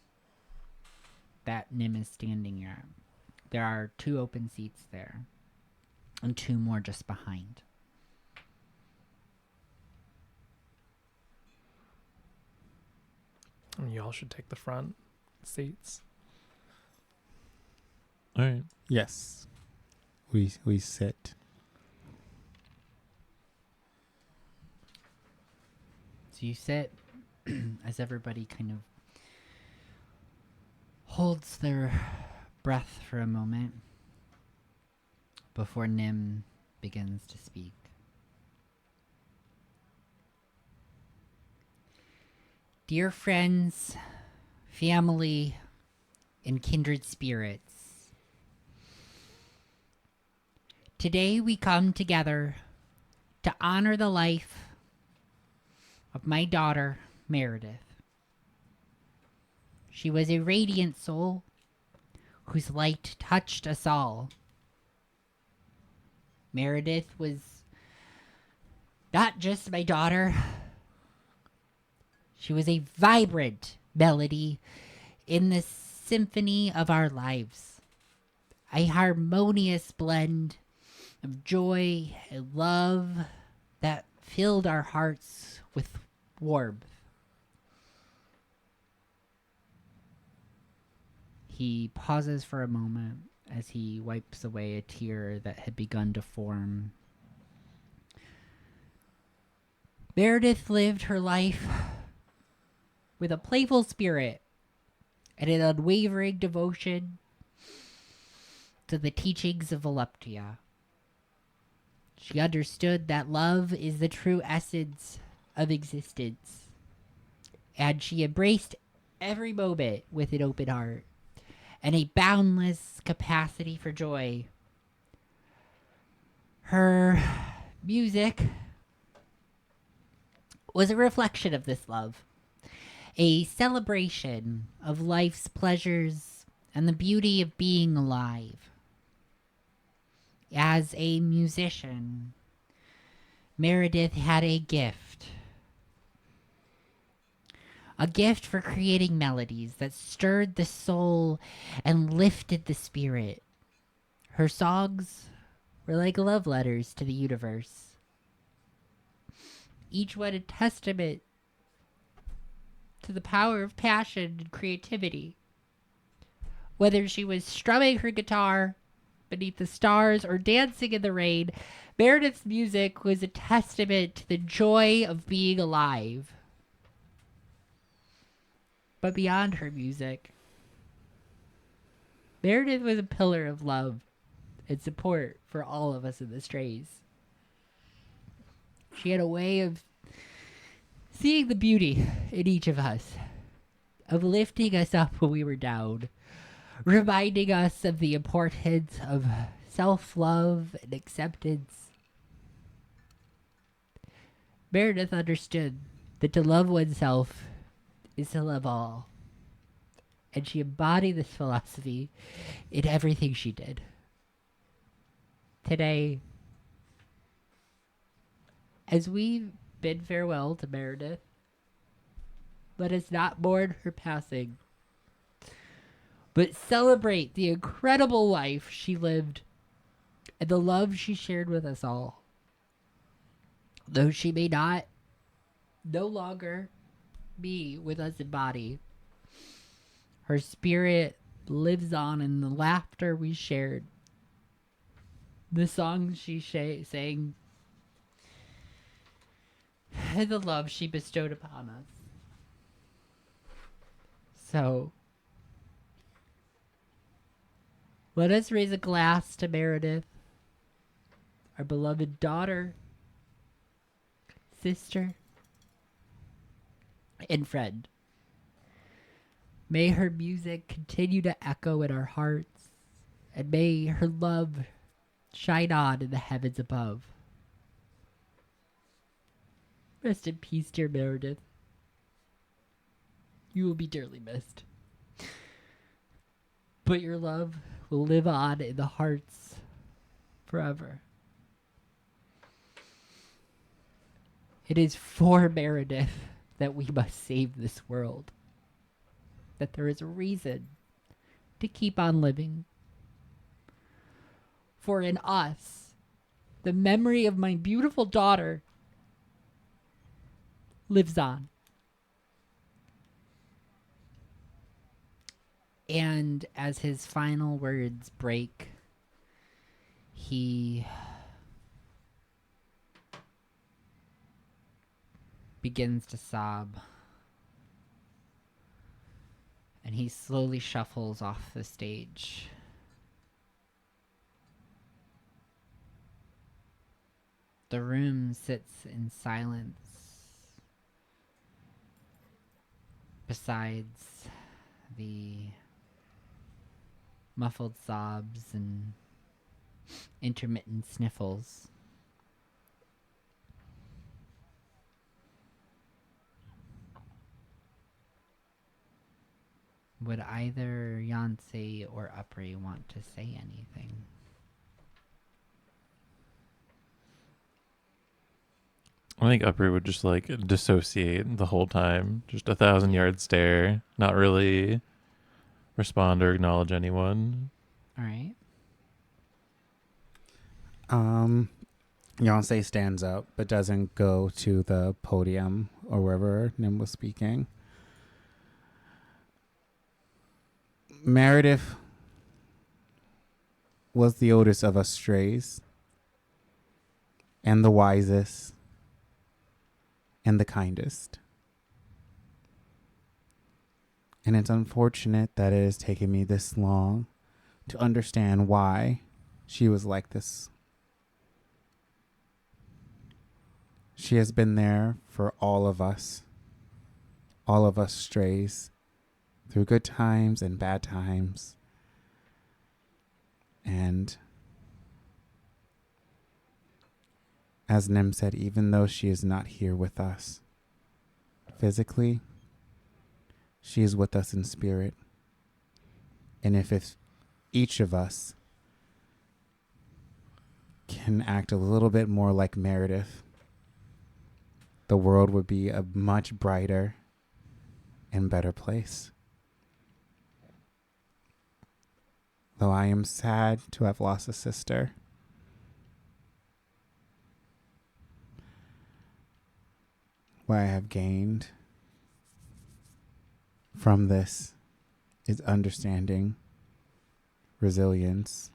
[SPEAKER 1] that Nim is standing at. There are 2 open seats there, and 2 more just behind.
[SPEAKER 2] You all should take the front seats.
[SPEAKER 5] All right.
[SPEAKER 3] Yes, we sit.
[SPEAKER 1] So you sit as everybody kind of holds their breath for a moment before Nim begins to speak. Dear friends, family, and kindred spirits, today we come together to honor the life of my daughter, Meredith. She was a radiant soul whose light touched us all. Meredith was not just my daughter. She was a vibrant melody in the symphony of our lives. a harmonious blend of joy and love that filled our hearts with warmth. He pauses for a moment as he wipes away a tear that had begun to form. Meredith lived her life with a playful spirit and an unwavering devotion to the teachings of Voluptia. She understood that love is the true essence of existence, and she embraced every moment with an open heart and a boundless capacity for joy. Her music was a reflection of this love, a celebration of life's pleasures and the beauty of being alive. As a musician, Meredith had a gift for creating melodies that stirred the soul and lifted the spirit. Her songs were like love letters to the universe, each one a testament to the power of passion and creativity. Whether she was strumming her guitar beneath the stars or dancing in the rain, Meredith's music was a testament to the joy of being alive. But beyond her music, Meredith was a pillar of love and support for all of us in the Strays. She had a way of seeing the beauty in each of us, of lifting us up when we were down, reminding us of the importance of self-love and acceptance. Meredith understood that to love oneself is to love all, and she embodied this philosophy in everything she did. Today, as we bid farewell to Meredith, let us not mourn her passing, but celebrate the incredible life she lived and the love she shared with us all. Though she may no longer be with us in body, her spirit lives on in the laughter we shared, the songs she sang, and the love she bestowed upon us. So, let us raise a glass to Meredith, our beloved daughter, sister, and friend. May her music continue to echo in our hearts, and may her love shine on in the heavens above. Rest in peace, dear Meredith. You will be dearly missed. But your love will live on in the hearts forever. It is for Meredith that we must save this world. That there is a reason to keep on living. For in us, the memory of my beautiful daughter lives on. And as his final words break, he begins to sob. And he slowly shuffles off the stage. The room sits in silence. Besides the muffled sobs and intermittent sniffles. Would either Yancey or Upri want to say anything?
[SPEAKER 5] I think Upper would just like dissociate the whole time. Just 1,000-yard stare. Not really respond or acknowledge anyone.
[SPEAKER 1] All right.
[SPEAKER 3] Yonsei stands up but doesn't go to the podium or wherever Nim was speaking. Meredith was the oldest of us strays, and the wisest, and the kindest. And it's unfortunate that it has taken me this long to understand why she was like this. She has been there for all of us strays, through good times and bad times. And as Nim said, even though she is not here with us physically, she is with us in spirit. And if each of us can act a little bit more like Meredith, the world would be a much brighter and better place. Though I am sad to have lost a sister, what I have gained from this is understanding, resilience,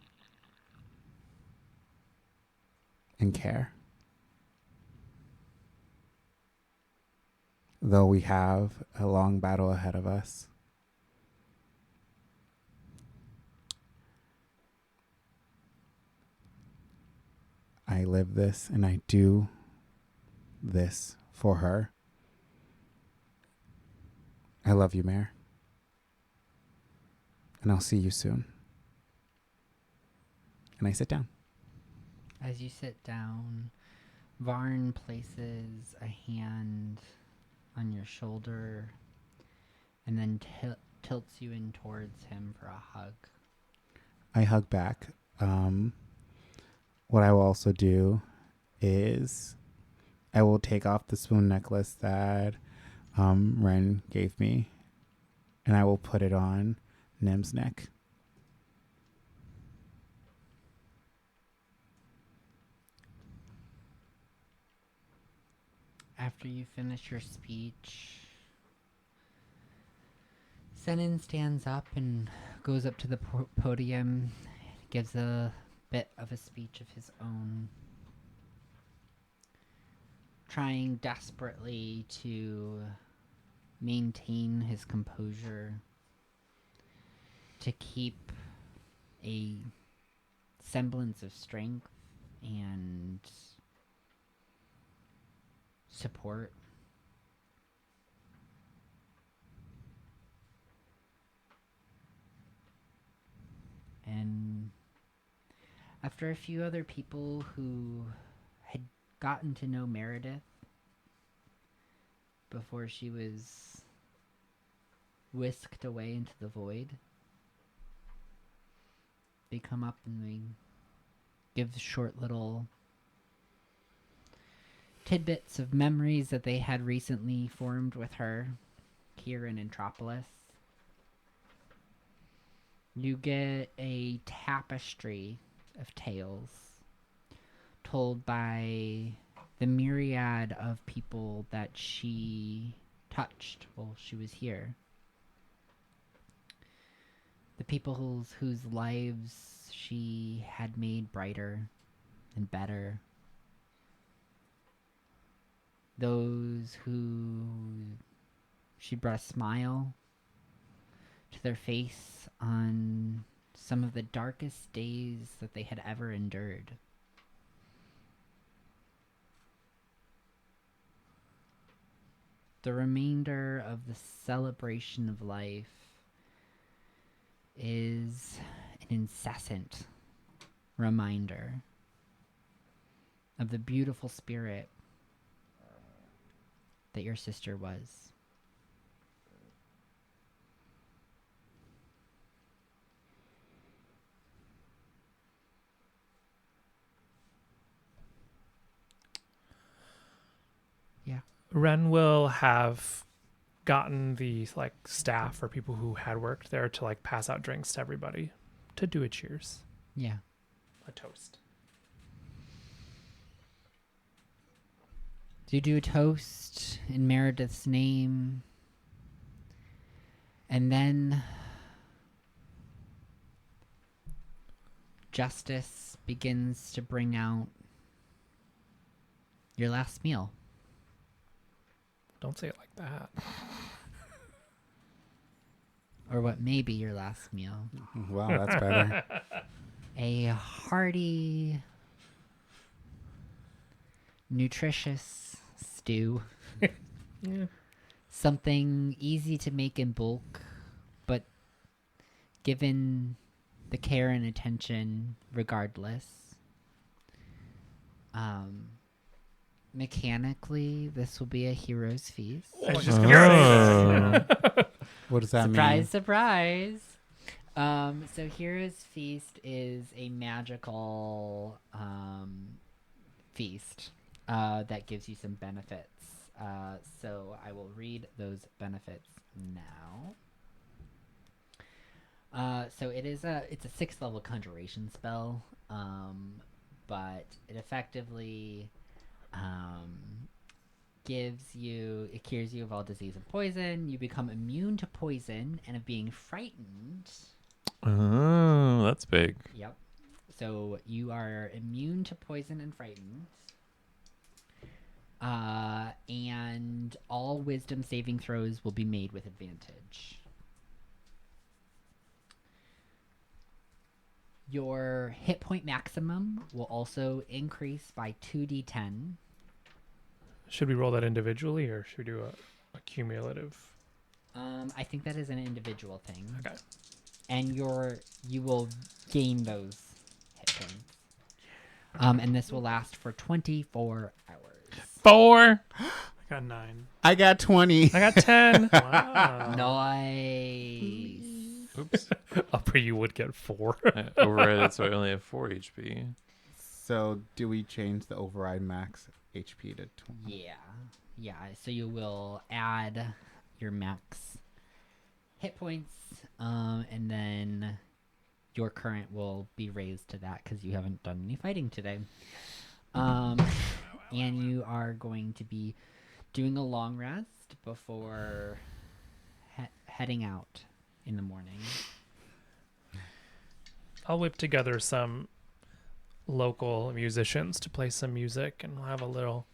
[SPEAKER 3] and care. Though we have a long battle ahead of us, I live this and I do this for her. I love you, Mare. And I'll see you soon. And I sit down.
[SPEAKER 1] As you sit down, Varn places a hand on your shoulder and then tilts you in towards him for a hug.
[SPEAKER 3] I hug back. What I will also do is I will take off the spoon necklace that Ren gave me, and I will put it on Nim's neck.
[SPEAKER 1] After you finish your speech, Senin stands up and goes up to the podium, gives a bit of a speech of his own, trying desperately to maintain his composure, to keep a semblance of strength and support. And after a few other people who had gotten to know Meredith before she was whisked away into the void, they come up and they give short little tidbits of memories that they had recently formed with her here in Entropolis. You get a tapestry of tales told by the myriad of people that she touched while she was here. The people whose lives she had made brighter and better. Those who she brought a smile to their face on some of the darkest days that they had ever endured. The remainder of the celebration of life is an incessant reminder of the beautiful spirit that your sister was. Yeah.
[SPEAKER 2] Ren will have gotten the staff or people who had worked there to pass out drinks to everybody to do a cheers,
[SPEAKER 1] Yeah.
[SPEAKER 2] a toast.
[SPEAKER 1] You do a toast in Meredith's name, and then Justice begins to bring out your last meal.
[SPEAKER 2] Don't say it like that.
[SPEAKER 1] Or what may be your last meal.
[SPEAKER 3] Wow, that's better.
[SPEAKER 1] A hearty, nutritious stew.
[SPEAKER 2] Yeah.
[SPEAKER 1] Something easy to make in bulk, but given the care and attention regardless. Mechanically, this will be a hero's feast.
[SPEAKER 4] I was just gonna say that.
[SPEAKER 3] What does that
[SPEAKER 1] Surprise,
[SPEAKER 3] mean?
[SPEAKER 1] surprise. So Hero's Feast is a magical feast that gives you some benefits. So I will read those benefits now. So it's a 6th level conjuration spell, but it effectively it cures you of all disease and poison. You become immune to poison and of being frightened.
[SPEAKER 5] Oh, that's big.
[SPEAKER 1] Yep. So you are immune to poison and frightened. And all wisdom saving throws will be made with advantage. Your hit point maximum will also increase by 2d10.
[SPEAKER 2] Should we roll that individually or should we do a cumulative?
[SPEAKER 1] I think that is an individual thing.
[SPEAKER 2] Okay.
[SPEAKER 1] And you will gain those hit points. And this will last for 24 hours.
[SPEAKER 5] 4.
[SPEAKER 4] I got 9.
[SPEAKER 3] I got 20.
[SPEAKER 2] I got 10.
[SPEAKER 4] Wow.
[SPEAKER 1] Nice.
[SPEAKER 5] Oops.
[SPEAKER 2] Upper you would get 4.
[SPEAKER 5] I override it, so I only have 4 HP.
[SPEAKER 3] So do we change the override max HP to 20?
[SPEAKER 1] Yeah. So you will add your max hit points, and then your current will be raised to that because you haven't done any fighting today. And you are going to be doing a long rest before heading out in the morning.
[SPEAKER 2] I'll whip together some local musicians to play some music and we'll have a little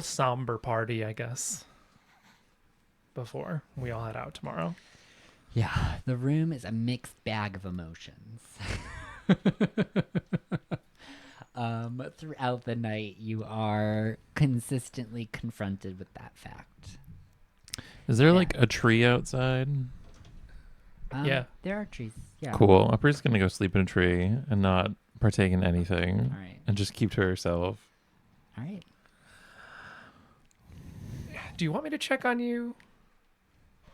[SPEAKER 2] somber party, I guess, before we all head out tomorrow.
[SPEAKER 1] Yeah, the room is a mixed bag of emotions. Throughout the night, you are consistently confronted with that fact.
[SPEAKER 5] Is there
[SPEAKER 1] Yeah.
[SPEAKER 5] like a tree outside?
[SPEAKER 2] Yeah.
[SPEAKER 1] There are trees. Yeah.
[SPEAKER 5] Cool. Upper's gonna go sleep in a tree and not partake in anything
[SPEAKER 1] All right.
[SPEAKER 5] and just keep to herself.
[SPEAKER 1] All right.
[SPEAKER 2] Do you want me to check on you?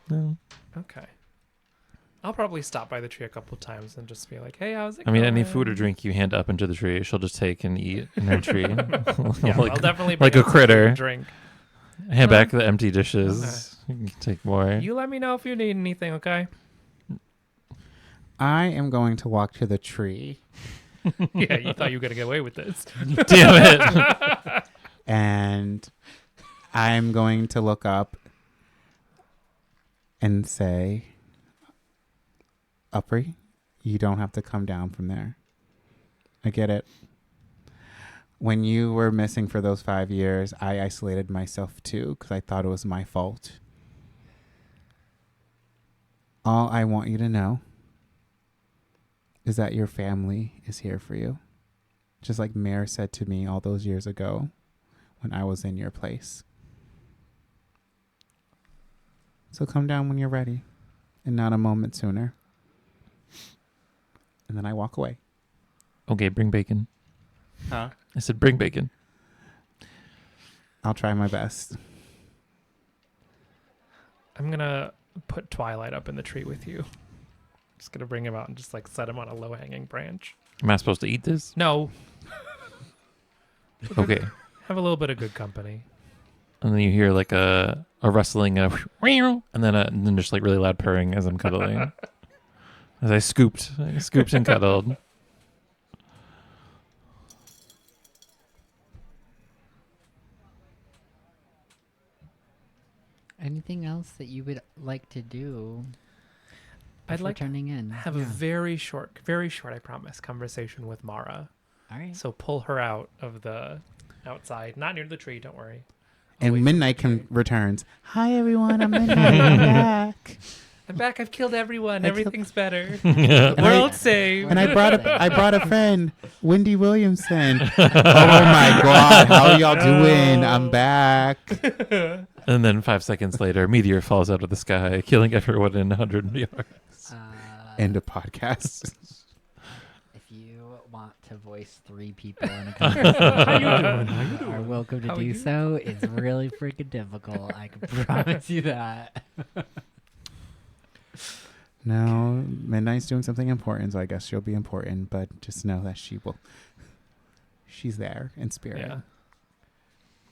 [SPEAKER 5] No.
[SPEAKER 2] Okay. I'll probably stop by the tree a couple times and just be like, hey, how's it
[SPEAKER 5] I mean,
[SPEAKER 2] going?
[SPEAKER 5] any food or drink you hand up into the tree, she'll just take and eat in her tree.
[SPEAKER 2] Yeah,
[SPEAKER 5] like,
[SPEAKER 2] I'll definitely
[SPEAKER 5] like
[SPEAKER 2] bring
[SPEAKER 5] a
[SPEAKER 2] out some food
[SPEAKER 5] critter.
[SPEAKER 2] and drink.
[SPEAKER 5] hand back the empty dishes. You can take more.
[SPEAKER 2] You let me know if you need anything, okay?
[SPEAKER 3] I am going to walk to the tree
[SPEAKER 2] Yeah, you thought you were going to get away with this.
[SPEAKER 5] Damn it.
[SPEAKER 3] and I'm going to look up and say, Uppry, you don't have to come down from there. I get it. When you were missing for those 5 years, I isolated myself too because I thought it was my fault. All I want you to know is that your family is here for you. Just like Mare said to me all those years ago when I was in your place. So come down when you're ready and not a moment sooner. And then I walk away.
[SPEAKER 5] Okay, bring bacon.
[SPEAKER 3] Huh?
[SPEAKER 5] I said bring bacon.
[SPEAKER 3] I'll try my best.
[SPEAKER 2] I'm going to put Twilight up in the tree with you. Just going to bring him out and just like set him on a low-hanging branch.
[SPEAKER 5] Am I supposed to eat this?
[SPEAKER 2] No.
[SPEAKER 5] Okay.
[SPEAKER 2] Have a little bit of good company.
[SPEAKER 5] And then you hear like a rustling of and then just like really loud purring as I'm cuddling. As I scooped and cuddled.
[SPEAKER 1] Anything else that you would like to do?
[SPEAKER 2] I'd
[SPEAKER 1] before
[SPEAKER 2] like to
[SPEAKER 1] turning in.
[SPEAKER 2] have a
[SPEAKER 1] Yeah.
[SPEAKER 2] very short, I promise, conversation with Mara.
[SPEAKER 1] All right.
[SPEAKER 2] So pull her out of the outside, not near the tree. Don't worry.
[SPEAKER 3] And
[SPEAKER 2] Away from
[SPEAKER 3] Midnight
[SPEAKER 2] the tree.
[SPEAKER 3] returns. Hi, everyone. I'm Midnight. I'm back.
[SPEAKER 2] I'm back. I've killed everyone.
[SPEAKER 3] I killed-
[SPEAKER 2] Everything's better.
[SPEAKER 5] Yeah.
[SPEAKER 2] World saved.
[SPEAKER 3] And I brought a friend, Wendy Williamson. Oh my God, how are y'all doing? I'm back.
[SPEAKER 5] And then 5 seconds later, a meteor falls out of the sky, killing everyone in 100 yards.
[SPEAKER 3] End of podcast.
[SPEAKER 1] If you want to voice 3 people in a conversation,
[SPEAKER 4] How you doing? How you
[SPEAKER 1] are
[SPEAKER 4] doing?
[SPEAKER 1] welcome to
[SPEAKER 2] How
[SPEAKER 1] do
[SPEAKER 2] you-
[SPEAKER 1] so. It's really freaking difficult. I can promise you that.
[SPEAKER 3] No, Midnight's doing something important, so I guess she'll be important. But just know that she's there in spirit.
[SPEAKER 2] Yeah.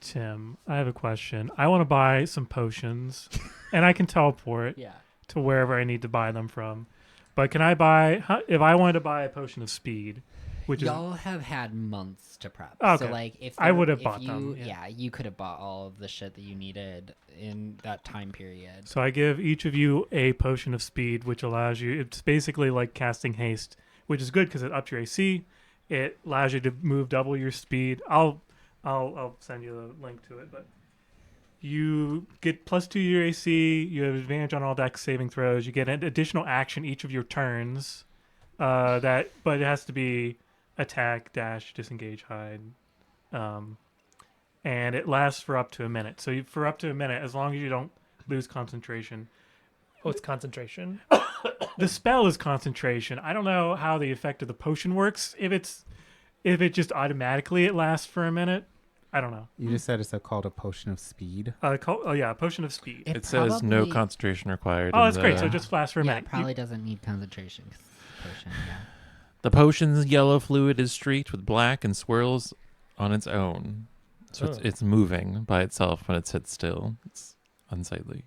[SPEAKER 4] Tim, I have a question. I want to buy some potions, and I can teleport
[SPEAKER 1] Yeah.
[SPEAKER 4] to wherever I need to buy them from. But can I buy, if I wanted to buy a potion of speed, which is,
[SPEAKER 1] Y'all have had months to prep.
[SPEAKER 4] Okay.
[SPEAKER 1] So like if
[SPEAKER 4] I
[SPEAKER 1] there-
[SPEAKER 4] would have
[SPEAKER 1] if
[SPEAKER 4] bought
[SPEAKER 1] you,
[SPEAKER 4] them,
[SPEAKER 1] Yeah.
[SPEAKER 4] yeah.
[SPEAKER 1] You could have bought all of the shit that you needed in that time period.
[SPEAKER 4] so I give each of you a potion of speed, which allows you, it's basically like casting haste, which is good because it ups your AC. It allows you to move double your speed. I'll send you the link to it, but you get +2 to your AC. You have advantage on all dex saving throws. You get an additional action each of your turns. But it has to be attack, dash, disengage, hide, and it lasts for up to a minute. So for up to a minute, as long as you don't lose concentration.
[SPEAKER 2] Oh, it's concentration.
[SPEAKER 4] The spell is concentration. I don't know how the effect of the potion works. If it just automatically it lasts for a minute, I don't know.
[SPEAKER 3] You just said it's called a potion of speed.
[SPEAKER 4] Potion of speed.
[SPEAKER 5] It says no
[SPEAKER 1] probably-
[SPEAKER 5] concentration required.
[SPEAKER 4] Oh,
[SPEAKER 5] in
[SPEAKER 4] that's great. So
[SPEAKER 5] the-
[SPEAKER 4] it just lasts for a
[SPEAKER 1] Yeah,
[SPEAKER 4] minute.
[SPEAKER 1] it probably doesn't need concentration. 'Cause it's a potion, yeah.
[SPEAKER 5] The potion's yellow fluid is streaked with black and swirls on its own. So
[SPEAKER 2] Oh.
[SPEAKER 5] it's moving by itself when it sits still. It's unsightly.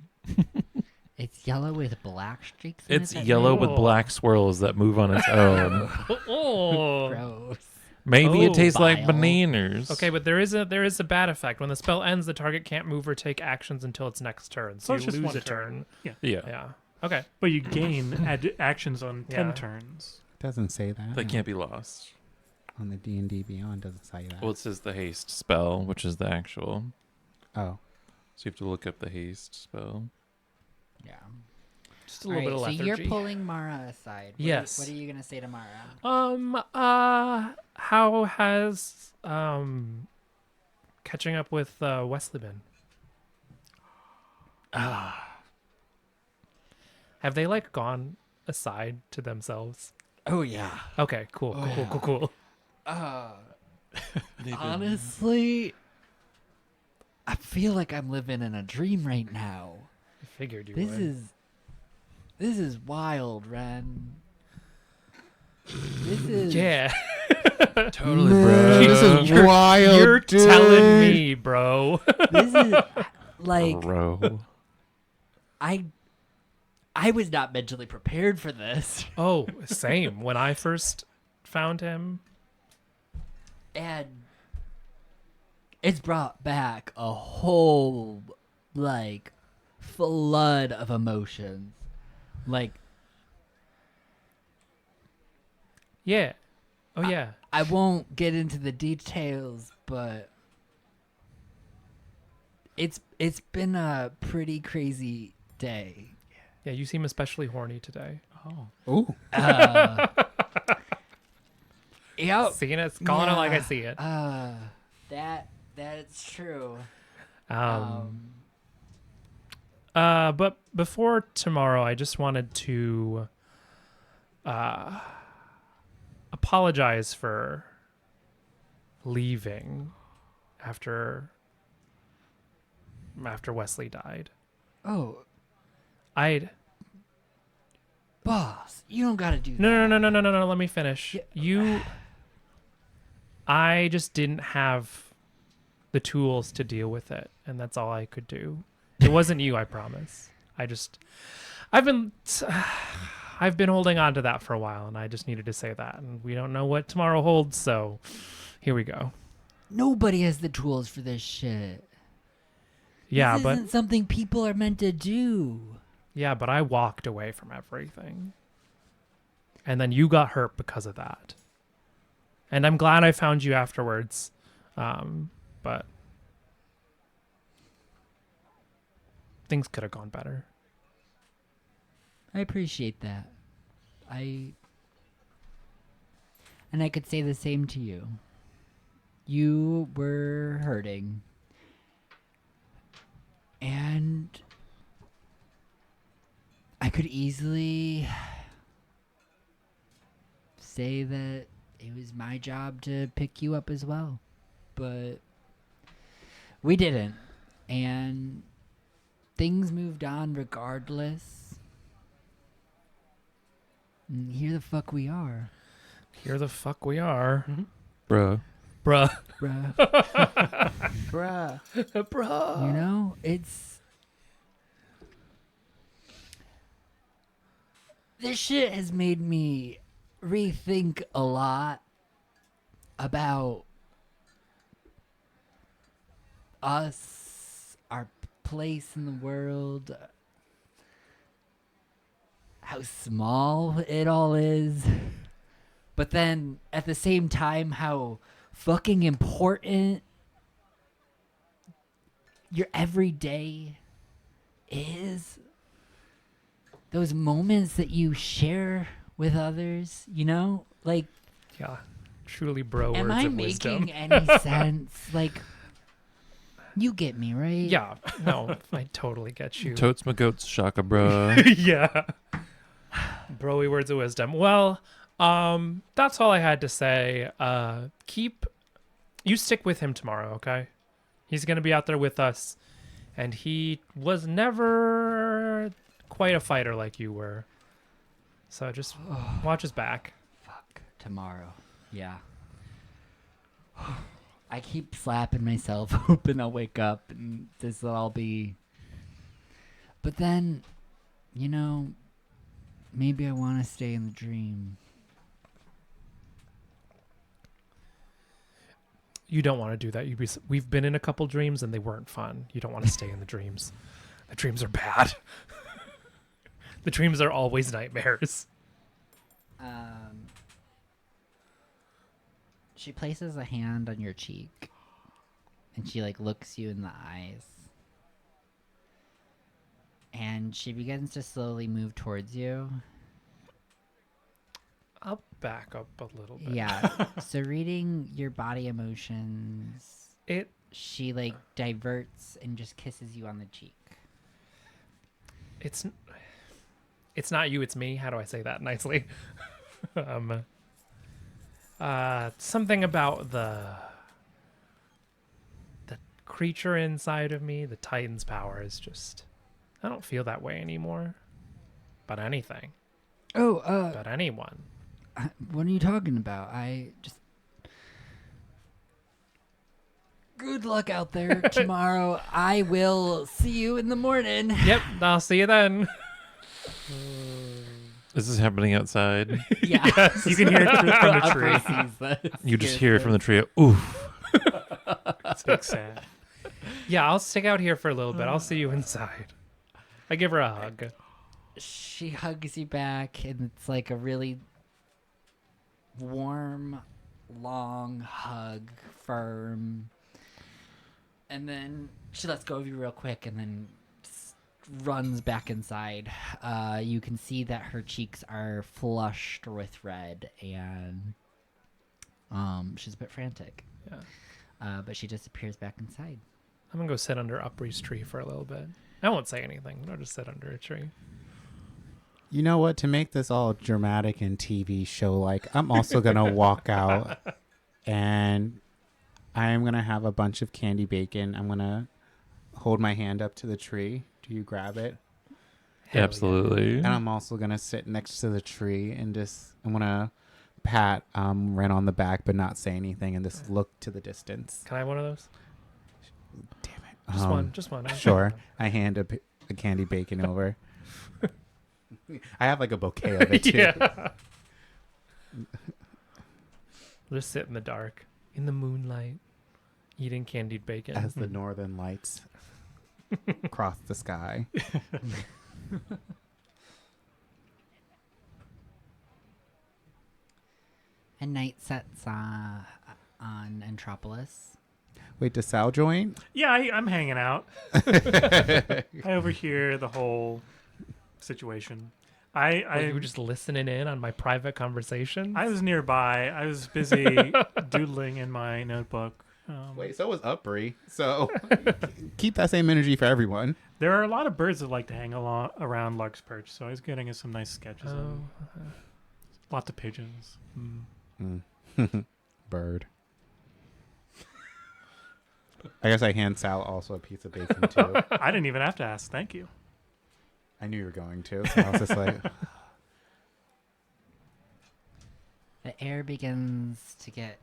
[SPEAKER 1] It's yellow with black streaks. in
[SPEAKER 5] It's
[SPEAKER 1] it that
[SPEAKER 5] yellow
[SPEAKER 1] make-
[SPEAKER 5] with
[SPEAKER 2] Oh.
[SPEAKER 5] black swirls that move on its own.
[SPEAKER 2] Oh.
[SPEAKER 1] Gross.
[SPEAKER 5] Maybe it
[SPEAKER 2] Oh,
[SPEAKER 5] tastes like
[SPEAKER 1] bile.
[SPEAKER 5] bananas.
[SPEAKER 2] Okay, but there is a bad effect. When the spell ends, the target can't move or take actions until its next turn. So
[SPEAKER 4] it's
[SPEAKER 2] you
[SPEAKER 4] just
[SPEAKER 2] lose
[SPEAKER 4] one
[SPEAKER 2] a turn.
[SPEAKER 4] Yeah.
[SPEAKER 5] Yeah.
[SPEAKER 2] Yeah. Okay.
[SPEAKER 4] But you gain actions on 10
[SPEAKER 2] Yeah.
[SPEAKER 4] turns.
[SPEAKER 3] It doesn't say that.
[SPEAKER 5] They can't be lost.
[SPEAKER 3] On the D&D Beyond doesn't say that.
[SPEAKER 5] Well, it says the haste spell, which is the actual.
[SPEAKER 3] Oh.
[SPEAKER 5] So you have to look up the haste spell.
[SPEAKER 1] Yeah.
[SPEAKER 2] Just a little bit of
[SPEAKER 1] so
[SPEAKER 2] lethargy.
[SPEAKER 1] you're pulling Mara aside.
[SPEAKER 2] Yes.
[SPEAKER 1] What are you gonna say to Mara?
[SPEAKER 2] How has catching up with Wesley been? Have they like gone aside to themselves?
[SPEAKER 1] Oh yeah.
[SPEAKER 2] Okay, cool.
[SPEAKER 1] Honestly, I feel like I'm living in a dream right now.
[SPEAKER 2] I figured you
[SPEAKER 1] This
[SPEAKER 2] would.
[SPEAKER 1] is wild, Ren. This is
[SPEAKER 2] Yeah.
[SPEAKER 5] Totally,
[SPEAKER 3] Man,
[SPEAKER 5] bro.
[SPEAKER 3] this is wild.
[SPEAKER 2] You're
[SPEAKER 3] dude.
[SPEAKER 2] telling me, bro.
[SPEAKER 1] This is like
[SPEAKER 5] Bro.
[SPEAKER 1] I was not mentally prepared for this.
[SPEAKER 2] Oh, same. When I first found him,
[SPEAKER 1] And it's brought back a whole like flood of emotions. Like
[SPEAKER 2] yeah. Oh yeah.
[SPEAKER 1] I won't get into the details, but it's been a pretty crazy day.
[SPEAKER 2] Yeah, you seem especially horny today.
[SPEAKER 4] Oh.
[SPEAKER 3] Ooh.
[SPEAKER 1] Yep.
[SPEAKER 2] Seeing it, calling it like I
[SPEAKER 1] Yeah.
[SPEAKER 2] see it.
[SPEAKER 1] That's true.
[SPEAKER 2] But before tomorrow, I just wanted to apologize for leaving after Wesley died.
[SPEAKER 1] Oh,
[SPEAKER 2] I'd
[SPEAKER 1] boss, you don't gotta do that.
[SPEAKER 2] no. Let me finish.
[SPEAKER 1] Yeah.
[SPEAKER 2] I just didn't have the tools to deal with it, and that's all I could do. It wasn't you, I promise. I've been holding on to that for a while, and I just needed to say that. And we don't know what tomorrow holds, so here we go.
[SPEAKER 1] Nobody has the tools for this shit.
[SPEAKER 2] Yeah,
[SPEAKER 1] this
[SPEAKER 2] but
[SPEAKER 1] isn't something people are meant to do.
[SPEAKER 2] yeah, but I walked away from everything. And then you got hurt because of that. And I'm glad I found you afterwards. But things could have gone better.
[SPEAKER 1] I appreciate that. And I could say the same to you. You were hurting. And I could easily say that it was my job to pick you up as well. But we didn't. And things moved on regardless. And here the fuck we are.
[SPEAKER 2] Here the fuck we are.
[SPEAKER 5] Bruh.
[SPEAKER 2] Bruh.
[SPEAKER 1] Bruh. Bruh.
[SPEAKER 2] Bruh.
[SPEAKER 1] You know, it's... This shit has made me rethink a lot about us, our place in the world, how small it all is, but then at the same time, how fucking important your everyday is. Those moments that you share with others, you know? Like,
[SPEAKER 2] Yeah. Truly bro
[SPEAKER 1] am
[SPEAKER 2] words
[SPEAKER 1] I
[SPEAKER 2] of wisdom.
[SPEAKER 1] making any sense? Like, you get me, right?
[SPEAKER 2] Yeah. No, I totally get you.
[SPEAKER 5] Totes my goats, shaka bruh.
[SPEAKER 2] Yeah. Broy words of wisdom. Well, that's all I had to say. You stick with him tomorrow, okay? He's going to be out there with us, and he was never quite a fighter like you were. So just watch his back.
[SPEAKER 1] Fuck. Tomorrow. Yeah. I keep slapping myself, hoping I'll wake up and this will all be... But then, you know, maybe I want to stay in the dream.
[SPEAKER 2] You don't want to do that. We've been in a couple dreams and they weren't fun. You don't want to stay in the dreams. The dreams are bad. The dreams are always nightmares.
[SPEAKER 1] She places a hand on your cheek and she like looks you in the eyes. And she begins to slowly move towards you.
[SPEAKER 2] I'll back up a little bit.
[SPEAKER 1] Yeah. So reading your body emotions, she like diverts and just kisses you on the cheek.
[SPEAKER 2] It's not you, it's me. How do I say that nicely? Something about the creature inside of me, the Titan's power is just, I don't feel that way anymore. About anything. About anyone.
[SPEAKER 1] What are you talking about? Good luck out there tomorrow. I will see you in the morning.
[SPEAKER 2] Yep, I'll see you then.
[SPEAKER 5] Is this happening outside?
[SPEAKER 1] Yeah.
[SPEAKER 2] Yes.
[SPEAKER 4] You can hear it from the tree.
[SPEAKER 5] You just hear it from the tree. Oof.
[SPEAKER 4] It's big sad.
[SPEAKER 2] Yeah, I'll stick out here for a little bit. I'll see you inside. I give her a hug.
[SPEAKER 1] She hugs you back, and it's like a really warm, long hug, firm. And then she lets go of you real quick and then just runs back inside. You can see that her cheeks are flushed with red, and she's a bit frantic.
[SPEAKER 2] Yeah.
[SPEAKER 1] But she disappears back inside.
[SPEAKER 2] I'm going to go sit under Upree's tree for a little bit. I won't say anything. I'll just sit under a tree.
[SPEAKER 3] You know what? To make this all dramatic and TV show like, I'm also going to walk out and I am going to have a bunch of candy bacon. I'm going to hold my hand up to the tree. Do you grab it?
[SPEAKER 2] Hell
[SPEAKER 5] Absolutely.
[SPEAKER 3] And I'm also going to sit next to the tree and I'm going to pat Ren on the back but not say anything and just look to the distance.
[SPEAKER 2] Can I have one of those?
[SPEAKER 3] Damn it.
[SPEAKER 2] Just one.
[SPEAKER 3] Sure. I hand a candy bacon over. I have like a bouquet of it too.
[SPEAKER 2] Yeah. We'll just sit in the dark, in the moonlight, eating candied bacon.
[SPEAKER 3] As the northern lights across the sky.
[SPEAKER 1] And night sets on Entropolis.
[SPEAKER 3] Wait, does Sal join?
[SPEAKER 4] Yeah, I'm hanging out. I overhear the whole situation.
[SPEAKER 2] You were just listening in on my private conversations.
[SPEAKER 4] I was nearby. I was busy doodling in my notebook.
[SPEAKER 3] Wait, so was Upbury. So keep that same energy for everyone.
[SPEAKER 4] There are a lot of birds that like to hang around Lark's Perch, so I was getting us some nice sketches.
[SPEAKER 2] Oh,
[SPEAKER 4] Lots of pigeons.
[SPEAKER 3] Bird. I guess I hand Sal also a piece of bacon too.
[SPEAKER 4] I didn't even have to ask. Thank you.
[SPEAKER 3] I knew you were going to. So I was just like,
[SPEAKER 1] The air begins to get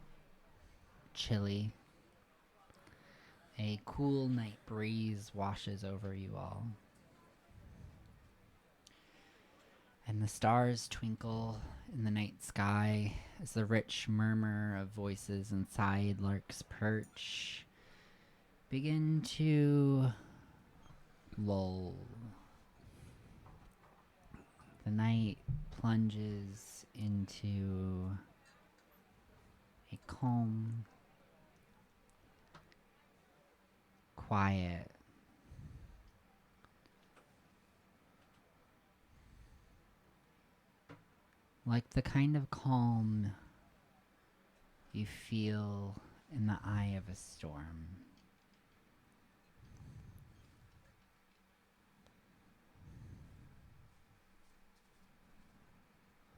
[SPEAKER 1] chilly. A cool night breeze washes over you all. And the stars twinkle in the night sky as the rich murmur of voices inside Lark's Perch begin to lull. The night plunges into a calm, quiet, like the kind of calm you feel in the eye of a storm.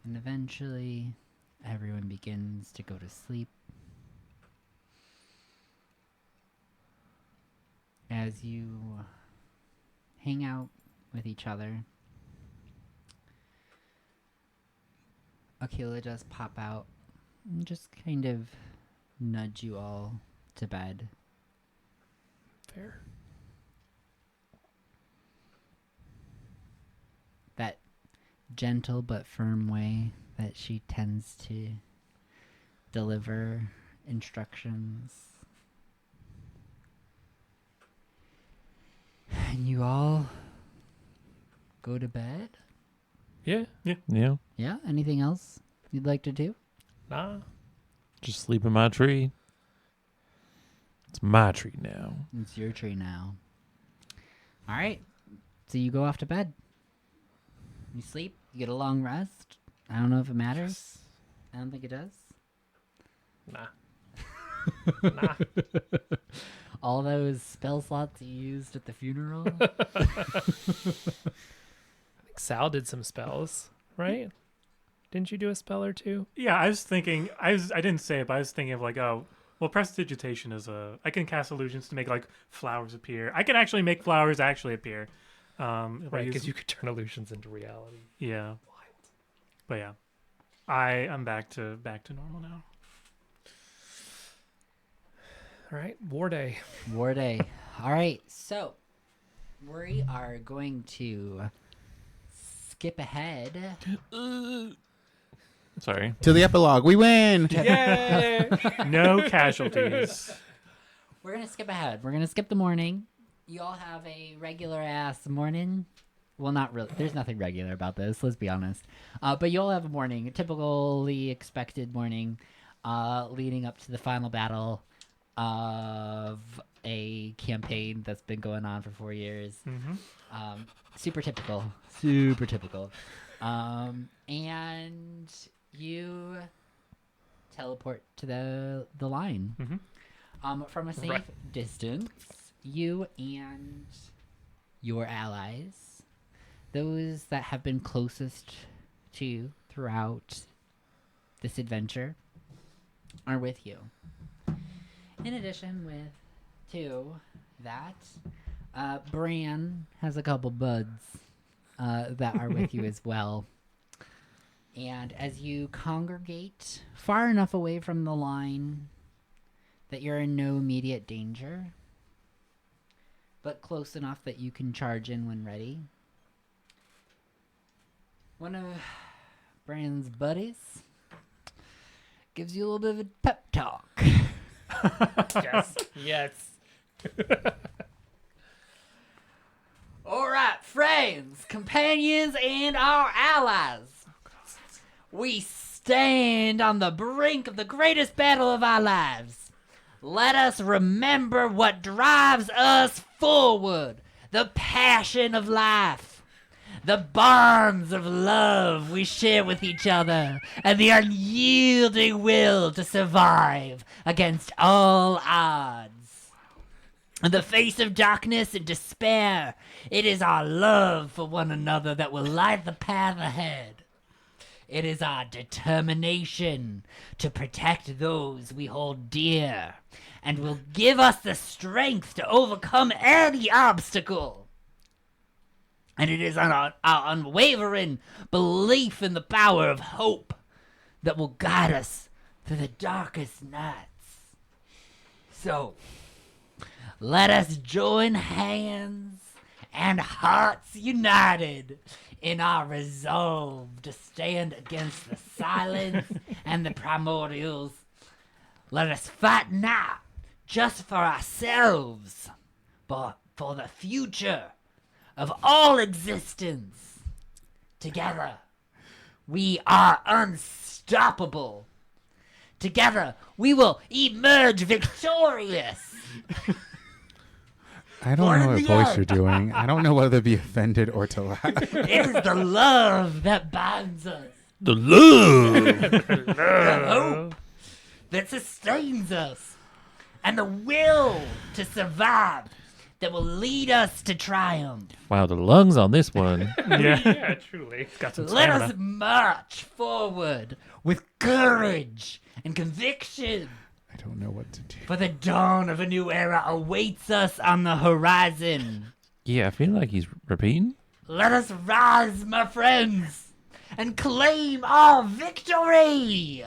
[SPEAKER 1] And eventually, everyone begins to go to sleep. As you hang out with each other, Akila does pop out and just kind of nudge you all to bed.
[SPEAKER 2] fair.
[SPEAKER 1] That gentle but firm way that she tends to deliver instructions. And you all go to bed?
[SPEAKER 2] Yeah.
[SPEAKER 5] Yeah.
[SPEAKER 1] Yeah? Anything else you'd like to do?
[SPEAKER 2] Nah.
[SPEAKER 5] Just sleep in my tree. It's my tree now.
[SPEAKER 1] It's your tree now. Alright. So you go off to bed. You sleep. You get a long rest. I don't know if it matters. I don't think it does.
[SPEAKER 2] Nah. Nah.
[SPEAKER 1] All those spell slots you used at the funeral.
[SPEAKER 2] I think Sal did some spells, right? Didn't you do a spell or two?
[SPEAKER 4] Yeah, I was thinking. I didn't say it, but I was thinking of like, oh, well, prestidigitation is I can cast illusions to make like flowers appear. I can actually make flowers actually appear. If I
[SPEAKER 2] Right,
[SPEAKER 4] use-
[SPEAKER 2] because you could turn illusions into reality.
[SPEAKER 4] Yeah. But yeah, I'm back to normal now.
[SPEAKER 2] All right, War Day.
[SPEAKER 1] War Day. All right, so we are going to skip ahead.
[SPEAKER 5] Sorry.
[SPEAKER 3] to the epilogue. We win.
[SPEAKER 2] Yay!
[SPEAKER 4] No casualties.
[SPEAKER 1] We're going to skip ahead. We're going to skip the morning. You all have a regular ass morning. Well, not really. There's nothing regular about this, let's be honest. But you all have a morning, a typically expected morning, leading up to the final battle of a campaign that's been going on for 4 years.
[SPEAKER 4] Mm-hmm.
[SPEAKER 1] Super typical. Super typical. And you teleport to the line.
[SPEAKER 4] Mm-hmm.
[SPEAKER 1] From a safe
[SPEAKER 2] Right.
[SPEAKER 1] distance, you and your allies, those that have been closest to you throughout this adventure, are with you. In addition to that, Bran has a couple buds that are with you as well. And as you congregate far enough away from the line that you're in no immediate danger, but close enough that you can charge in when ready, one of Bran's buddies gives you a little bit of a pep talk.
[SPEAKER 2] Yes. Yes.
[SPEAKER 1] companions and our allies. We stand on the brink of the greatest battle of our lives. Let us remember what drives us forward. The passion of life. The bonds of love we share with each other. And the unyielding will to survive against all odds. In the face of darkness and despair, it is our love for one another that will light the path ahead. It is our determination to protect those we hold dear and will give us the strength to overcome any obstacle. And it is our unwavering belief in the power of hope that will guide us through the darkest nights. So, let us join hands and hearts united in our resolve to stand against the silence and the primordials. Let us fight not just for ourselves, but for the future of all existence. Together, we are unstoppable. Together, we will emerge victorious.
[SPEAKER 3] I don't
[SPEAKER 1] For
[SPEAKER 3] know what
[SPEAKER 1] the
[SPEAKER 3] voice
[SPEAKER 1] end.
[SPEAKER 3] you're doing. I don't know whether to be offended or to laugh.
[SPEAKER 1] It is the love that binds us.
[SPEAKER 5] The love.
[SPEAKER 1] The hope that sustains us, and the will to survive that will lead us to triumph.
[SPEAKER 5] Wow, the lungs on this one.
[SPEAKER 2] Yeah, truly. It's got some
[SPEAKER 1] Let
[SPEAKER 2] stamina.
[SPEAKER 1] us march forward with courage and conviction,
[SPEAKER 3] I don't know what to do.
[SPEAKER 1] for the dawn of a new era awaits us on the horizon.
[SPEAKER 5] Yeah, I feel like he's repeating.
[SPEAKER 1] Let us rise, my friends, and claim our victory!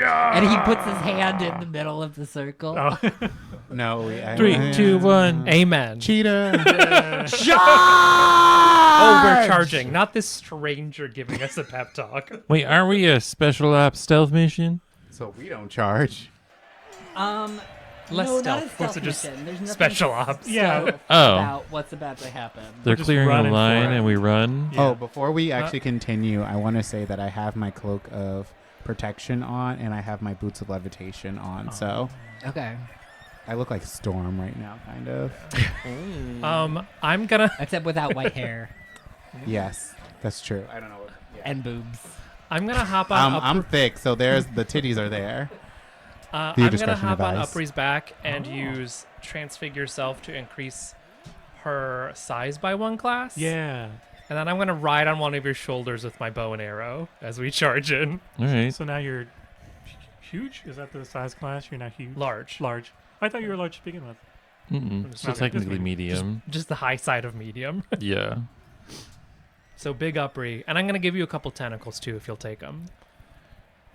[SPEAKER 1] And he puts his hand in the middle of the circle.
[SPEAKER 4] Oh.
[SPEAKER 3] No,
[SPEAKER 5] 3, 2, 1.
[SPEAKER 2] Amen.
[SPEAKER 3] Cheetah.
[SPEAKER 1] Charge!
[SPEAKER 2] Oh, we're charging, not this stranger giving us a pep talk.
[SPEAKER 5] Wait, aren't we a special ops stealth mission?
[SPEAKER 3] So we don't charge.
[SPEAKER 2] Less
[SPEAKER 1] no,
[SPEAKER 2] stealth.
[SPEAKER 1] not a
[SPEAKER 2] What's
[SPEAKER 1] stealth
[SPEAKER 2] it just
[SPEAKER 1] mission. There's nothing
[SPEAKER 2] special ops?
[SPEAKER 4] Yeah.
[SPEAKER 1] stealth
[SPEAKER 5] Oh.
[SPEAKER 1] about what's about to happen.
[SPEAKER 5] They're
[SPEAKER 4] just
[SPEAKER 5] clearing a
[SPEAKER 4] running for
[SPEAKER 5] line
[SPEAKER 4] it.
[SPEAKER 5] and we run.
[SPEAKER 4] Yeah.
[SPEAKER 3] Oh, before we actually continue, I want to say that I have my cloak of protection on and I have my boots of levitation on. So
[SPEAKER 1] Okay.
[SPEAKER 3] I look like Storm right now, kind of.
[SPEAKER 2] I'm gonna
[SPEAKER 1] Except without white hair
[SPEAKER 3] Yes, that's true. I don't know. What, yeah.
[SPEAKER 1] and boobs.
[SPEAKER 2] hop on.
[SPEAKER 3] I'm thick, so there's the titties are there. Your
[SPEAKER 2] I'm gonna
[SPEAKER 3] discretion
[SPEAKER 2] hop on
[SPEAKER 3] advised.
[SPEAKER 2] Upri's back and use transfigure self to increase her size by 1 class.
[SPEAKER 4] Yeah.
[SPEAKER 2] And then I'm gonna ride on one of your shoulders with my bow and arrow as we charge in.
[SPEAKER 5] All right.
[SPEAKER 4] So now you're huge? Is that the size class? You're now huge?
[SPEAKER 2] Large.
[SPEAKER 4] Large. I thought you were large to begin with.
[SPEAKER 5] So
[SPEAKER 4] Okay,
[SPEAKER 5] technically
[SPEAKER 4] just
[SPEAKER 5] medium.
[SPEAKER 2] Just the high side of medium.
[SPEAKER 5] Yeah.
[SPEAKER 2] So big Upri. And I'm gonna give you a couple tentacles too if you'll take them.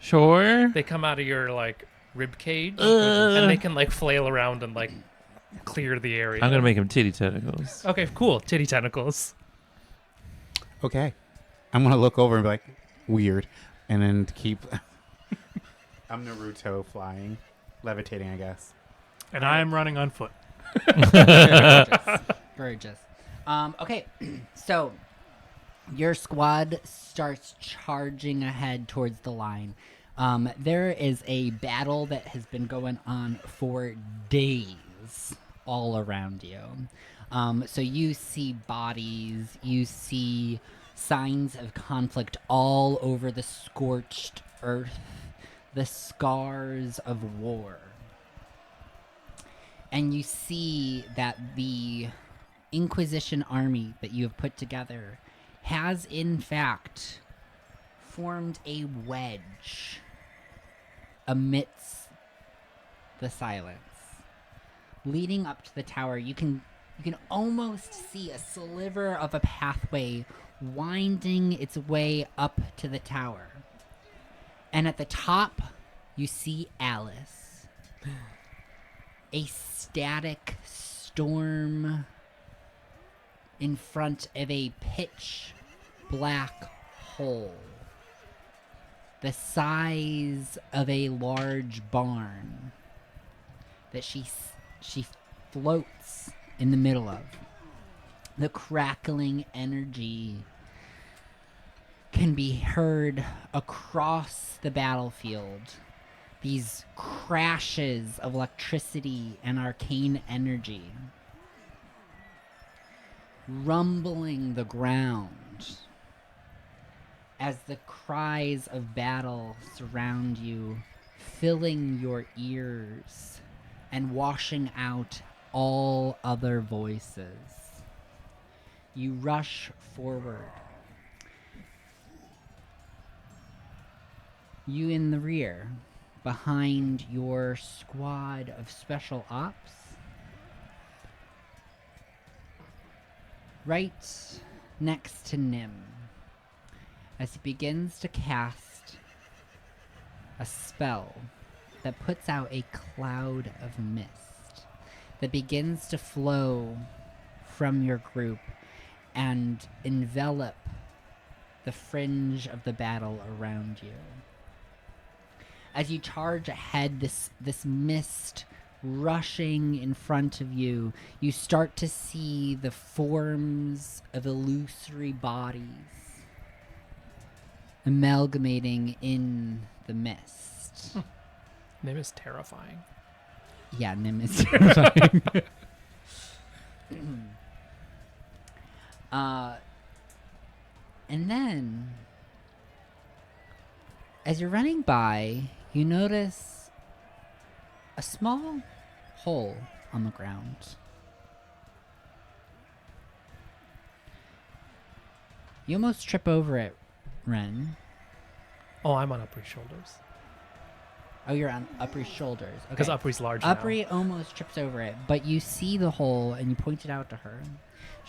[SPEAKER 5] Sure.
[SPEAKER 2] They come out of your like rib cage and they can like flail around and like clear the area.
[SPEAKER 5] I'm gonna make him titty tentacles.
[SPEAKER 2] Okay, cool. Titty tentacles.
[SPEAKER 3] Okay. I'm going to look over and be like, weird. And then keep. I'm Naruto flying. Levitating, I guess.
[SPEAKER 4] And I am running on foot.
[SPEAKER 1] Gorgeous. Okay, so your squad starts charging ahead towards the line. There is a battle that has been going on for days all around you. So you see bodies, you see signs of conflict all over the scorched earth, the scars of war. And you see that the Inquisition army that you have put together has, in fact, formed a wedge amidst the silence. Leading up to the tower, you can almost see a sliver of a pathway winding its way up to the tower. And at the top, you see Alice. A static storm in front of a pitch black hole. The size of a large barn that she floats in the middle of. The crackling energy can be heard across the battlefield. These crashes of electricity and arcane energy rumbling the ground as the cries of battle surround you, filling your ears and washing out all other voices. You rush forward. You in the rear, behind your squad of special ops. Right next to Nim, as he begins to cast a spell that puts out a cloud of mist that begins to flow from your group and envelop the fringe of the battle around you. As you charge ahead, this mist rushing in front of you, you start to see the forms of illusory bodies amalgamating in the mist.
[SPEAKER 2] Nim is terrifying.
[SPEAKER 1] Yeah, Nim is terrifying. And then, as you're running by, you notice a small hole on the ground. You almost trip over it, Ren.
[SPEAKER 2] Oh, I'm on Upri's shoulders.
[SPEAKER 1] Oh, you're on Upri's shoulders.
[SPEAKER 2] Because
[SPEAKER 1] Okay.
[SPEAKER 2] Upri's large now.
[SPEAKER 1] Upri almost trips over it, but you see the hole and you point it out to her.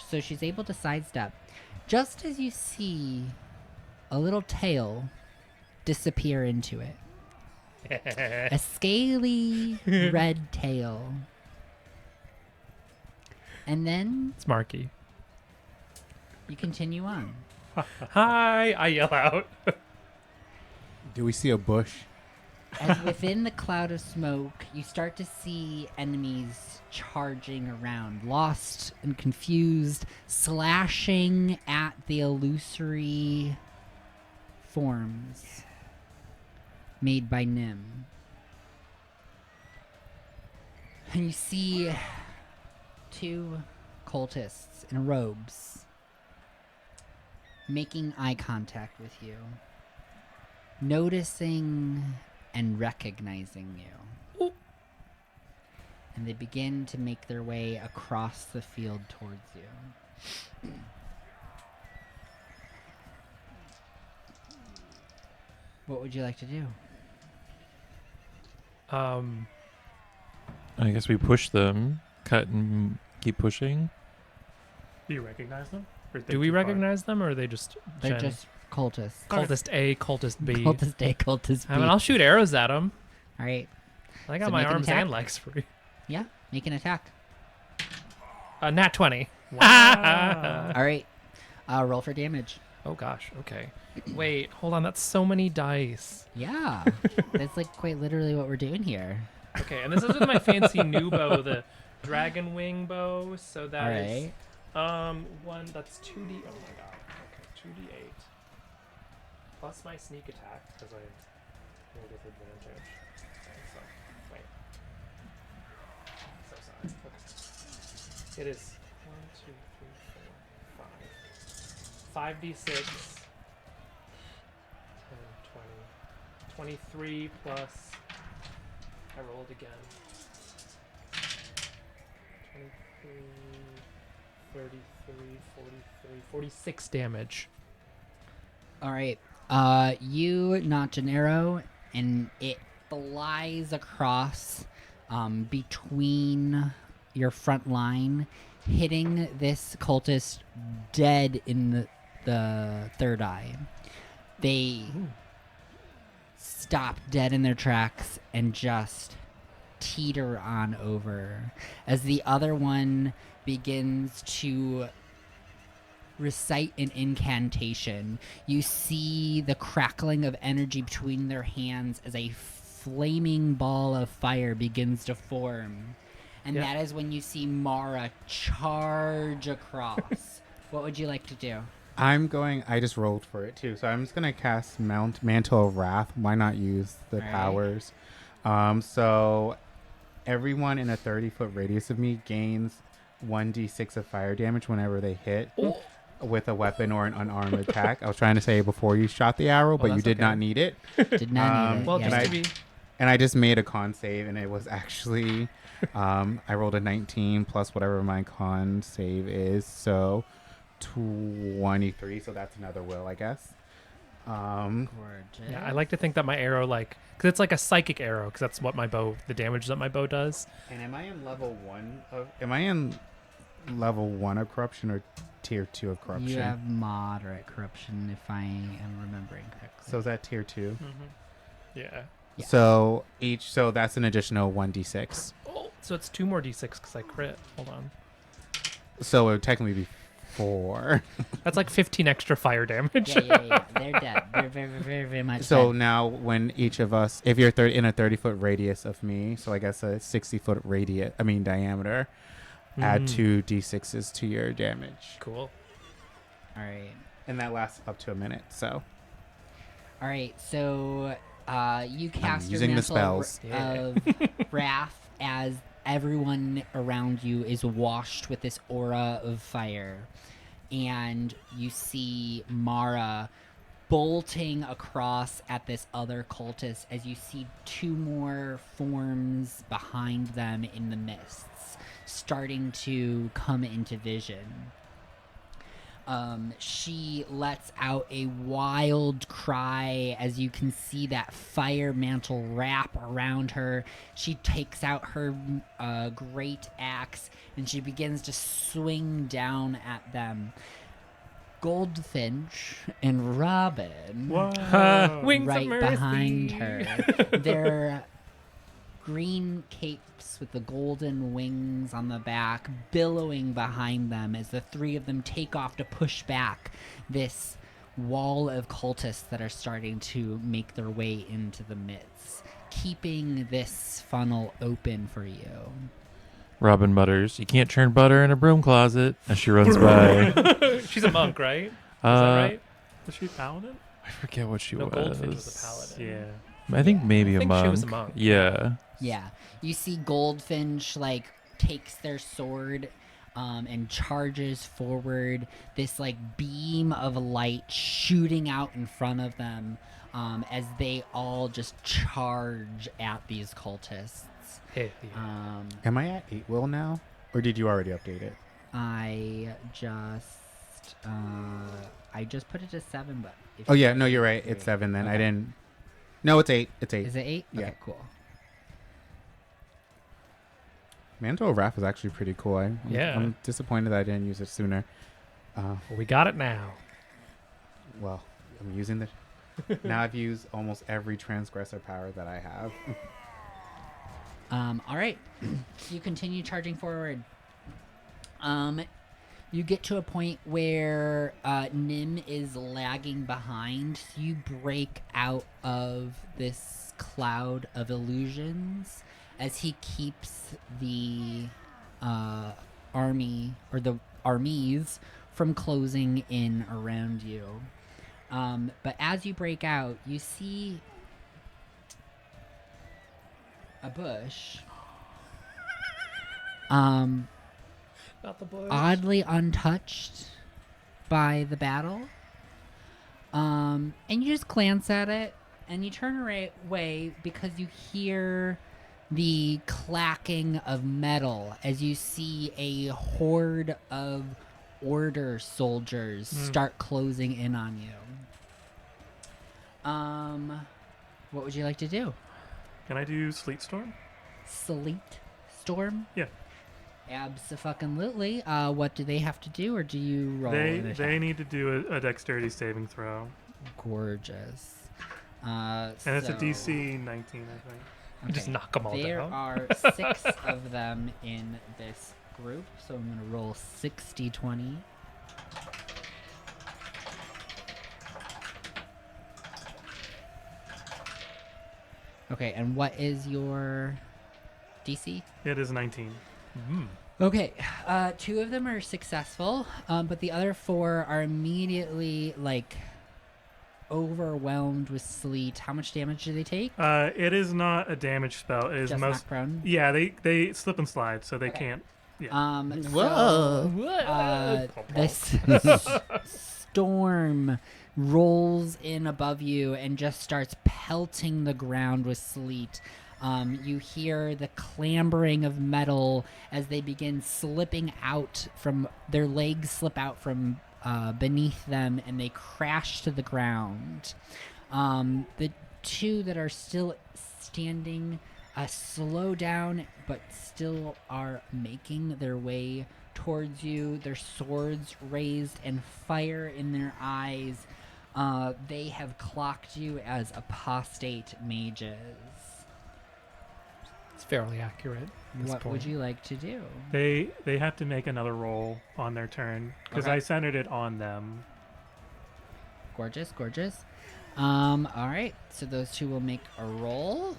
[SPEAKER 1] So she's able to sidestep. Just as you see a little tail disappear into it. A scaly red tail. And then
[SPEAKER 2] It's Marky.
[SPEAKER 1] you continue on.
[SPEAKER 2] Hi, I yell out.
[SPEAKER 3] Do we see a bush?
[SPEAKER 1] As within the cloud of smoke, you start to see enemies charging around, lost and confused, slashing at the illusory forms made by Nim. And you see two cultists in robes making eye contact with you, noticing and recognizing you.
[SPEAKER 2] Ooh.
[SPEAKER 1] And they begin to make their way across the field towards you. What would you like to do?
[SPEAKER 5] I guess we push them, cut and keep pushing.
[SPEAKER 4] Do you recognize them? Or is they
[SPEAKER 2] Do we
[SPEAKER 4] too far?
[SPEAKER 2] recognize them, or are they just
[SPEAKER 1] They're
[SPEAKER 2] Jen?
[SPEAKER 1] just cultists.
[SPEAKER 2] Cultist A, Cultist B?
[SPEAKER 1] Cultist A, cultist B.
[SPEAKER 2] I mean, I'll shoot arrows at them.
[SPEAKER 1] All right.
[SPEAKER 2] I got
[SPEAKER 1] So
[SPEAKER 2] my
[SPEAKER 1] make an
[SPEAKER 2] arms
[SPEAKER 1] attack.
[SPEAKER 2] and legs free.
[SPEAKER 1] Yeah, make an attack.
[SPEAKER 2] Nat 20.
[SPEAKER 4] Wow.
[SPEAKER 1] All right. Roll for damage.
[SPEAKER 2] Oh gosh. Okay. Wait. Hold on. That's so many dice.
[SPEAKER 1] Yeah. That's like quite literally what we're doing here.
[SPEAKER 2] Okay, and this is with my fancy new bow, the dragon wing bow. So that
[SPEAKER 1] All
[SPEAKER 2] is
[SPEAKER 1] right.
[SPEAKER 2] one. That's 2d. Oh my god. Okay, 2d8 plus my sneak attack because I rolled with advantage. Okay, so wait. So sorry. Okay. It is 1, 2, 3, 4, 5. 5d6. 10, 20. 23 plus. I rolled again. 23, 33, 43, 46 damage.
[SPEAKER 1] All right. You notch an arrow, and it flies across between your front line, hitting this cultist dead in the third eye. They stop dead in their tracks and just teeter on over as the other one begins to recite an incantation. You see the crackling of energy between their hands as a flaming ball of fire begins to form. and
[SPEAKER 2] Yeah.
[SPEAKER 1] that is when you see Mara charge across. What would you like to do?
[SPEAKER 3] I just rolled for it too, so I'm just gonna cast Mantle of Wrath. Why not use the
[SPEAKER 1] Alright.
[SPEAKER 3] powers? So everyone in a 30-foot radius of me gains 1d6 of fire damage whenever they hit
[SPEAKER 2] Oh.
[SPEAKER 3] with a weapon or an unarmed attack. I was trying to say before you shot the arrow, but you
[SPEAKER 2] that's
[SPEAKER 3] did not
[SPEAKER 2] okay.
[SPEAKER 3] need it.
[SPEAKER 1] Did not need it.
[SPEAKER 2] Well,
[SPEAKER 1] yeah,
[SPEAKER 2] just
[SPEAKER 3] I-
[SPEAKER 2] to be.
[SPEAKER 3] And I just made a con save, and it was actually, I rolled a 19 plus whatever my con save is, so 23. So that's another will, I guess.
[SPEAKER 1] Gorgeous.
[SPEAKER 2] Yeah, I like to think that my arrow, like, because it's like a psychic arrow, because that's what the damage that my bow does.
[SPEAKER 3] And am I in level 1 of? Am I in level 1 of corruption or tier 2 of corruption?
[SPEAKER 1] You have moderate corruption, if I am remembering correctly.
[SPEAKER 3] So is that tier 2?
[SPEAKER 2] Yeah.
[SPEAKER 1] Yeah.
[SPEAKER 3] So that's an additional 1d6.
[SPEAKER 2] Oh, so it's 2 more d6 because I crit. Hold on.
[SPEAKER 3] So it would technically be 4.
[SPEAKER 2] That's like 15 extra fire damage.
[SPEAKER 1] yeah. They're dead. They're very, very, very much
[SPEAKER 3] So
[SPEAKER 1] dead.
[SPEAKER 3] now when each of us, if you're in a 30-foot radius of me, so I guess a 60-foot diameter, add
[SPEAKER 2] Mm.
[SPEAKER 3] 2 d6s to your damage.
[SPEAKER 2] Cool.
[SPEAKER 1] All right.
[SPEAKER 3] And that lasts up to a minute, so.
[SPEAKER 1] All right. So you cast your
[SPEAKER 3] using the
[SPEAKER 1] mantle
[SPEAKER 3] spells.
[SPEAKER 1] of wrath as everyone around you is washed with this aura of fire. And you see Mara bolting across at this other cultist as you see 2 more forms behind them in the mists starting to come into vision. She lets out a wild cry as you can see that fire mantle wrap around her. She takes out her great axe and she begins to swing down at them. Goldfinch and Robin
[SPEAKER 2] Wings
[SPEAKER 1] right
[SPEAKER 2] of mercy.
[SPEAKER 1] behind her. Their green capes with the golden wings on the back billowing behind them as the 3 of them take off to push back this wall of cultists that are starting to make their way into the midst, keeping this funnel open for you.
[SPEAKER 5] Robin mutters, "You can't churn butter in a broom closet," as she runs by.
[SPEAKER 2] She's a monk, right? Is that
[SPEAKER 5] Uh,
[SPEAKER 2] right?
[SPEAKER 4] Was she paladin?
[SPEAKER 5] I forget what she
[SPEAKER 2] No,
[SPEAKER 5] was.
[SPEAKER 2] Goldfinch was a paladin.
[SPEAKER 4] Yeah.
[SPEAKER 5] I think
[SPEAKER 1] Yeah.
[SPEAKER 5] maybe
[SPEAKER 2] I
[SPEAKER 5] a
[SPEAKER 2] think
[SPEAKER 5] monk.
[SPEAKER 2] she was a monk.
[SPEAKER 5] Yeah.
[SPEAKER 1] Yeah, you see Goldfinch like takes their sword and charges forward, this like beam of light shooting out in front of them as they all just charge at these cultists.
[SPEAKER 2] Hey, yeah.
[SPEAKER 3] Am I at 8 will now? Or did you already update it?
[SPEAKER 1] I just put it to 7, but if
[SPEAKER 3] Oh,
[SPEAKER 1] you
[SPEAKER 3] yeah.
[SPEAKER 1] guys
[SPEAKER 3] No, you're
[SPEAKER 1] are
[SPEAKER 3] right.
[SPEAKER 1] great.
[SPEAKER 3] It's 7 then. I
[SPEAKER 1] Okay.
[SPEAKER 3] didn't. No, it's 8. It's 8.
[SPEAKER 1] Is it 8?
[SPEAKER 3] Yeah.
[SPEAKER 1] Okay, cool.
[SPEAKER 3] Mantle of Wrath is actually pretty cool.
[SPEAKER 2] Yeah.
[SPEAKER 3] I'm disappointed that I didn't use it sooner.
[SPEAKER 2] Well, we got it now.
[SPEAKER 3] Well, I'm using the. Now I've used almost every transgressor power that I have.
[SPEAKER 1] All right. You continue charging forward. You get to a point where Nim is lagging behind. So you break out of this cloud of illusions as he keeps the army or the armies from closing in around you. But as you break out, you see a bush.
[SPEAKER 2] Not the bush.
[SPEAKER 1] Oddly untouched by the battle. And you just glance at it and you turn away because you hear the clacking of metal as you see a horde of order soldiers start closing in on you. What would you like to do?
[SPEAKER 4] Can I do Sleet Storm?
[SPEAKER 1] Sleet Storm?
[SPEAKER 4] Yeah.
[SPEAKER 1] Abso-fucking-lutely. What do they have to do, or do you roll an
[SPEAKER 4] They
[SPEAKER 1] attack?
[SPEAKER 4] need to do a dexterity saving throw.
[SPEAKER 1] Gorgeous.
[SPEAKER 4] And it's a
[SPEAKER 1] So
[SPEAKER 4] DC 19, I think.
[SPEAKER 2] Just
[SPEAKER 1] okay.
[SPEAKER 2] knock them all
[SPEAKER 1] There
[SPEAKER 2] down.
[SPEAKER 1] are 6 of them in this group, so I'm going to roll 60-20. Okay, and what is your DC?
[SPEAKER 4] It is 19.
[SPEAKER 1] Okay, 2 of them are successful, but the other 4 are immediately like overwhelmed with sleet. How much damage do they take?
[SPEAKER 4] It is not a damage spell. It is
[SPEAKER 1] Just knock prone.
[SPEAKER 4] Yeah, they slip and slide, so they
[SPEAKER 1] Okay.
[SPEAKER 4] can't. Yeah.
[SPEAKER 1] So, this storm rolls in above you and just starts pelting the ground with sleet. You hear the clambering of metal as they begin slipping out from their legs, slip out from beneath them, and they crash to the ground. The 2 that are still standing slow down, but still are making their way towards you, their swords raised and fire in their eyes. They have clocked you as apostate mages.
[SPEAKER 2] It's fairly accurate. At this
[SPEAKER 1] What
[SPEAKER 2] point.
[SPEAKER 1] would you like to do?
[SPEAKER 4] They have to make another roll on their turn because
[SPEAKER 1] Okay.
[SPEAKER 4] I centered it on them.
[SPEAKER 1] Gorgeous, gorgeous. All right, so those 2 will make a roll.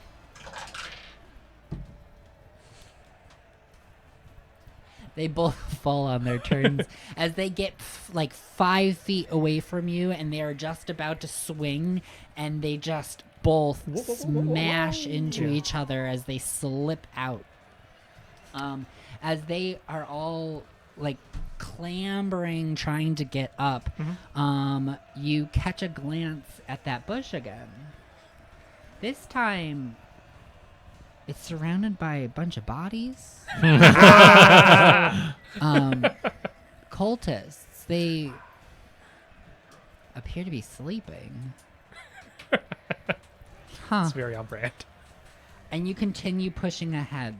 [SPEAKER 1] They both fall on their turns as they get like 5 feet away from you, and they are just about to swing, and they just both smash into each other as they slip out. As they are all like clambering, trying to get up, you catch a glance at that bush again. This time, it's surrounded by a bunch of bodies. Cultists. They appear to be sleeping. Huh.
[SPEAKER 2] It's very on brand.
[SPEAKER 1] And you continue pushing ahead.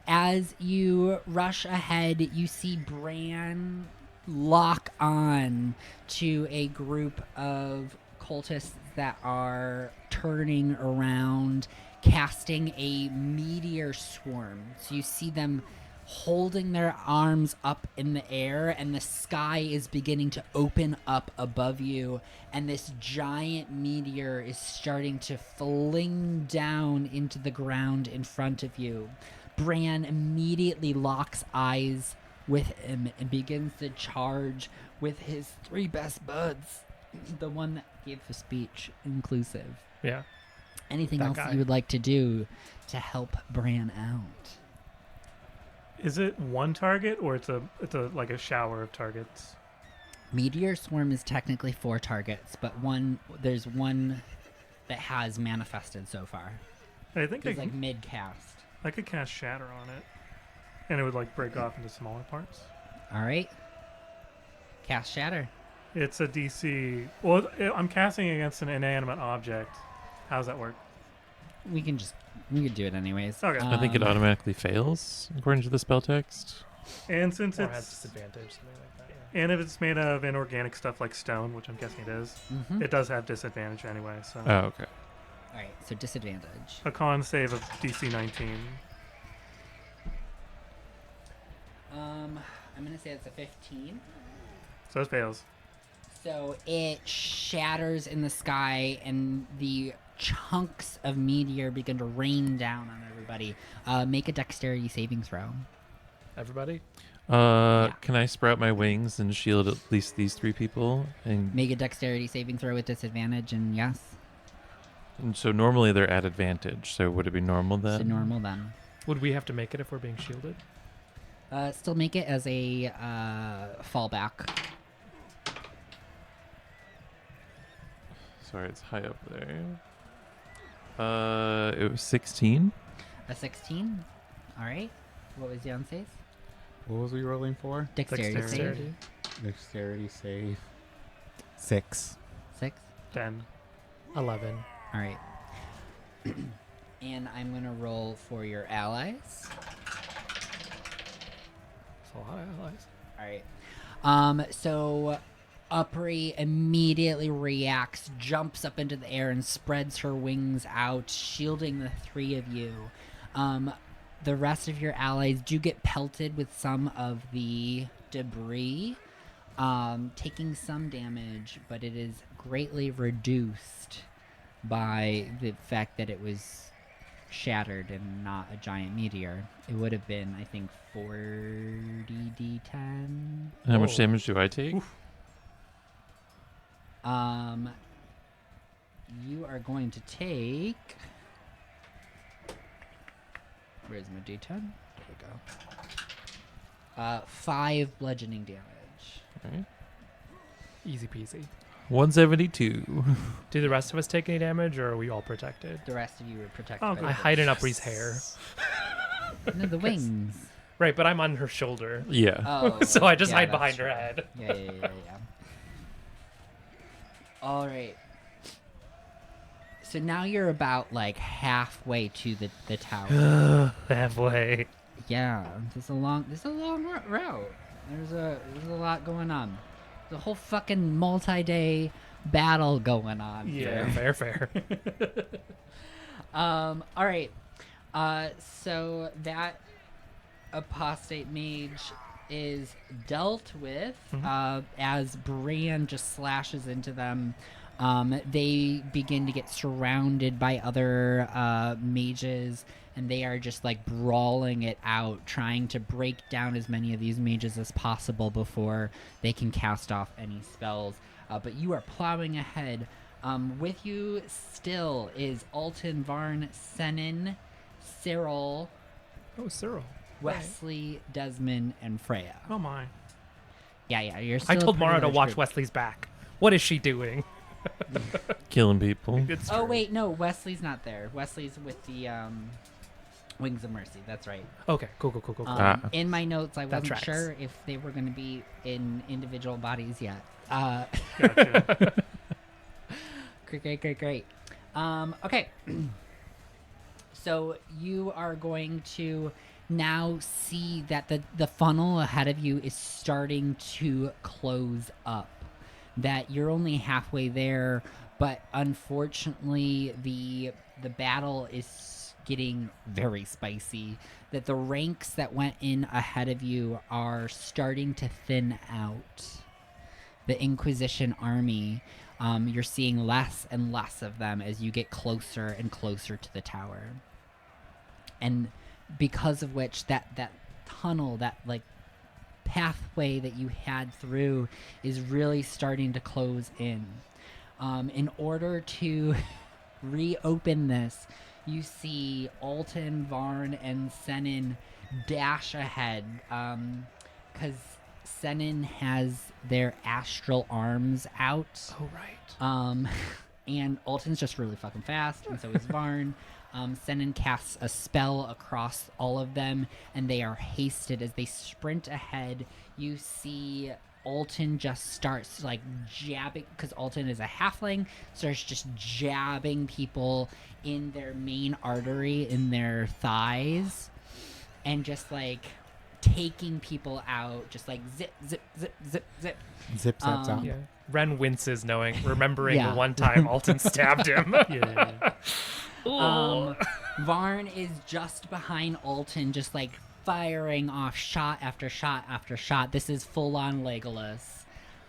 [SPEAKER 1] As you rush ahead, you see Bran lock on to a group of cultists that are turning around, casting a meteor swarm. So you see them holding their arms up in the air, and the sky is beginning to open up above you, and this giant meteor is starting to fling down into the ground in front of you. Bran immediately locks eyes with him and begins to charge with his 3 best buds, the one that gave the speech inclusive.
[SPEAKER 2] Yeah.
[SPEAKER 1] Anything
[SPEAKER 2] That
[SPEAKER 1] else
[SPEAKER 2] guy.
[SPEAKER 1] you would like to do to help Bran out?
[SPEAKER 4] Is it one target or it's a like a shower of targets?
[SPEAKER 1] Meteor Swarm is technically 4 targets, but there's one that has manifested so far.
[SPEAKER 4] I think
[SPEAKER 1] It's like mid-cast.
[SPEAKER 4] I could cast Shatter on it, and it would like break off into smaller parts.
[SPEAKER 1] All right. Cast Shatter.
[SPEAKER 4] It's a DC. Well, I'm casting against an inanimate object. How does that work?
[SPEAKER 1] We could do it anyways.
[SPEAKER 4] Okay.
[SPEAKER 5] I think it automatically fails according to the spell text.
[SPEAKER 4] And since
[SPEAKER 2] Or has
[SPEAKER 4] it's
[SPEAKER 2] disadvantage, something like that. Yeah.
[SPEAKER 4] and if it's made of inorganic stuff like stone, which I'm guessing it is,
[SPEAKER 1] Mhm.
[SPEAKER 4] it does have disadvantage anyway. So
[SPEAKER 5] Oh, okay.
[SPEAKER 1] All right, so disadvantage.
[SPEAKER 4] a con save of DC 19.
[SPEAKER 1] I'm gonna say it's a 15.
[SPEAKER 4] So it fails.
[SPEAKER 1] So it shatters in the sky, and the chunks of meteor begin to rain down on everybody. Make a dexterity saving throw.
[SPEAKER 2] Everybody?
[SPEAKER 5] Can I sprout my wings and shield at least these 3 people? And
[SPEAKER 1] Make a dexterity saving throw with disadvantage, and yes,
[SPEAKER 5] so normally they're at advantage. So would it be normal then?
[SPEAKER 1] so normal then.
[SPEAKER 2] Would we have to make it if we're being shielded?
[SPEAKER 1] Still make it as a fallback.
[SPEAKER 5] Sorry, it's high up there. It was 16.
[SPEAKER 1] A 16. All right. What was Beyonce's?
[SPEAKER 3] What was we rolling for?
[SPEAKER 1] Dexterity save.
[SPEAKER 2] Dexterity.
[SPEAKER 3] Dexterity save. 6.
[SPEAKER 1] 6.
[SPEAKER 4] 10.
[SPEAKER 2] 11.
[SPEAKER 1] All right. And I'm gonna roll for your allies.
[SPEAKER 2] That's a lot of allies.
[SPEAKER 1] All right. So Upri immediately reacts, jumps up into the air, and spreads her wings out, shielding the 3 of you. The rest of your allies do get pelted with some of the debris, taking some damage, but it is greatly reduced by the fact that it was shattered and not a giant meteor, it would have been, I think, 40d10.
[SPEAKER 5] How much
[SPEAKER 2] Whoa.
[SPEAKER 5] damage do I take?
[SPEAKER 1] You are going to take. Where's my d10? There we go. 5 bludgeoning damage.
[SPEAKER 5] Alright.
[SPEAKER 2] Easy peasy.
[SPEAKER 5] 172.
[SPEAKER 2] Do the rest of us take any damage, or are we all protected?
[SPEAKER 1] The rest of you are protected.
[SPEAKER 4] Oh,
[SPEAKER 1] by
[SPEAKER 4] good.
[SPEAKER 2] I
[SPEAKER 1] the
[SPEAKER 2] hide in Upri's hair.
[SPEAKER 1] No, the wings.
[SPEAKER 2] Right, but I'm on her shoulder.
[SPEAKER 5] Yeah.
[SPEAKER 1] Oh,
[SPEAKER 2] So I just
[SPEAKER 1] yeah,
[SPEAKER 2] hide
[SPEAKER 1] that's
[SPEAKER 2] behind her
[SPEAKER 1] true.
[SPEAKER 2] head.
[SPEAKER 1] Yeah. All right. So now you're about like halfway to the tower.
[SPEAKER 2] Halfway.
[SPEAKER 1] Yeah, this is a long route. There's a lot going on. The whole fucking multi-day battle going on.
[SPEAKER 2] Yeah,
[SPEAKER 1] here.
[SPEAKER 2] fair.
[SPEAKER 1] All right. So that apostate mage is dealt with as Brian just slashes into them. They begin to get surrounded by other mages, and they are just like brawling it out, trying to break down as many of these mages as possible before they can cast off any spells. But you are plowing ahead. With you still is Alton, Varn, Senin, Cyril,
[SPEAKER 2] Oh, Cyril.
[SPEAKER 1] Wesley, Desmond, and Freya.
[SPEAKER 4] Oh my.
[SPEAKER 1] Yeah, you're
[SPEAKER 2] I
[SPEAKER 1] still
[SPEAKER 2] told
[SPEAKER 1] a pretty
[SPEAKER 2] Mara to
[SPEAKER 1] large
[SPEAKER 2] watch
[SPEAKER 1] group.
[SPEAKER 2] Wesley's back. What is she doing?
[SPEAKER 5] Killing people.
[SPEAKER 2] It's
[SPEAKER 1] Oh
[SPEAKER 2] true.
[SPEAKER 1] wait, no, Wesley's not there. Wesley's with the Wings of Mercy. That's right.
[SPEAKER 2] Okay, cool.
[SPEAKER 1] In my notes, I wasn't
[SPEAKER 2] tracks.
[SPEAKER 1] sure if they were going to be in individual bodies yet.
[SPEAKER 4] Gotcha.
[SPEAKER 1] Great. Okay. So you are going to now see that the funnel ahead of you is starting to close up. That you're only halfway there, but unfortunately the battle is getting very spicy. That the ranks that went in ahead of you are starting to thin out. The Inquisition army, you're seeing less and less of them as you get closer and closer to the tower. And because of which that tunnel, that like pathway that you had through is really starting to close in. In order to reopen this, you see Alton, Varn, and Senin dash ahead because Senin has their astral arms out.
[SPEAKER 2] Oh, right.
[SPEAKER 1] And Alton's just really fucking fast, and so is Varn. Senin casts a spell across all of them, and they are hasted as they sprint ahead. You see Alton just starts like jabbing, because Alton is a halfling, starts just jabbing people in their main artery in their thighs, and just like taking people out, just like zip.
[SPEAKER 3] Zip, zap, zap.
[SPEAKER 2] Yeah. Ren winces remembering
[SPEAKER 1] Yeah.
[SPEAKER 2] the one time Alton stabbed him.
[SPEAKER 4] Yeah.
[SPEAKER 1] Varn is just behind Alton, just like firing off shot after shot after shot. This is full on Legolas.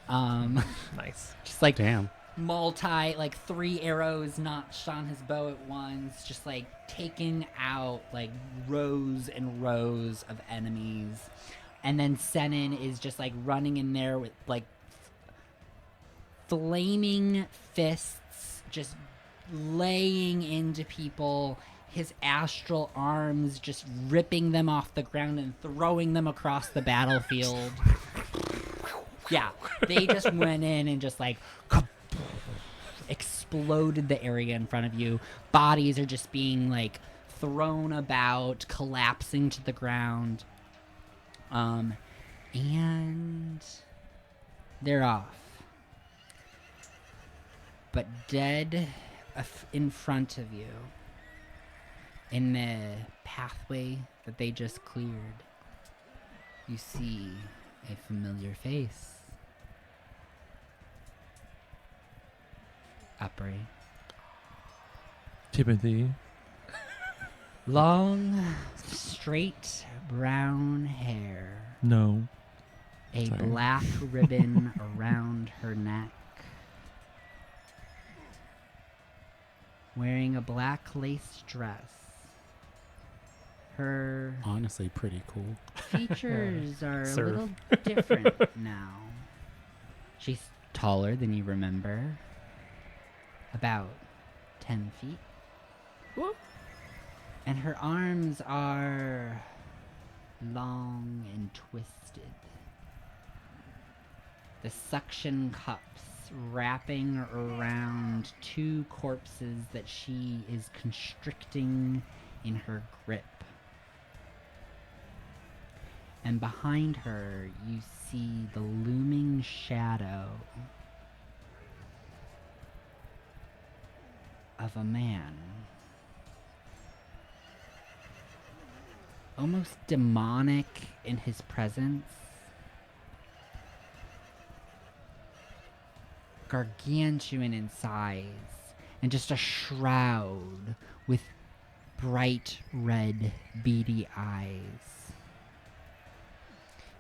[SPEAKER 2] Nice.
[SPEAKER 1] Just like
[SPEAKER 3] Damn.
[SPEAKER 1] like 3 arrows notched on his bow at once, just like taking out like rows and rows of enemies. And then Senin is just like running in there with like flaming fists, just laying into people, his astral arms just ripping them off the ground and throwing them across the battlefield. Yeah, they just went in and just like exploded the area in front of you. Bodies are just being like thrown about, collapsing to the ground. And they're off. But dead in front of you, in the pathway that they just cleared, you see a familiar face. Upray.
[SPEAKER 5] Timothy.
[SPEAKER 1] Long, straight brown hair.
[SPEAKER 5] No.
[SPEAKER 1] A
[SPEAKER 5] Sorry.
[SPEAKER 1] black ribbon around her neck. Wearing a black lace dress. Her
[SPEAKER 3] Honestly, pretty cool.
[SPEAKER 1] features are a
[SPEAKER 2] Serve.
[SPEAKER 1] little different now. She's taller than you remember. About 10 feet.
[SPEAKER 2] Whoop.
[SPEAKER 1] And her arms are long and twisted. The suction cups wrapping around two corpses that she is constricting in her grip. And behind her, you see the looming shadow of a man. Almost demonic in his presence. Gargantuan in size. And just a shroud with bright red beady eyes.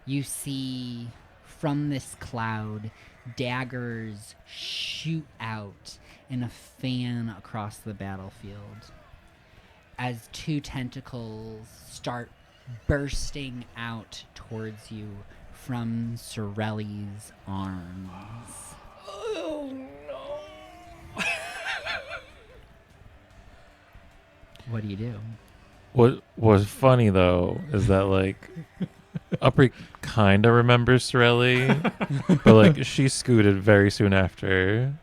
[SPEAKER 1] You see from this cloud daggers shoot out in a fan across the battlefield as two tentacles start bursting out towards you from Sorelli's arms.
[SPEAKER 2] Oh no.
[SPEAKER 1] What do you do?
[SPEAKER 5] What was funny though is that like Upri kind of remembers Sorelli, but like she scooted very soon after.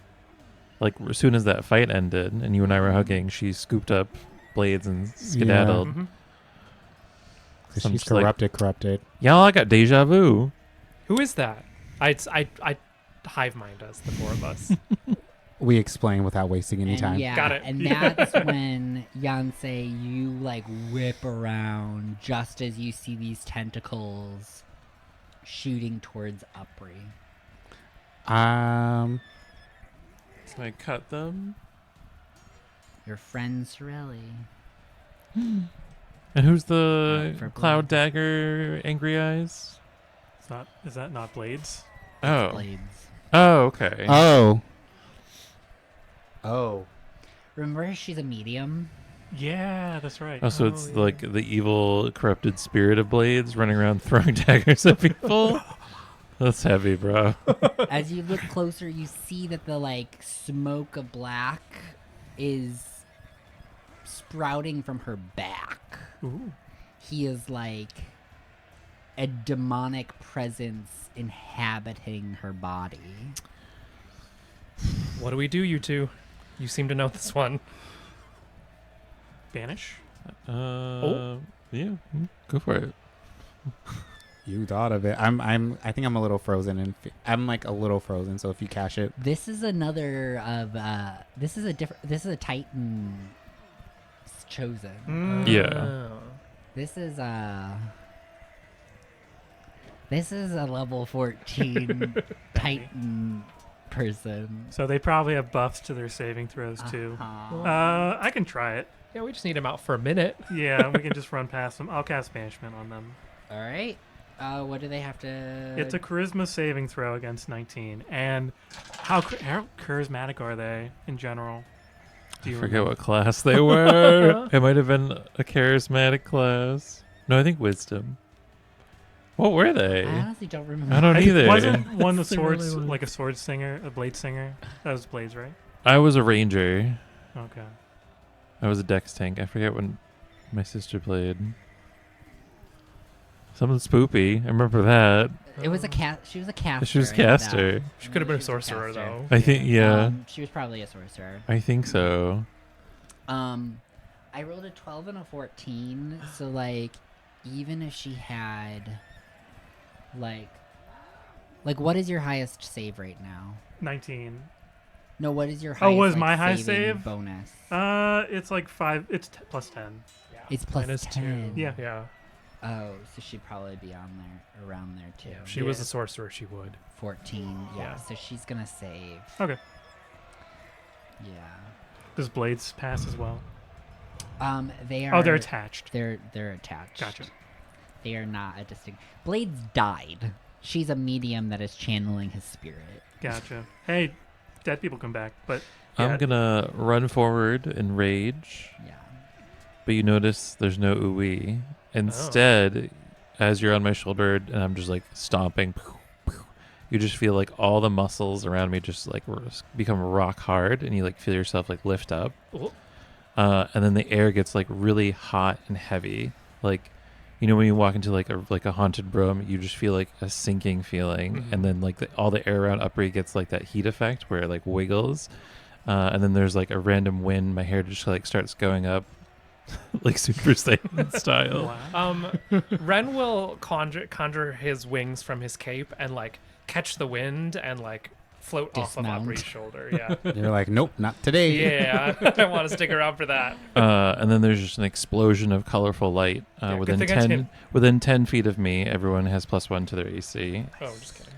[SPEAKER 5] Like as soon as that fight ended and you and I were hugging, she scooped up Blades and skedaddled.
[SPEAKER 4] Mhm.
[SPEAKER 3] Because
[SPEAKER 5] So I'm
[SPEAKER 3] she's
[SPEAKER 5] just like-
[SPEAKER 3] corrupted.
[SPEAKER 5] Y'all, I got deja vu.
[SPEAKER 2] Who is that? I hive mind us, the four of us.
[SPEAKER 3] We explain without wasting any
[SPEAKER 1] And
[SPEAKER 3] time.
[SPEAKER 1] yeah,
[SPEAKER 2] Got it.
[SPEAKER 1] and that's when Yancey, you like whip around just as you see these tentacles shooting towards Upri.
[SPEAKER 5] So I cut them.
[SPEAKER 1] Your friend Sorelli.
[SPEAKER 5] And who's the
[SPEAKER 1] For
[SPEAKER 5] Cloud
[SPEAKER 1] Blades.
[SPEAKER 5] Dagger Angry Eyes?
[SPEAKER 4] Is that not Blades?
[SPEAKER 5] Oh.
[SPEAKER 1] Blades.
[SPEAKER 5] Oh, okay.
[SPEAKER 3] Oh.
[SPEAKER 1] Remember, she's a medium.
[SPEAKER 4] Yeah, that's right.
[SPEAKER 5] Oh, so it's
[SPEAKER 2] Oh, yeah.
[SPEAKER 5] like the evil, corrupted spirit of Blades running around throwing daggers at people. That's heavy, bro.
[SPEAKER 1] As you look closer, you see that the like smoke of black is sprouting from her back.
[SPEAKER 4] Ooh.
[SPEAKER 1] He is like a demonic presence inhabiting her body.
[SPEAKER 2] What do we do, you two? You seem to know this one.
[SPEAKER 4] Banish?
[SPEAKER 5] Yeah, go for it.
[SPEAKER 3] You thought of it. I think I'm a little frozen, and I'm like a little frozen. So if you cash it,
[SPEAKER 1] This is another of this is a Titan chosen.
[SPEAKER 5] Yeah.
[SPEAKER 2] Oh.
[SPEAKER 1] This is a level 14 Titan person.
[SPEAKER 4] So they probably have buffs to their saving throws too.
[SPEAKER 1] Uh-huh.
[SPEAKER 4] I can try it.
[SPEAKER 2] Yeah, we just need him out for a minute.
[SPEAKER 4] Yeah, we can just run past them. I'll cast Banishment on them.
[SPEAKER 1] All right. What do they have to?
[SPEAKER 4] It's a Charisma saving throw against 19. And how charismatic are they in general? Do
[SPEAKER 5] I
[SPEAKER 4] you
[SPEAKER 5] forget
[SPEAKER 4] remember?
[SPEAKER 5] what class they were. It might have been a charismatic class. No, I think wisdom. What were they?
[SPEAKER 1] I honestly don't remember.
[SPEAKER 5] I don't either.
[SPEAKER 4] Wasn't one the
[SPEAKER 2] They really
[SPEAKER 4] swords
[SPEAKER 2] was.
[SPEAKER 4] like a sword singer, a blade singer? That was Blades, right?
[SPEAKER 5] I was a ranger.
[SPEAKER 4] Okay.
[SPEAKER 5] I was a dex tank. I forget when my sister played. Something spoopy. I remember that.
[SPEAKER 1] It was a cat. She was a caster.
[SPEAKER 5] She was
[SPEAKER 1] I know that.
[SPEAKER 5] caster.
[SPEAKER 2] She could have been a
[SPEAKER 1] She was
[SPEAKER 2] sorcerer,
[SPEAKER 1] caster.
[SPEAKER 2] though.
[SPEAKER 5] I think, yeah.
[SPEAKER 1] She was probably a sorcerer.
[SPEAKER 5] I think so.
[SPEAKER 1] I rolled a 12 and a 14, so like, even if she had, like, what is your highest save rate now?
[SPEAKER 4] 19.
[SPEAKER 1] No, what is your
[SPEAKER 4] Oh,
[SPEAKER 1] highest?
[SPEAKER 4] what is
[SPEAKER 1] like,
[SPEAKER 4] my highest
[SPEAKER 1] saving
[SPEAKER 4] save?
[SPEAKER 1] bonus?
[SPEAKER 4] It's like 5. It's plus 10.
[SPEAKER 1] It's plus
[SPEAKER 2] Minus
[SPEAKER 1] 10.
[SPEAKER 2] 2.
[SPEAKER 4] Yeah.
[SPEAKER 2] Yeah.
[SPEAKER 1] Oh, so she'd probably be on there, around there too.
[SPEAKER 2] If she was a sorcerer, she would.
[SPEAKER 1] 14. Yeah,
[SPEAKER 2] Yeah.
[SPEAKER 1] so she's gonna save.
[SPEAKER 4] Okay.
[SPEAKER 1] Yeah.
[SPEAKER 4] Does Blades pass as well?
[SPEAKER 1] They are.
[SPEAKER 4] Oh, they're attached.
[SPEAKER 1] They're attached.
[SPEAKER 4] Gotcha.
[SPEAKER 1] They are not a distinct. Blades died. She's a medium that is channeling his spirit.
[SPEAKER 4] Gotcha. Hey, dead people come back, but
[SPEAKER 5] I'm
[SPEAKER 4] yeah,
[SPEAKER 5] gonna run forward and rage.
[SPEAKER 1] Yeah.
[SPEAKER 5] but you notice there's no ooey. Instead, as you're on my shoulder and I'm just like stomping, you just feel like all the muscles around me just like become rock hard, and you like feel yourself like lift up.
[SPEAKER 2] Oh.
[SPEAKER 5] And then the air gets like really hot and heavy. Like, you know, when you walk into like a haunted room, you just feel like a sinking feeling.
[SPEAKER 2] Mm-hmm.
[SPEAKER 5] And then like all the air around Upri gets like that heat effect where it like wiggles. And then there's like a random wind. My hair just like starts going up like Super Saiyan style.
[SPEAKER 4] Wow.
[SPEAKER 2] Ren will conjure his wings from his cape and like catch the wind and like float
[SPEAKER 1] Dismount.
[SPEAKER 2] off of Aubrey's shoulder. Yeah.
[SPEAKER 3] You're like, nope, not today.
[SPEAKER 2] Yeah. I want to stick around for that.
[SPEAKER 5] And then there's just an explosion of colorful light
[SPEAKER 2] Yeah, good
[SPEAKER 5] within
[SPEAKER 2] thing I
[SPEAKER 5] 10
[SPEAKER 2] didn't-
[SPEAKER 5] within 10 feet of me. Everyone has +1 to their AC.
[SPEAKER 2] Oh, I'm just kidding.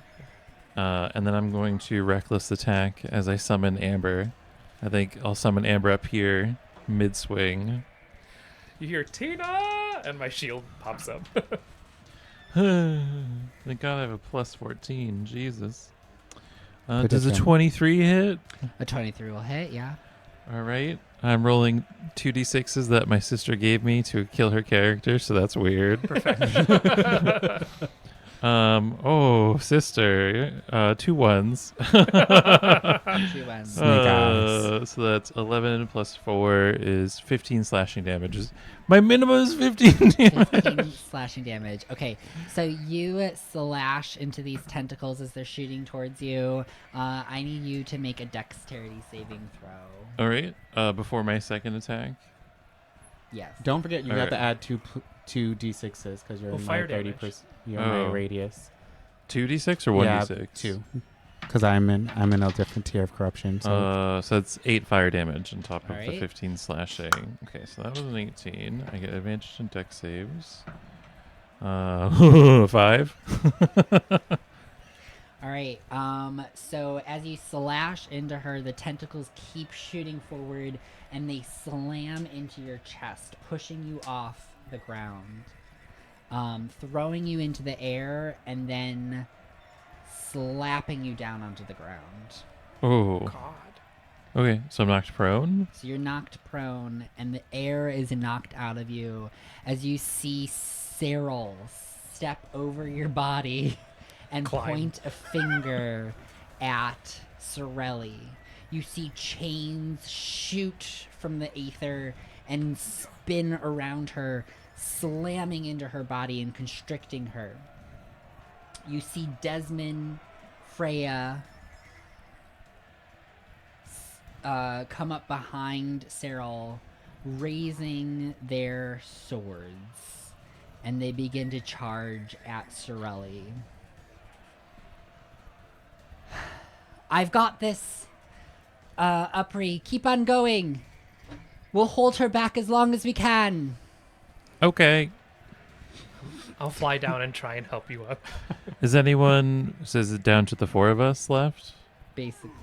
[SPEAKER 5] And then I'm going to reckless attack as I summon Amber. I think I'll summon Amber up here mid swing.
[SPEAKER 2] You hear Tina, and my shield pops up.
[SPEAKER 5] Thank God I have a +14. Jesus. Does a
[SPEAKER 3] Prediction.
[SPEAKER 5] 23 hit?
[SPEAKER 1] A 23 will hit, yeah.
[SPEAKER 5] All right. I'm rolling 2d6s that my sister gave me to kill her character, so that's weird. Oh, sister. 2 1s.
[SPEAKER 1] 2 ones.
[SPEAKER 3] Snake eyes.
[SPEAKER 5] So that's 11 plus 4 is 15 slashing damages. My minimum is 15 damage.
[SPEAKER 1] 15 slashing damage. Okay, so you slash into these tentacles as they're shooting towards you. I need you to make a dexterity saving throw.
[SPEAKER 5] All right. Before my second attack.
[SPEAKER 1] Yes.
[SPEAKER 3] Don't forget, you
[SPEAKER 5] All
[SPEAKER 3] have to
[SPEAKER 5] right.
[SPEAKER 3] add two d6s because you're
[SPEAKER 2] Oh,
[SPEAKER 3] in
[SPEAKER 2] fire
[SPEAKER 3] my 30%.
[SPEAKER 2] damage.
[SPEAKER 3] You're in my
[SPEAKER 5] Oh.
[SPEAKER 3] radius.
[SPEAKER 5] 2d6 or 1d6?
[SPEAKER 3] Yeah, 2. Because I'm in a different tier of corruption. So
[SPEAKER 5] So it's 8 fire damage on top of the
[SPEAKER 1] Alright.
[SPEAKER 5] 15 slashing. Okay, so that was an 18. I get advantage in dex saves. 5.
[SPEAKER 1] All right. So as you slash into her, the tentacles keep shooting forward, and they slam into your chest, pushing you off the ground, throwing you into the air, and then slapping you down onto the ground.
[SPEAKER 5] Oh.
[SPEAKER 2] God.
[SPEAKER 5] Okay, so I'm knocked prone.
[SPEAKER 1] So you're knocked prone, and the air is knocked out of you as you see Cyril step over your body and
[SPEAKER 2] Climb.
[SPEAKER 1] point a finger at Sorelli. You see chains shoot from the aether and spin around her, slamming into her body and constricting her. You see Desmond, Freya, come up behind Cyril, raising their swords, and they begin to charge at Sorelli. I've got this, Upri. Keep on going. We'll hold her back as long as we can.
[SPEAKER 5] Okay.
[SPEAKER 2] I'll fly down and try and help you up.
[SPEAKER 5] Is it down to the 4 of us left?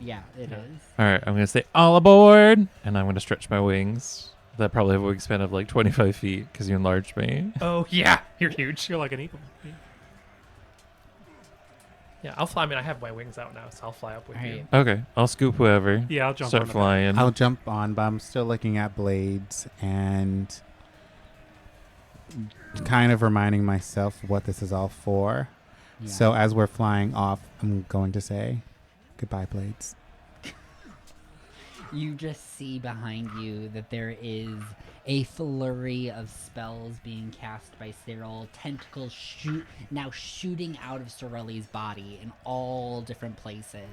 [SPEAKER 1] Yeah, it is.
[SPEAKER 5] All right, I'm going to say all aboard, and I'm going to stretch my wings. That probably have a wingspan of like 25 feet because you enlarged me.
[SPEAKER 2] Oh, yeah. You're huge.
[SPEAKER 4] You're like an eagle.
[SPEAKER 2] Yeah, I'll fly. I mean, I have my wings out now, so I'll fly up with you.
[SPEAKER 1] Alright.
[SPEAKER 5] Okay, I'll scoop whoever.
[SPEAKER 4] Yeah, I'll jump
[SPEAKER 5] Start
[SPEAKER 4] on the back.
[SPEAKER 5] flying.
[SPEAKER 3] I'll jump on, but I'm still looking at blades and kind of reminding myself what this is all for.
[SPEAKER 1] Yeah.
[SPEAKER 3] So as we're flying off, I'm going to say goodbye, blades.
[SPEAKER 1] You just see behind you that there is a flurry of spells being cast by Cyril. Tentacles now shooting out of Sorelli's body in all different places.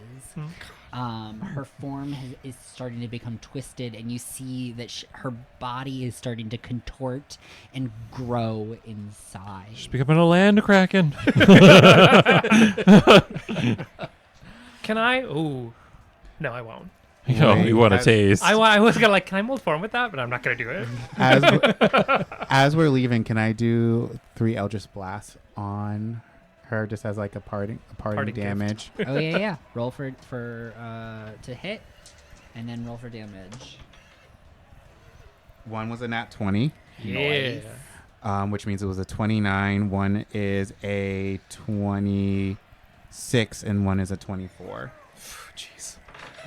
[SPEAKER 1] Her form is starting to become twisted, and you see that her body is starting to contort and grow in size.
[SPEAKER 5] She's becoming a land kraken.
[SPEAKER 2] Can I? Ooh. No, I won't.
[SPEAKER 5] You want a taste?
[SPEAKER 2] I was gonna like, can I mold form with that? But I'm not gonna do it.
[SPEAKER 3] As we're leaving, can I do 3 Eldritch Blasts on her just as like a parting
[SPEAKER 2] Parting gift.
[SPEAKER 3] damage?
[SPEAKER 1] Oh yeah. Roll for to hit, and then roll for damage.
[SPEAKER 3] One was a nat 20,
[SPEAKER 2] Yeah.
[SPEAKER 3] which means it was a 29. One is a 26, and one is a 24.
[SPEAKER 2] Jeez.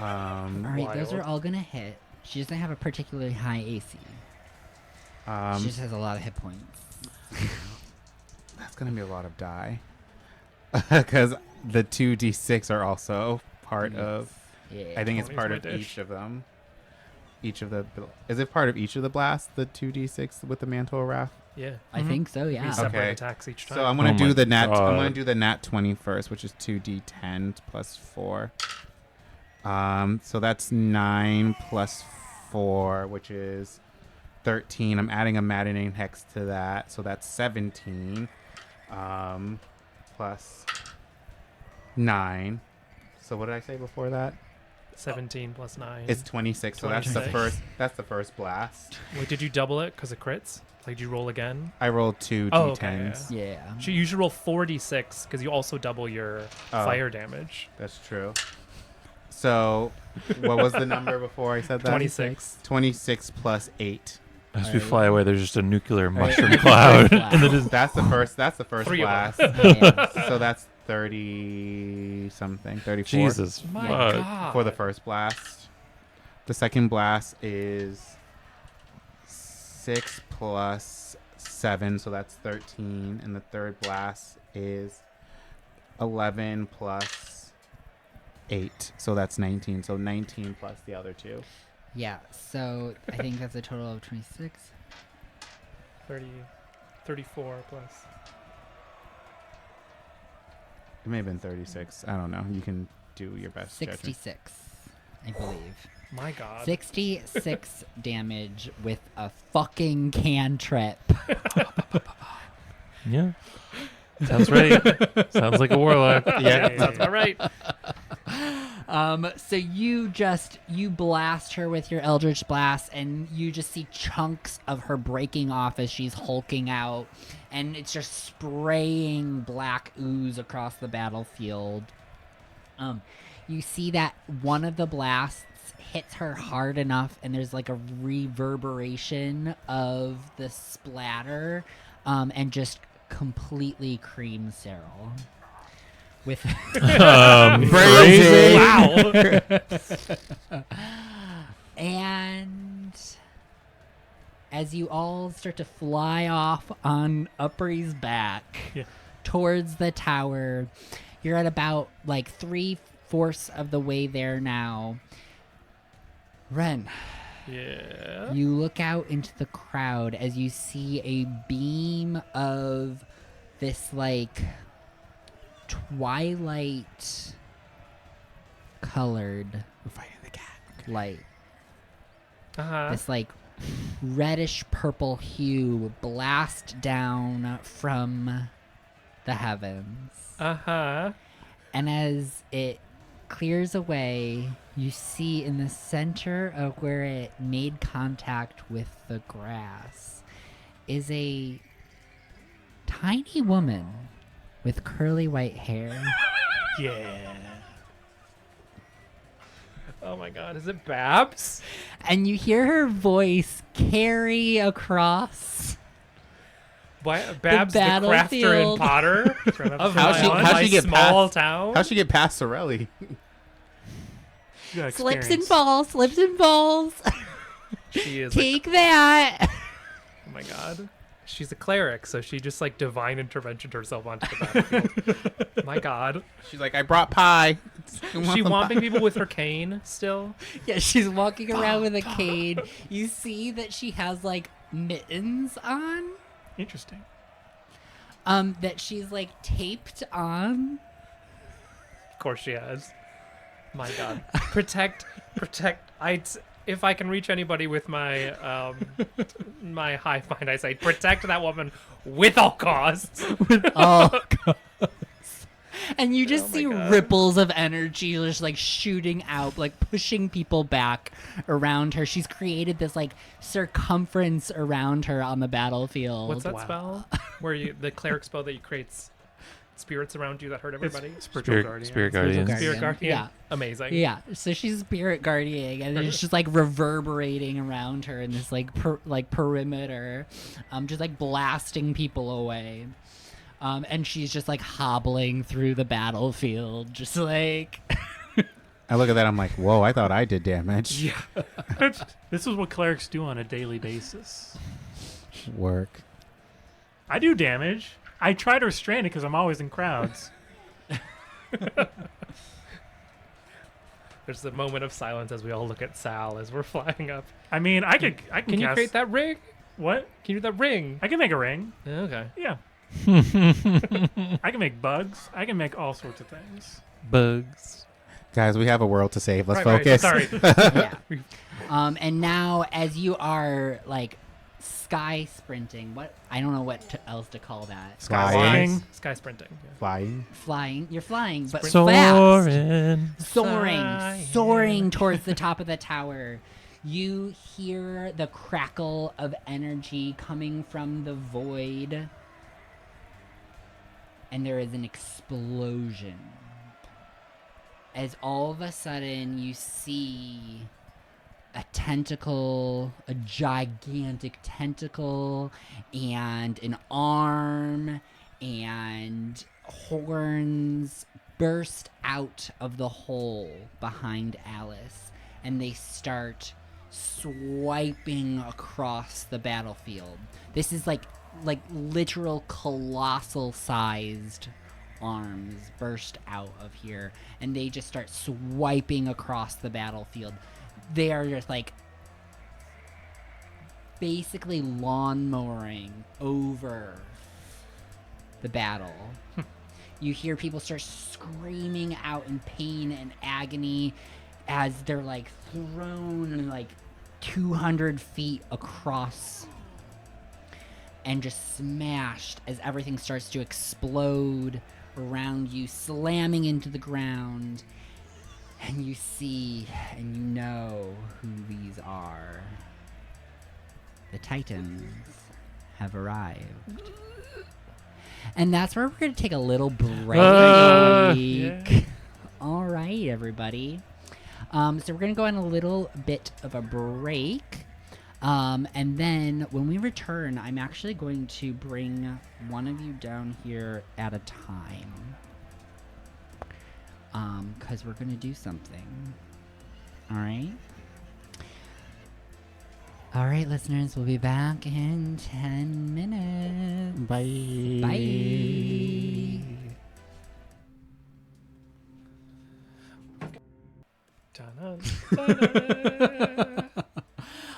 [SPEAKER 1] All right, those are
[SPEAKER 2] Wild.
[SPEAKER 1] all gonna hit. She doesn't have a particularly high AC. She just has a lot of hit points.
[SPEAKER 3] That's gonna be a lot of die. Because the 2d6 are also part of.
[SPEAKER 1] Yeah.
[SPEAKER 3] I think it's
[SPEAKER 2] 20's
[SPEAKER 3] part
[SPEAKER 2] my
[SPEAKER 3] of
[SPEAKER 2] dish.
[SPEAKER 3] each of them. Each of the. Is it part of each of the blasts? The 2d6 with the mantle of wrath.
[SPEAKER 2] Yeah.
[SPEAKER 1] I think so. Yeah.
[SPEAKER 2] Be separate
[SPEAKER 3] Okay.
[SPEAKER 2] attacks each time.
[SPEAKER 3] So I'm gonna
[SPEAKER 5] Oh
[SPEAKER 3] do
[SPEAKER 5] my
[SPEAKER 3] the nat. I'm
[SPEAKER 5] God.
[SPEAKER 3] gonna do the nat 20 first, which is 2d10 plus 4. So that's 9 plus 4, which is 13. I'm adding a maddening hex to that, so that's 17. Plus 9. So what did I say before that?
[SPEAKER 2] 17 plus 9.
[SPEAKER 3] It's 26. So that's the
[SPEAKER 2] 26.
[SPEAKER 3] first. That's the first blast.
[SPEAKER 2] Wait, did you double it because of crits? Like, did you roll again?
[SPEAKER 3] I rolled 2
[SPEAKER 2] Oh,
[SPEAKER 3] d10s.
[SPEAKER 2] okay,
[SPEAKER 1] Yeah.
[SPEAKER 2] You should roll 4d6 because you also double your
[SPEAKER 3] Oh.
[SPEAKER 2] fire damage.
[SPEAKER 3] That's true. So what was the number before I said that?
[SPEAKER 2] 26.
[SPEAKER 3] 26 plus 8.
[SPEAKER 5] As we
[SPEAKER 1] Alright.
[SPEAKER 5] fly away, there's just a nuclear
[SPEAKER 1] Alright.
[SPEAKER 5] mushroom cloud.
[SPEAKER 1] Wow.
[SPEAKER 5] And then just,
[SPEAKER 3] That's the first. That's the first
[SPEAKER 2] 3 of
[SPEAKER 3] blast.
[SPEAKER 1] Yeah.
[SPEAKER 3] So that's 30 something. 34.
[SPEAKER 5] Jesus.
[SPEAKER 2] My
[SPEAKER 5] fuck.
[SPEAKER 2] God.
[SPEAKER 3] For the first blast. The second blast is 6 plus 7, so that's 13. And the third blast is 11 plus 8, so that's 19. So 19 plus the other 2.
[SPEAKER 1] Yeah. So I think that's a total of 26.
[SPEAKER 2] 34 plus.
[SPEAKER 3] It may have been 36. I don't know. You can do your best judgment.
[SPEAKER 1] 66, I believe.
[SPEAKER 2] My God.
[SPEAKER 1] 66 damage with a fucking cantrip.
[SPEAKER 5] Yeah. Sounds right. Sounds like a warlock.
[SPEAKER 3] Yeah.
[SPEAKER 2] That's all right.
[SPEAKER 1] So you blast her with your Eldritch Blast, and you just see chunks of her breaking off as she's hulking out, and it's just spraying black ooze across the battlefield. You see that one of the blasts hits her hard enough, and there's like a reverberation of the splatter, and just completely creams Cyril. With
[SPEAKER 5] Crazy.
[SPEAKER 2] Wow.
[SPEAKER 1] and as you all start to fly off on Uppery's back
[SPEAKER 4] Yeah.
[SPEAKER 1] towards the tower, you're at about like 3/4 of the way there now. Ren,
[SPEAKER 2] Yeah.
[SPEAKER 1] you look out into the crowd as you see a beam of this like twilight colored
[SPEAKER 3] We're fighting the cat.
[SPEAKER 1] light.
[SPEAKER 2] Uh-huh.
[SPEAKER 1] This like reddish purple hue blast down from the heavens.
[SPEAKER 2] Uh-huh.
[SPEAKER 1] And as it clears away, you see in the center of where it made contact with the grass is a tiny woman with curly white hair.
[SPEAKER 4] Yeah.
[SPEAKER 2] Oh my God. Is it Babs?
[SPEAKER 1] And you hear her voice carry across.
[SPEAKER 2] Babs the crafter
[SPEAKER 1] battlefield.
[SPEAKER 2] and potter of
[SPEAKER 3] How'd
[SPEAKER 2] my
[SPEAKER 3] she get
[SPEAKER 2] small
[SPEAKER 3] past-
[SPEAKER 2] town.
[SPEAKER 3] How'd she get past Sorelli?
[SPEAKER 4] You got
[SPEAKER 1] Slips and
[SPEAKER 4] experience.
[SPEAKER 1] falls, slips and falls.
[SPEAKER 2] She is.
[SPEAKER 1] Take that.
[SPEAKER 2] Oh my God. She's a cleric, so she just like divine interventioned herself onto the battlefield. My God.
[SPEAKER 3] She's like, I brought pie.
[SPEAKER 2] Is she whomping people with her cane still?
[SPEAKER 1] Yeah, she's walking around with a cane. You see that she has like mittens on.
[SPEAKER 4] Interesting.
[SPEAKER 1] That she's like taped on.
[SPEAKER 2] Of course she has. My God. Protect. If I can reach anybody with my my high fine eyesight, protect that woman with all costs.
[SPEAKER 1] Oh, God. And you just
[SPEAKER 2] Oh my
[SPEAKER 1] see
[SPEAKER 2] God.
[SPEAKER 1] ripples of energy just like shooting out, like pushing people back around her. She's created this like circumference around her on the battlefield.
[SPEAKER 2] What's that
[SPEAKER 4] Wow.
[SPEAKER 2] spell? Where you the cleric spell that you creates spirits around you that hurt everybody?
[SPEAKER 4] Spiritual guardian.
[SPEAKER 5] Spirit guardians.
[SPEAKER 2] Spirit guardian.
[SPEAKER 1] Yeah.
[SPEAKER 2] Amazing.
[SPEAKER 1] Yeah, so she's spirit guarding, and it's just like reverberating around her in this like perimeter, just like blasting people away. And she's just like hobbling through the battlefield, just like
[SPEAKER 3] I look at that. I'm like, whoa! I thought I did damage.
[SPEAKER 2] Yeah.
[SPEAKER 4] This is what clerics do on a daily basis.
[SPEAKER 3] Work.
[SPEAKER 4] I do damage. I try to restrain it because I'm always in crowds.
[SPEAKER 2] There's a moment of silence as we all look at Sal as we're flying up.
[SPEAKER 4] I mean, I can
[SPEAKER 2] Can you
[SPEAKER 4] cast-
[SPEAKER 2] create that ring?
[SPEAKER 4] What?
[SPEAKER 2] Can you do that ring?
[SPEAKER 4] I can make a ring.
[SPEAKER 2] Okay.
[SPEAKER 4] Yeah. I can make bugs. I can make all sorts of things.
[SPEAKER 5] Bugs.
[SPEAKER 3] Guys, we have a world to save. Let's
[SPEAKER 2] Right,
[SPEAKER 3] focus.
[SPEAKER 2] sorry.
[SPEAKER 1] Yeah. And now, as you are like sky sprinting, what I don't know what else to call that.
[SPEAKER 3] Flying.
[SPEAKER 2] Sky sprinting. Yeah.
[SPEAKER 3] Flying.
[SPEAKER 1] Flying, you're flying, but fast.
[SPEAKER 5] Soaring.
[SPEAKER 1] Soaring, soaring towards the top of the tower. You hear the crackle of energy coming from the void, and there is an explosion. As all of a sudden you see a tentacle, a gigantic tentacle, and an arm and horns burst out of the hole behind Alice, and they start swiping across the battlefield. This is like literal colossal sized arms burst out of here, and they just start swiping across the battlefield. They are just like basically lawnmowing over the battle. You hear people start screaming out in pain and agony as they're like thrown like 200 feet across and just smashed as everything starts to explode around you, slamming into the ground. And you see and you know who these are. The Titans have arrived. And that's where we're going to take a little break.
[SPEAKER 2] Yeah.
[SPEAKER 1] All right, everybody. So we're going to go on a little bit of a break. And then when we return, I'm actually going to bring one of you down here at a time. Because we're going to do something. All right? All right, listeners, we'll be back in 10 minutes.
[SPEAKER 3] Bye.
[SPEAKER 1] Bye.
[SPEAKER 2] Ta-da.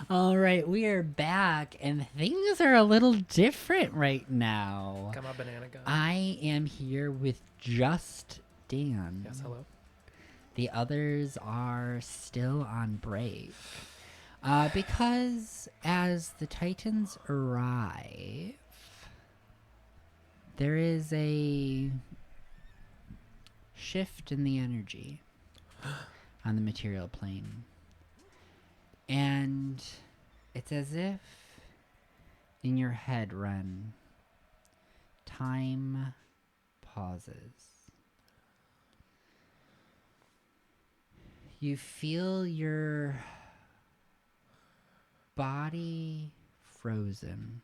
[SPEAKER 1] All right, we are back, and things are a little different right now.
[SPEAKER 2] Got my banana gun.
[SPEAKER 1] I am here with just Dan.
[SPEAKER 2] Yes, hello.
[SPEAKER 1] The others are still on break. Because as the Titans arrive, there is a shift in the energy on the material plane. And it's as if in your head, Ren, time pauses. You feel your body frozen,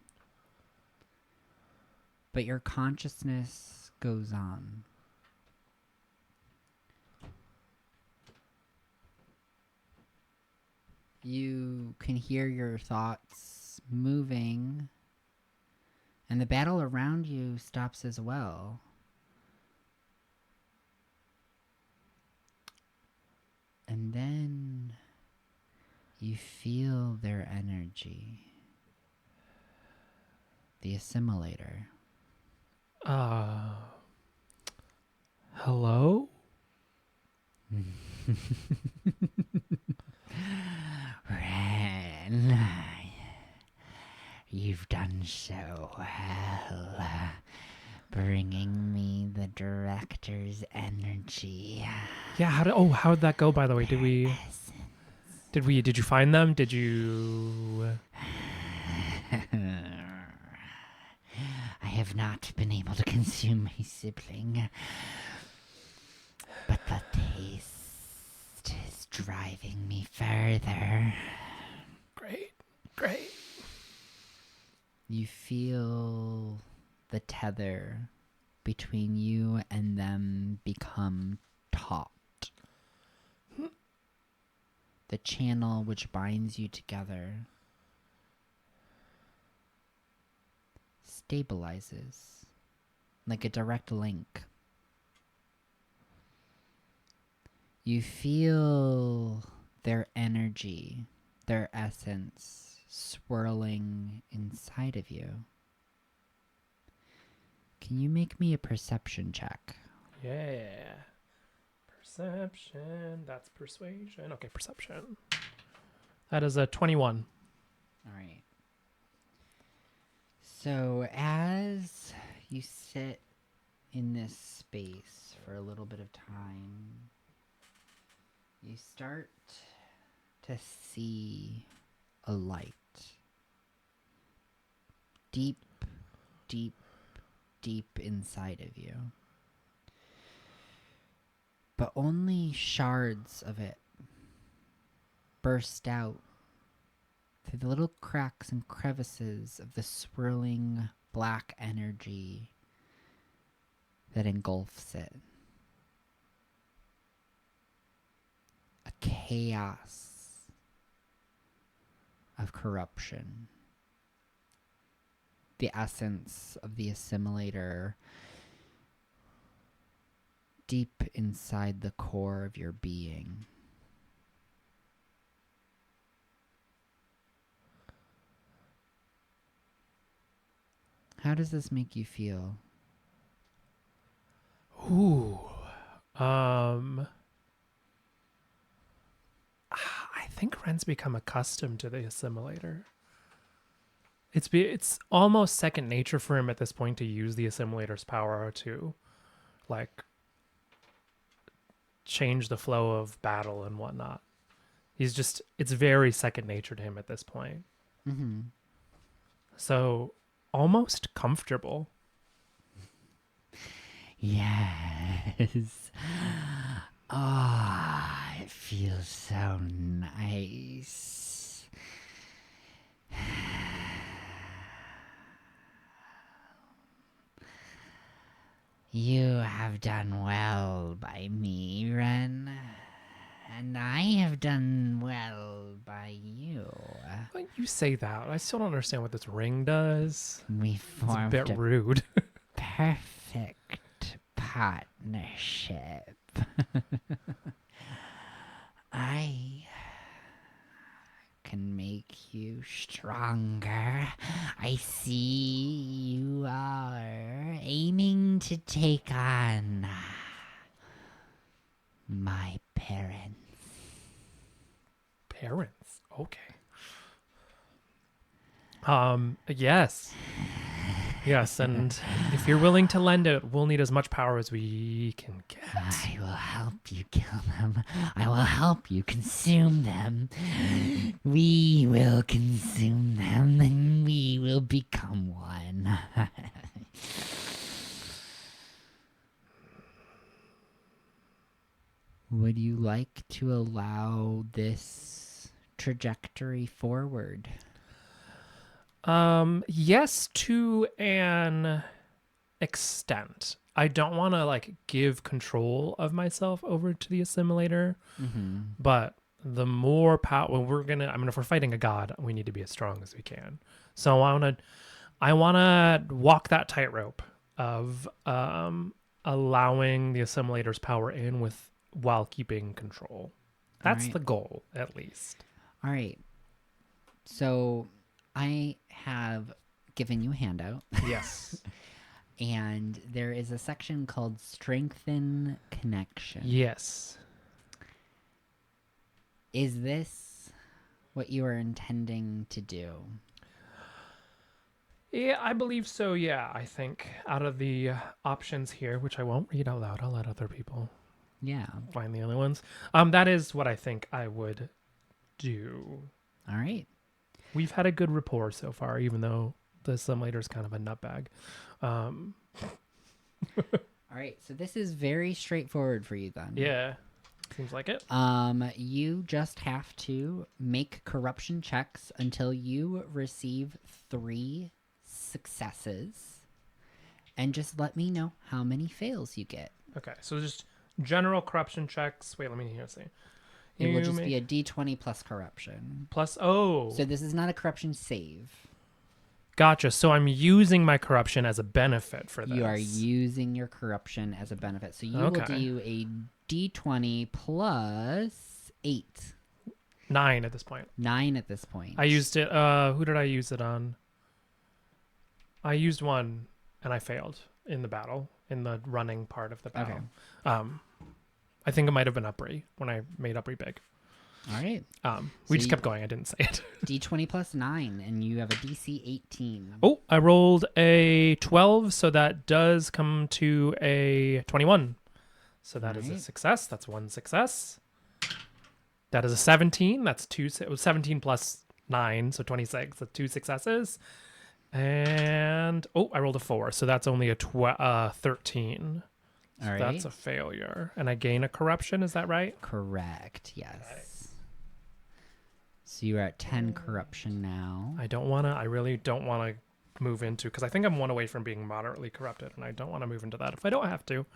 [SPEAKER 1] but your consciousness goes on. You can hear your thoughts moving, and the battle around you stops as well. And then you feel their energy. The assimilator.
[SPEAKER 2] Hello?
[SPEAKER 1] Ren, you've done so well, bringing me the director's energy.
[SPEAKER 2] Yeah, how'd that go, by the way? Did you find them? Did you...
[SPEAKER 1] I have not been able to consume my sibling, but the taste is driving me further.
[SPEAKER 2] Great.
[SPEAKER 1] You feel the tether between you and them become taut. The channel which binds you together stabilizes like a direct link. You feel their energy, their essence swirling inside of you. Can you make me a perception check?
[SPEAKER 2] Yeah. Perception. That's persuasion. Okay, perception. That is a 21.
[SPEAKER 1] All right. So as you sit in this space for a little bit of time, you start to see a light. Deep, deep, deep inside of you. But only shards of it burst out through the little cracks and crevices of the swirling black energy that engulfs it. A chaos of corruption. The essence of the assimilator deep inside the core of your being. How does this make you feel?
[SPEAKER 2] Ooh. I think Ren's become accustomed to the assimilator. It's almost second nature for him at this point to use the assimilator's power to, like, change the flow of battle and whatnot. It's very second nature to him at this point.
[SPEAKER 1] Mm-hmm.
[SPEAKER 2] So, almost comfortable.
[SPEAKER 1] Yes. Ah, it feels so nice. You have done well by me, Ren. And I have done well by you.
[SPEAKER 2] But you say that. I still don't understand what this ring does.
[SPEAKER 1] We
[SPEAKER 2] It's a
[SPEAKER 1] formed
[SPEAKER 2] bit
[SPEAKER 1] a
[SPEAKER 2] rude.
[SPEAKER 1] perfect partnership. I can make you stronger. I see you are aiming to take on my parents.
[SPEAKER 2] Parents. Okay. Yes. Yes, and if you're willing to lend it, we'll need as much power as we can get.
[SPEAKER 1] I will help you kill them. I will help you consume them. We will consume them and we will become one. Would you like to allow this trajectory forward?
[SPEAKER 2] Yes, to an extent. I don't want to like give control of myself over to the assimilator,
[SPEAKER 1] Mm-hmm.
[SPEAKER 2] but the more power if we're fighting a god, we need to be as strong as we can. So I want to walk that tightrope of allowing the assimilator's power in while keeping control. That's
[SPEAKER 1] Alright.
[SPEAKER 2] the goal, at least.
[SPEAKER 1] All right. So I have given you a handout.
[SPEAKER 2] Yes.
[SPEAKER 1] And there is a section called Strengthen Connection.
[SPEAKER 2] Yes.
[SPEAKER 1] Is this what you are intending to do?
[SPEAKER 2] Yeah, I believe so. Yeah, I think out of the options here, which I won't read out loud, I'll let other people
[SPEAKER 1] Yeah.
[SPEAKER 2] find the other ones. That is what I think I would do.
[SPEAKER 1] All right.
[SPEAKER 2] We've had a good rapport so far, even though the assimilator is kind of a nutbag.
[SPEAKER 1] All right. So this is very straightforward for you then.
[SPEAKER 2] Yeah, seems like it.
[SPEAKER 1] You just have to make corruption checks until you receive 3 successes. And just let me know how many fails you get.
[SPEAKER 2] Okay, so just general corruption checks. Wait, let me see.
[SPEAKER 1] It will
[SPEAKER 2] You
[SPEAKER 1] just
[SPEAKER 2] make-
[SPEAKER 1] be a d20 plus corruption.
[SPEAKER 2] plus. Oh,
[SPEAKER 1] So this is not a corruption save.
[SPEAKER 2] Gotcha. So I'm using my corruption as a benefit for this.
[SPEAKER 1] You are using your corruption as a benefit. So you will
[SPEAKER 2] Okay.
[SPEAKER 1] do a d20 plus 8.
[SPEAKER 2] 9 at this point.
[SPEAKER 1] 9 at this point.
[SPEAKER 2] I used it. Who did I use it on? I used one, and I failed in the battle, in the running part of the battle.
[SPEAKER 1] Okay.
[SPEAKER 2] I think it might have been Upri when I made Upri big.
[SPEAKER 1] All right.
[SPEAKER 2] We
[SPEAKER 1] So
[SPEAKER 2] just
[SPEAKER 1] you-
[SPEAKER 2] kept going. I didn't say it.
[SPEAKER 1] d20 plus 9, and you have a DC 18.
[SPEAKER 2] Oh, I rolled a 12, so that does come to a 21. So that is a
[SPEAKER 1] Right.
[SPEAKER 2] success. That's one success. That is a 17. That's two. It was 17 plus 9, so 26. That's 2 successes. And I rolled a 4, so that's only a 13.
[SPEAKER 1] All right.
[SPEAKER 2] That's a failure. And I gain a corruption, is that right?
[SPEAKER 1] Correct. Yes. So you're at 10 corruption now.
[SPEAKER 2] I really don't want to move into, because I think I'm one away from being moderately corrupted, and I don't want to move into that if I don't have to.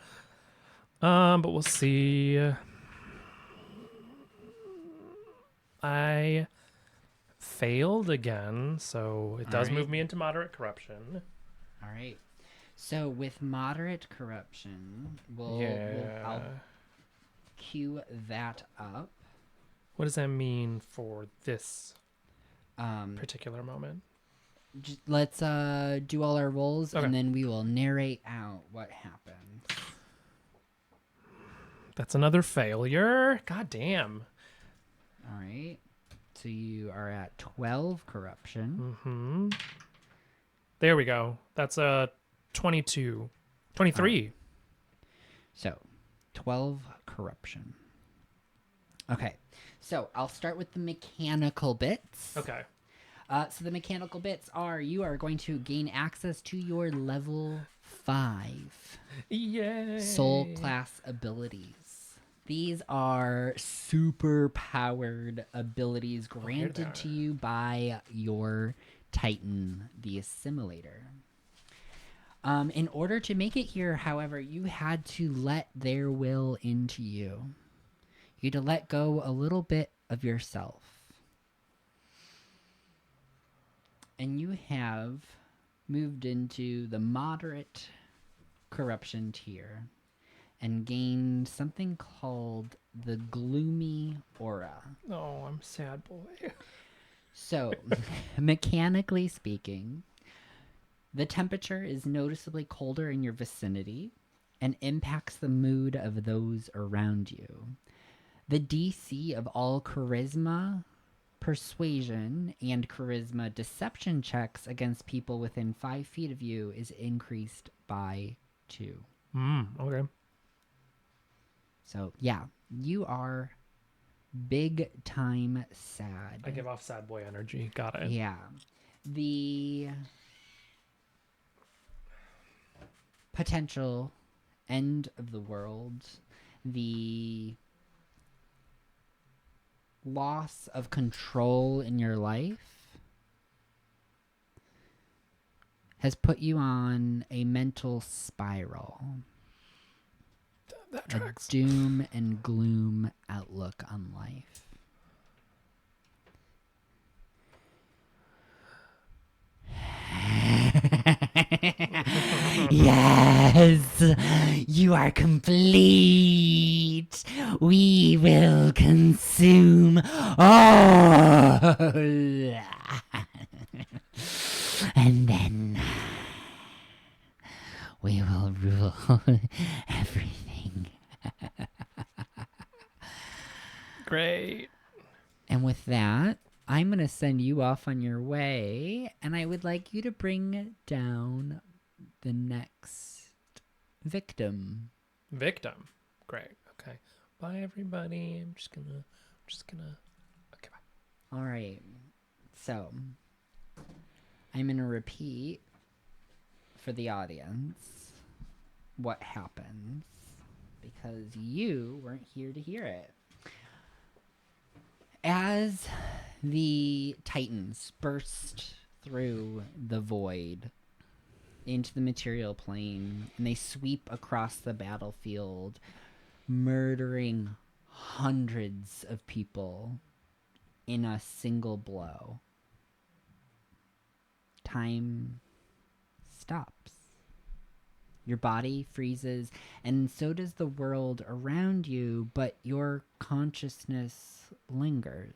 [SPEAKER 2] But we'll see. I failed again, so it does
[SPEAKER 1] Alright.
[SPEAKER 2] move me into moderate corruption.
[SPEAKER 1] All right. So with moderate corruption, I'll
[SPEAKER 2] Yeah.
[SPEAKER 1] queue that up.
[SPEAKER 2] What does that mean for this
[SPEAKER 1] Um,
[SPEAKER 2] particular moment?
[SPEAKER 1] let's do all our rolls,
[SPEAKER 2] Okay.
[SPEAKER 1] and then we will narrate out what happened.
[SPEAKER 2] That's another failure. God damn.
[SPEAKER 1] All right. So you are at 12 corruption.
[SPEAKER 2] Mm-hmm. There we go. That's a 22. 23.
[SPEAKER 1] So 12 corruption. Okay. So I'll start with the mechanical bits.
[SPEAKER 2] Okay.
[SPEAKER 1] So the mechanical bits are you are going to gain access to your level 5
[SPEAKER 2] Yay.
[SPEAKER 1] soul class abilities. These are super powered abilities
[SPEAKER 2] here they
[SPEAKER 1] granted to you by your Titan, the Assimilator. In order to make it here, however, you had to let their will into you. You had to let go a little bit of yourself. And you have moved into the moderate corruption tier and gained something called the gloomy aura.
[SPEAKER 2] Oh, I'm sad boy.
[SPEAKER 1] So, mechanically speaking, the temperature is noticeably colder in your vicinity and impacts the mood of those around you. The DC of all charisma, persuasion, and charisma deception checks against people within 5 feet of you is increased by 2.
[SPEAKER 2] Okay.
[SPEAKER 1] So, yeah, you are big time sad.
[SPEAKER 2] I give off sad boy energy. Got it.
[SPEAKER 1] Yeah. The potential end of the world, the loss of control in your life has put you on a mental spiral.
[SPEAKER 2] That
[SPEAKER 1] A
[SPEAKER 2] tracks.
[SPEAKER 1] doom and gloom outlook on life. Yes, you are complete. We will consume all. And then we will rule everything.
[SPEAKER 2] Great.
[SPEAKER 1] And with that, I'm going to send you off on your way, and I would like you to bring down the next victim.
[SPEAKER 2] Victim. Great. Okay. Bye, everybody. I'm just gonna. Okay, bye.
[SPEAKER 1] All right. So, I'm going to repeat for the audience what happens because you weren't here to hear it. As the Titans burst through the void into the material plane and they sweep across the battlefield, murdering hundreds of people in a single blow, time stops. Your body freezes, and so does the world around you, but your consciousness lingers.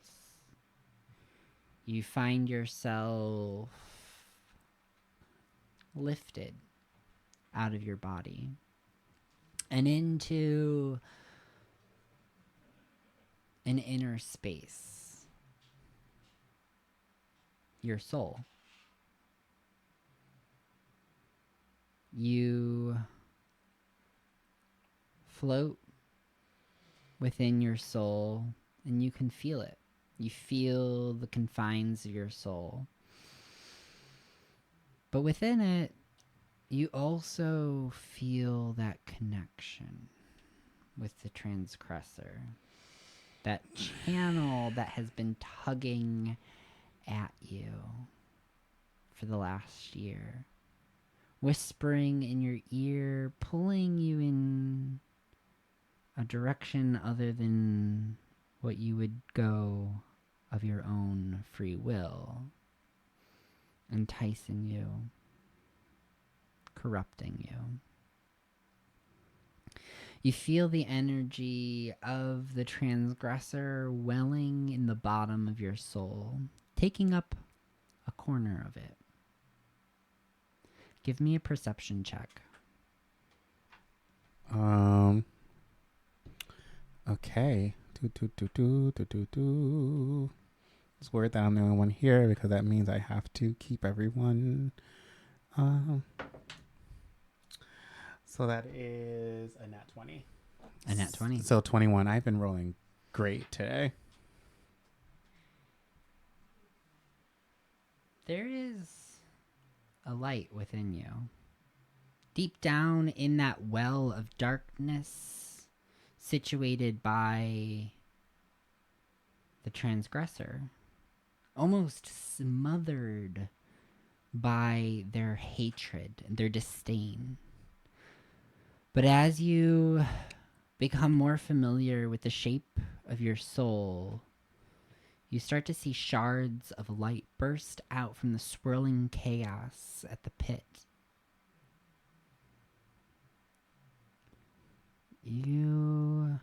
[SPEAKER 1] You find yourself lifted out of your body and into an inner space. Your soul. You float within your soul and you can feel it. You feel the confines of your soul. But within it, you also feel that connection with the transgressor. That channel that has been tugging at you for the last year. Whispering in your ear, pulling you in a direction other than what you would go of your own free will. Enticing you. Corrupting you. You feel the energy of the transgressor welling in the bottom of your soul, taking up a corner of it. Give me a perception check.
[SPEAKER 3] Okay. It's weird that I'm the only one here because that means I have to keep everyone. So that is a nat 20.
[SPEAKER 1] A nat 20.
[SPEAKER 3] So 21. I've been rolling great today.
[SPEAKER 1] There is a light within you. Deep down in that well of darkness, situated by the transgressor, almost smothered by their hatred and their disdain. But as you become more familiar with the shape of your soul, you start to see shards of light burst out from the swirling chaos at the pit. You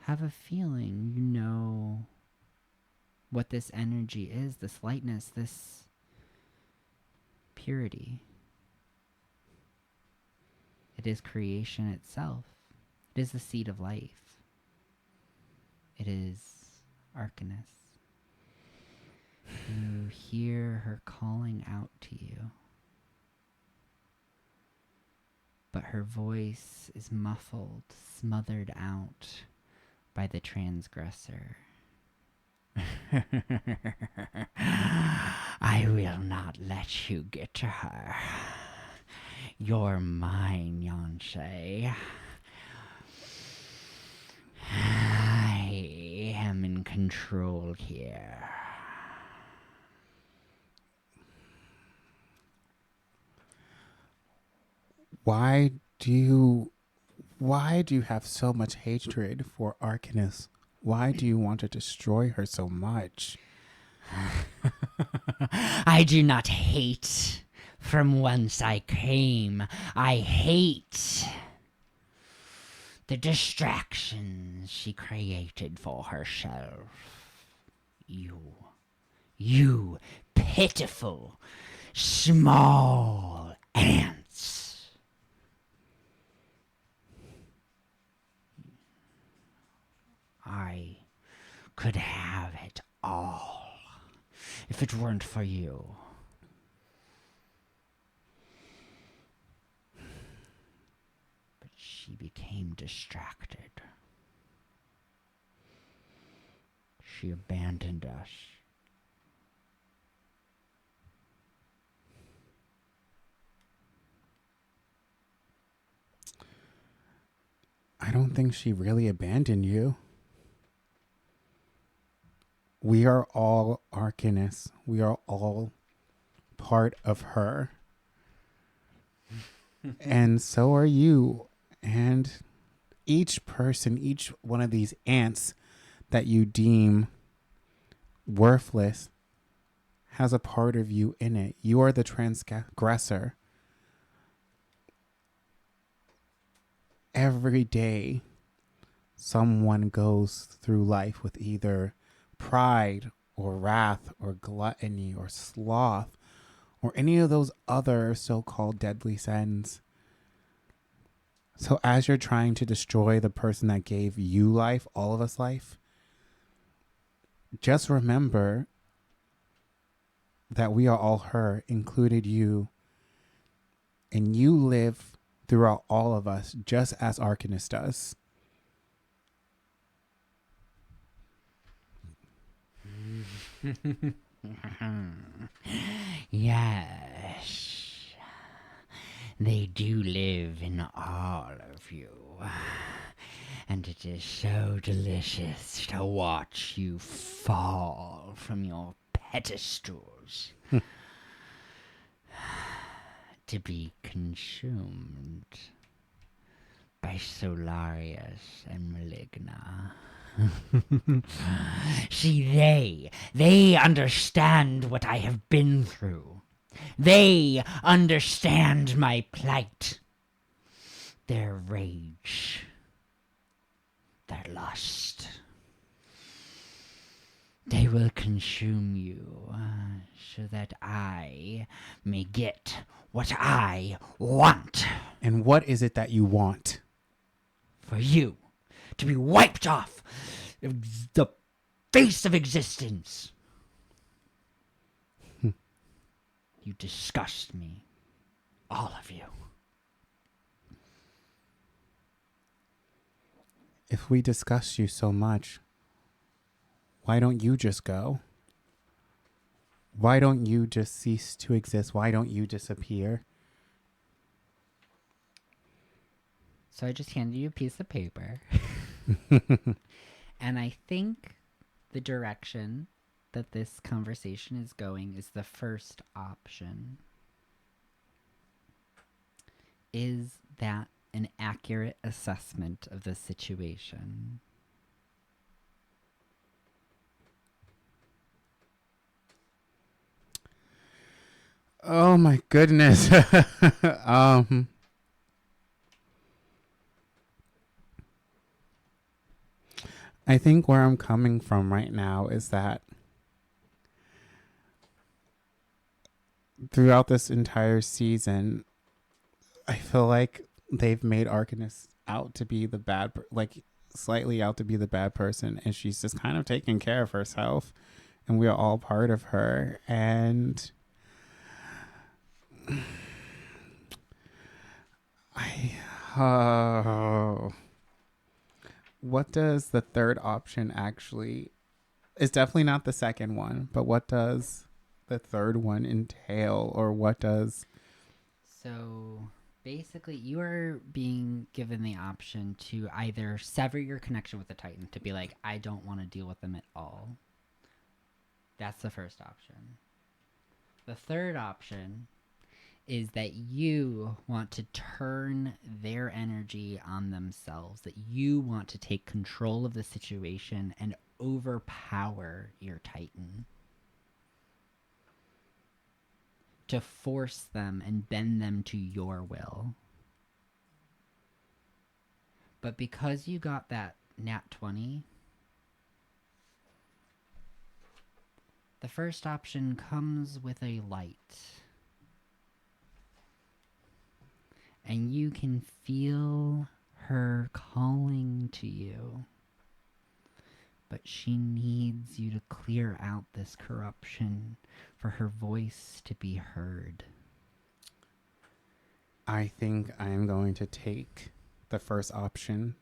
[SPEAKER 1] have a feeling you know what this energy is, this lightness, this purity. It is creation itself. It is the seed of life. It is Arcanus. You hear her calling out to you. But her voice is muffled, smothered out by the transgressor. I will not let you get to her. You're mine, Yanshe. I am in control here.
[SPEAKER 3] Why do you have so much hatred for Arcanus? Why do you want to destroy her so much?
[SPEAKER 1] I do not hate from whence I came. I hate the distractions she created for herself. You pitiful, small ants. I could have it all if it weren't for you. But she became distracted. She abandoned us.
[SPEAKER 3] I don't think she really abandoned you. We are all Arcanus. We are all part of her. And so are you. And each person, each one of these ants that you deem worthless has a part of you in it. You are the transgressor. Every day, someone goes through life with either pride or wrath or gluttony or sloth or any of those other so-called deadly sins. So as you're trying to destroy the person that gave you life, all of us life, just remember that we are all her, included you, and you live throughout all of us, just as Arcanist does.
[SPEAKER 1] Yes, they do live in all of you. And it is so delicious to watch you fall from your pedestals to be consumed by Solarius and Maligna. See, they understand what I have been through. They understand my plight, their rage, their lust. They will consume you so that I may get what I want.
[SPEAKER 3] And what is it that you want?
[SPEAKER 1] For you to be wiped off the face of existence. You disgust me. All of you.
[SPEAKER 3] If we discuss you so much, why don't you just go? Why don't you just cease to exist? Why don't you disappear?
[SPEAKER 1] So I just handed you a piece of paper. And I think the direction that this conversation is going is the first option. Is that an accurate assessment of the situation?
[SPEAKER 3] Oh my goodness. I think where I'm coming from right now is that throughout this entire season, I feel like they've made Arcanist out to be the bad, like slightly out to be the bad person, and she's just kind of taking care of herself, and we are all part of her. And what does the third option actually? It's definitely not the second one, but what does the third one entail, or what does?
[SPEAKER 1] So basically, you are being given the option to either sever your connection with the Titan, to be like, I don't want to deal with them at all. That's the first option. The third option is that you want to turn their energy on themselves, that you want to take control of the situation and overpower your Titan. To force them and bend them to your will. But because you got that nat 20, the first option comes with a light. And you can feel her calling to you. But she needs you to clear out this corruption for her voice to be heard.
[SPEAKER 3] I think I am going to take the first option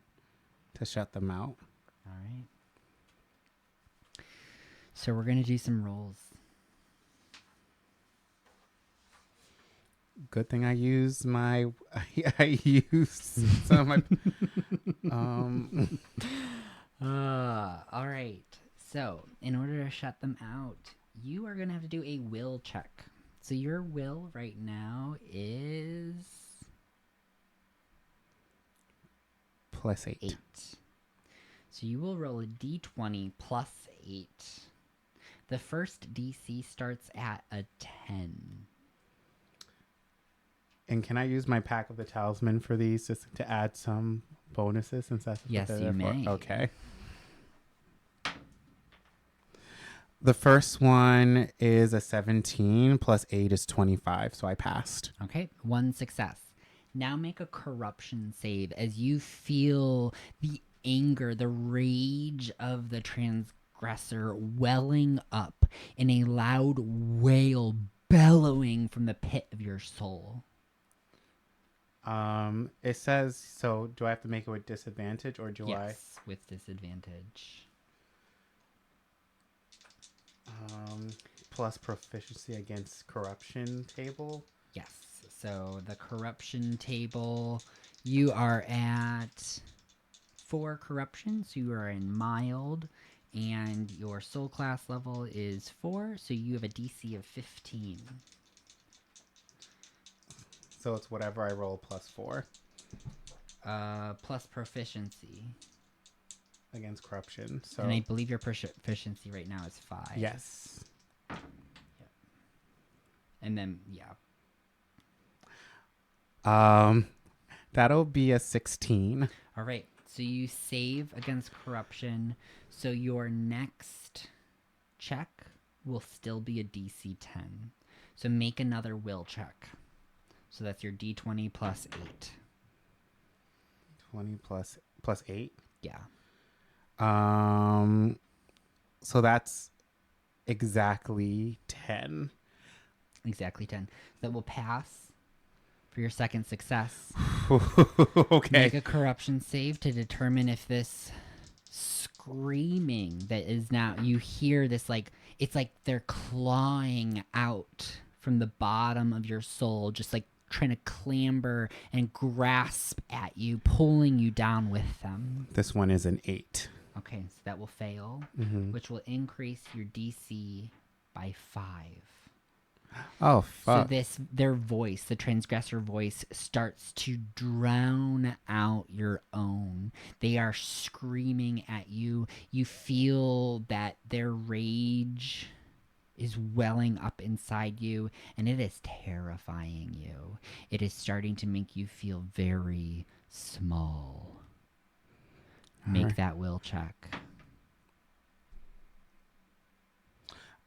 [SPEAKER 3] to shut them out.
[SPEAKER 1] All right. So we're going to do some rolls.
[SPEAKER 3] Good thing I use my I use some of my
[SPEAKER 1] All right. So, in order to shut them out, you are going to have to do a will check. So your will right now is
[SPEAKER 3] +8.
[SPEAKER 1] 8. So you will roll a d20 plus 8. The first DC starts at a 10.
[SPEAKER 3] And can I use my pack of the talisman for these just to add some bonuses since that's what
[SPEAKER 1] Yes,
[SPEAKER 3] they're
[SPEAKER 1] you
[SPEAKER 3] there for?
[SPEAKER 1] may.
[SPEAKER 3] Okay. The first one is a 17 plus 8 is 25, so I passed.
[SPEAKER 1] Okay, 1 success. Now make a corruption save as you feel the anger, the rage of the transgressor welling up in a loud wail bellowing from the pit of your soul.
[SPEAKER 3] It says, so do I have to make it with disadvantage or do
[SPEAKER 1] Yes, with disadvantage.
[SPEAKER 3] plus proficiency against corruption table?
[SPEAKER 1] Yes, so the corruption table, you are at 4 corruption, so you are in mild, and your soul class level is 4, so you have a DC of 15.
[SPEAKER 3] So it's whatever I roll plus 4
[SPEAKER 1] Plus proficiency.
[SPEAKER 3] against corruption. So
[SPEAKER 1] And I believe your proficiency right now is 5.
[SPEAKER 3] yes.
[SPEAKER 1] And then, yeah.
[SPEAKER 3] That'll be a 16.
[SPEAKER 1] All right, so you save against corruption, so your next check will still be a DC 10. So make another will check. So that's your D20 plus 8.
[SPEAKER 3] 20 plus 8.
[SPEAKER 1] Yeah.
[SPEAKER 3] So that's exactly 10.
[SPEAKER 1] Exactly 10. That will pass for your second success.
[SPEAKER 3] Okay.
[SPEAKER 1] Make a corruption save to determine if this screaming that is now, you hear this like, it's like they're clawing out from the bottom of your soul, just like trying to clamber and grasp at you, pulling you down with them.
[SPEAKER 3] This one is an 8.
[SPEAKER 1] Okay, so that will fail,
[SPEAKER 3] Mm-hmm.
[SPEAKER 1] which will increase your DC by 5.
[SPEAKER 3] Oh,
[SPEAKER 1] So
[SPEAKER 3] fuck.
[SPEAKER 1] their voice, the transgressor voice, starts to drown out your own. They are screaming at you. You feel that their rage is welling up inside you, and it is terrifying you. It is starting to make you feel very small. Make
[SPEAKER 3] Alright.
[SPEAKER 1] that will check.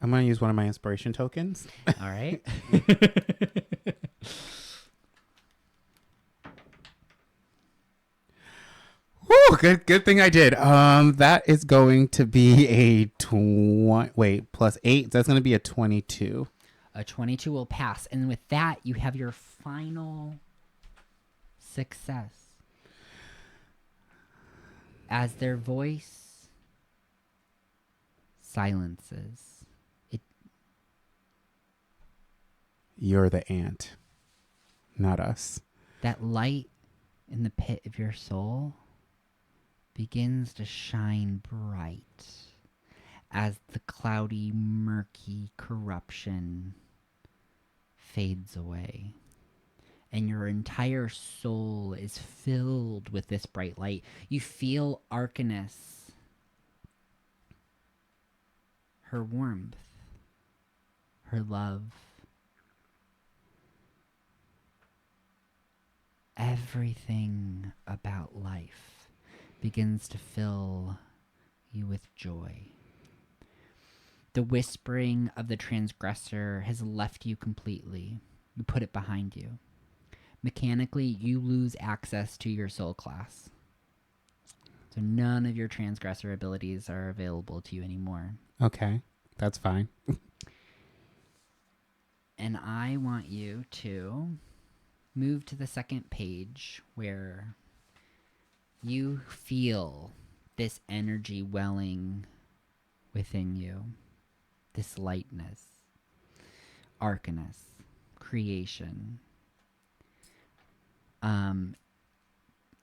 [SPEAKER 3] I'm going to use one of my inspiration tokens.
[SPEAKER 1] All right.
[SPEAKER 3] Woo, good thing I did. That is going to be a plus 8. That's going to be a 22.
[SPEAKER 1] A 22 will pass. And with that, you have your final success. As their voice silences,
[SPEAKER 3] You're the ant, not us.
[SPEAKER 1] that light in the pit of your soul begins to shine bright as the cloudy, murky corruption fades away. And your entire soul is filled with this bright light. You feel Arcanus, her warmth, her love. Everything about life begins to fill you with joy. The whispering of the transgressor has left you completely. You put it behind you. Mechanically, you lose access to your soul class. So none of your transgressor abilities are available to you anymore.
[SPEAKER 3] Okay, that's fine.
[SPEAKER 1] And I want you to move to the second page where you feel this energy welling within you, this lightness, Arcanus, creation.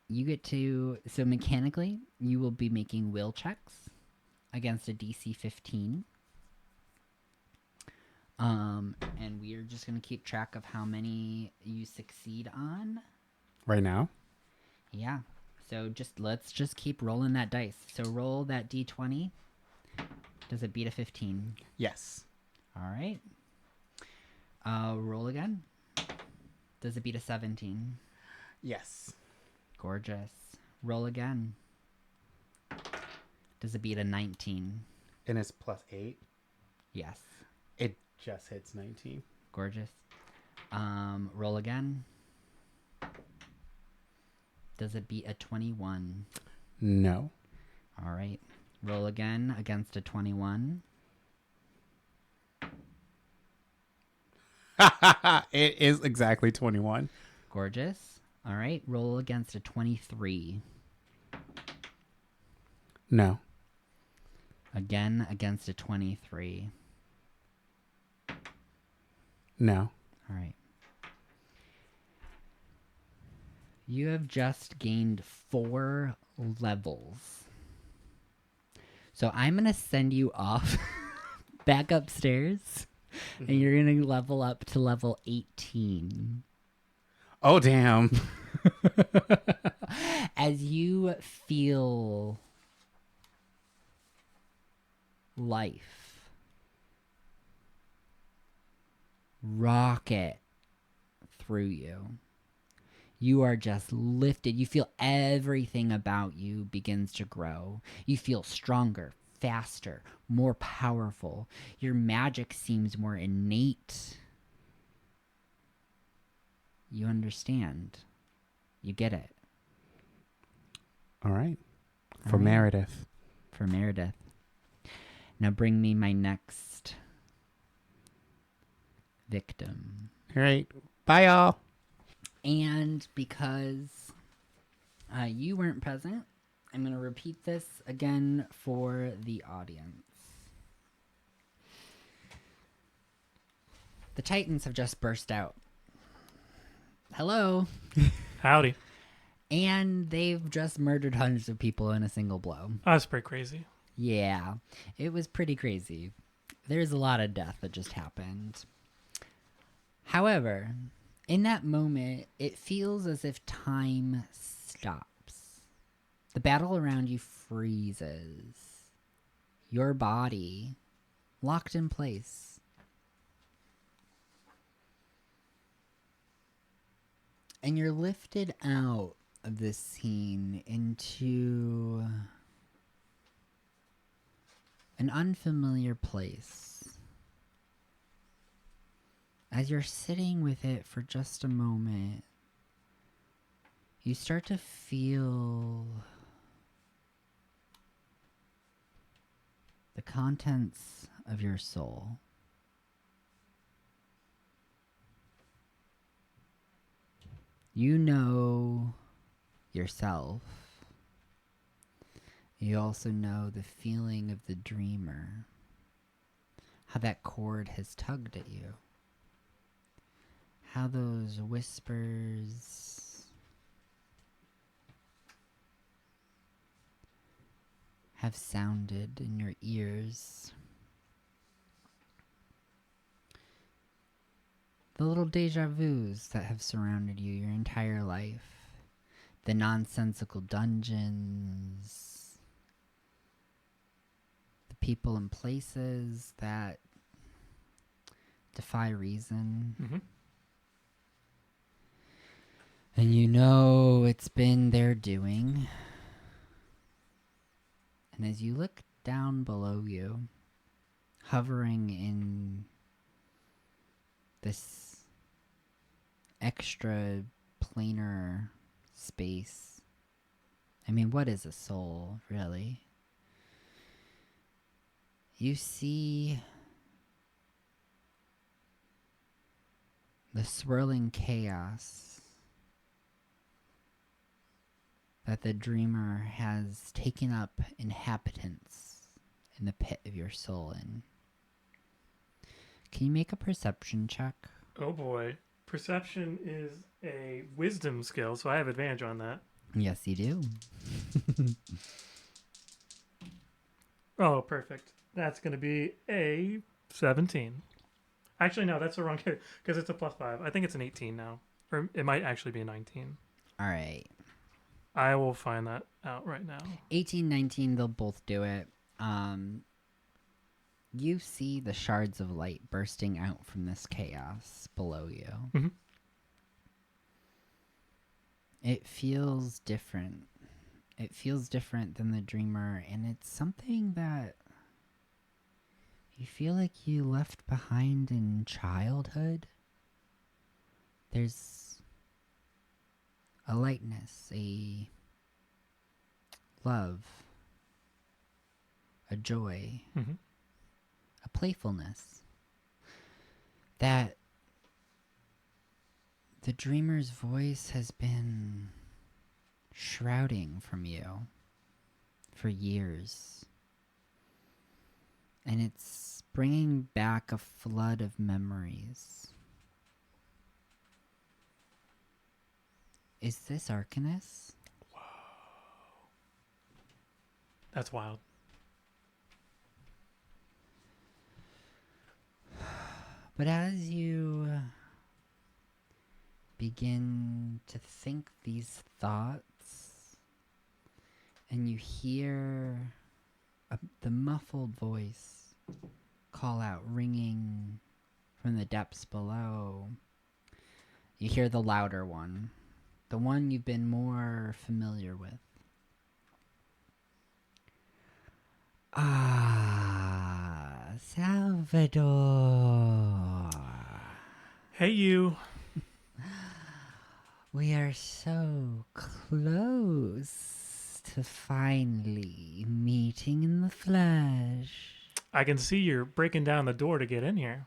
[SPEAKER 1] You get to, so mechanically, you will be making will checks against a DC 15. And we are just going to keep track of how many you succeed on.
[SPEAKER 3] Right now?
[SPEAKER 1] Yeah. So let's just keep rolling that dice. So roll that D20. Does it beat a 15?
[SPEAKER 3] Yes.
[SPEAKER 1] All right. Roll again. Does it beat a 17?
[SPEAKER 3] Yes.
[SPEAKER 1] Gorgeous. Roll again. Does it beat a 19?
[SPEAKER 3] And it's +8.
[SPEAKER 1] Yes.
[SPEAKER 3] It just hits 19.
[SPEAKER 1] Gorgeous. Roll again. Does it beat a 21?
[SPEAKER 3] No.
[SPEAKER 1] All right. Roll again against a 21.
[SPEAKER 3] It is exactly 21.
[SPEAKER 1] Gorgeous. All right. Roll against a 23.
[SPEAKER 3] No.
[SPEAKER 1] Again against a 23.
[SPEAKER 3] No.
[SPEAKER 1] All right. You have just gained 4 levels. So I'm going to send you off back upstairs, and you're going to level up to level 18.
[SPEAKER 3] Oh, damn.
[SPEAKER 1] As you feel life rocket through you. You are just lifted. You feel everything about you begins to grow. You feel stronger, faster, more powerful. Your magic seems more innate. You understand. You get it.
[SPEAKER 3] All right.
[SPEAKER 1] All
[SPEAKER 3] For
[SPEAKER 1] right.
[SPEAKER 3] Meredith.
[SPEAKER 1] For Meredith. Now bring me my next victim.
[SPEAKER 3] All right. Bye, y'all.
[SPEAKER 1] And because you weren't present, I'm going to repeat this again for the audience. The Titans have just burst out. Hello.
[SPEAKER 4] Howdy.
[SPEAKER 1] And they've just murdered hundreds of people in a single blow.
[SPEAKER 4] Oh, that's pretty crazy.
[SPEAKER 1] Yeah, it was pretty crazy. There's a lot of death that just happened. However, in that moment, it feels as if time stops. The battle around you freezes. Your body locked in place. And you're lifted out of this scene into an unfamiliar place. As you're sitting with it for just a moment, you start to feel the contents of your soul. You know yourself. You also know the feeling of the dreamer, how that cord has tugged at you, how those whispers have sounded in your ears. The little deja vus that have surrounded you your entire life, the nonsensical dungeons, the people and places that defy reason.
[SPEAKER 4] Mm-hmm.
[SPEAKER 1] And you know it's been their doing. And as you look down below you, hovering in this extra planar space, I mean, what is a soul, really? You see the swirling chaos that the dreamer has taken up inhabitants in the pit of your soul in. Can you make a perception check?
[SPEAKER 4] Oh boy. Perception is a wisdom skill, so I have advantage on that.
[SPEAKER 1] Yes, you do.
[SPEAKER 4] Oh, perfect. That's going to be a 17. Actually, no, that's the wrong because it's a +5. I think it's an 18 now. Or it might actually be a 19.
[SPEAKER 1] All right.
[SPEAKER 4] I will find that out right now.
[SPEAKER 1] 18, 19, they'll both do it. You see the shards of light bursting out from this chaos below you.
[SPEAKER 4] Mhm.
[SPEAKER 1] It feels different. It feels different than the dreamer, and it's something that you feel like you left behind in childhood. There's a lightness, a love, a joy,
[SPEAKER 4] Mm-hmm.
[SPEAKER 1] a playfulness that the dreamer's voice has been shrouding from you for years. And it's bringing back a flood of memories. Is this Arcanus?
[SPEAKER 4] That's wild.
[SPEAKER 1] But as you begin to think these thoughts, and you hear the muffled voice call out, ringing from the depths below, you hear the louder one, the one you've been more familiar with. Ah, Salvador.
[SPEAKER 4] Hey, you.
[SPEAKER 1] We are so close to finally meeting in the flesh.
[SPEAKER 4] I can see you're breaking down the door to get in here.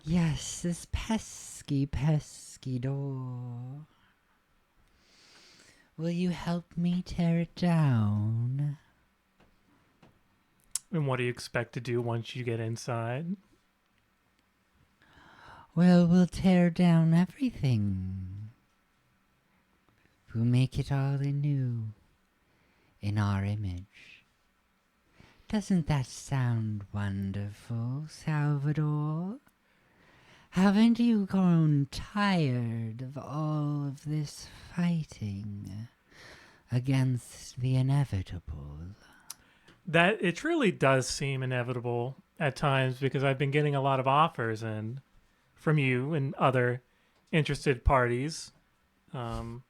[SPEAKER 1] Yes, this pesky, pesky door. Will you help me tear it down?
[SPEAKER 4] And what do you expect to do once you get inside?
[SPEAKER 1] Well, we'll tear down everything. We'll make it all anew in our image. Doesn't that sound wonderful, Salvador? Haven't you grown tired of all of this fighting against the inevitable?
[SPEAKER 4] That it truly does seem inevitable at times because I've been getting a lot of offers and from you and other interested parties. And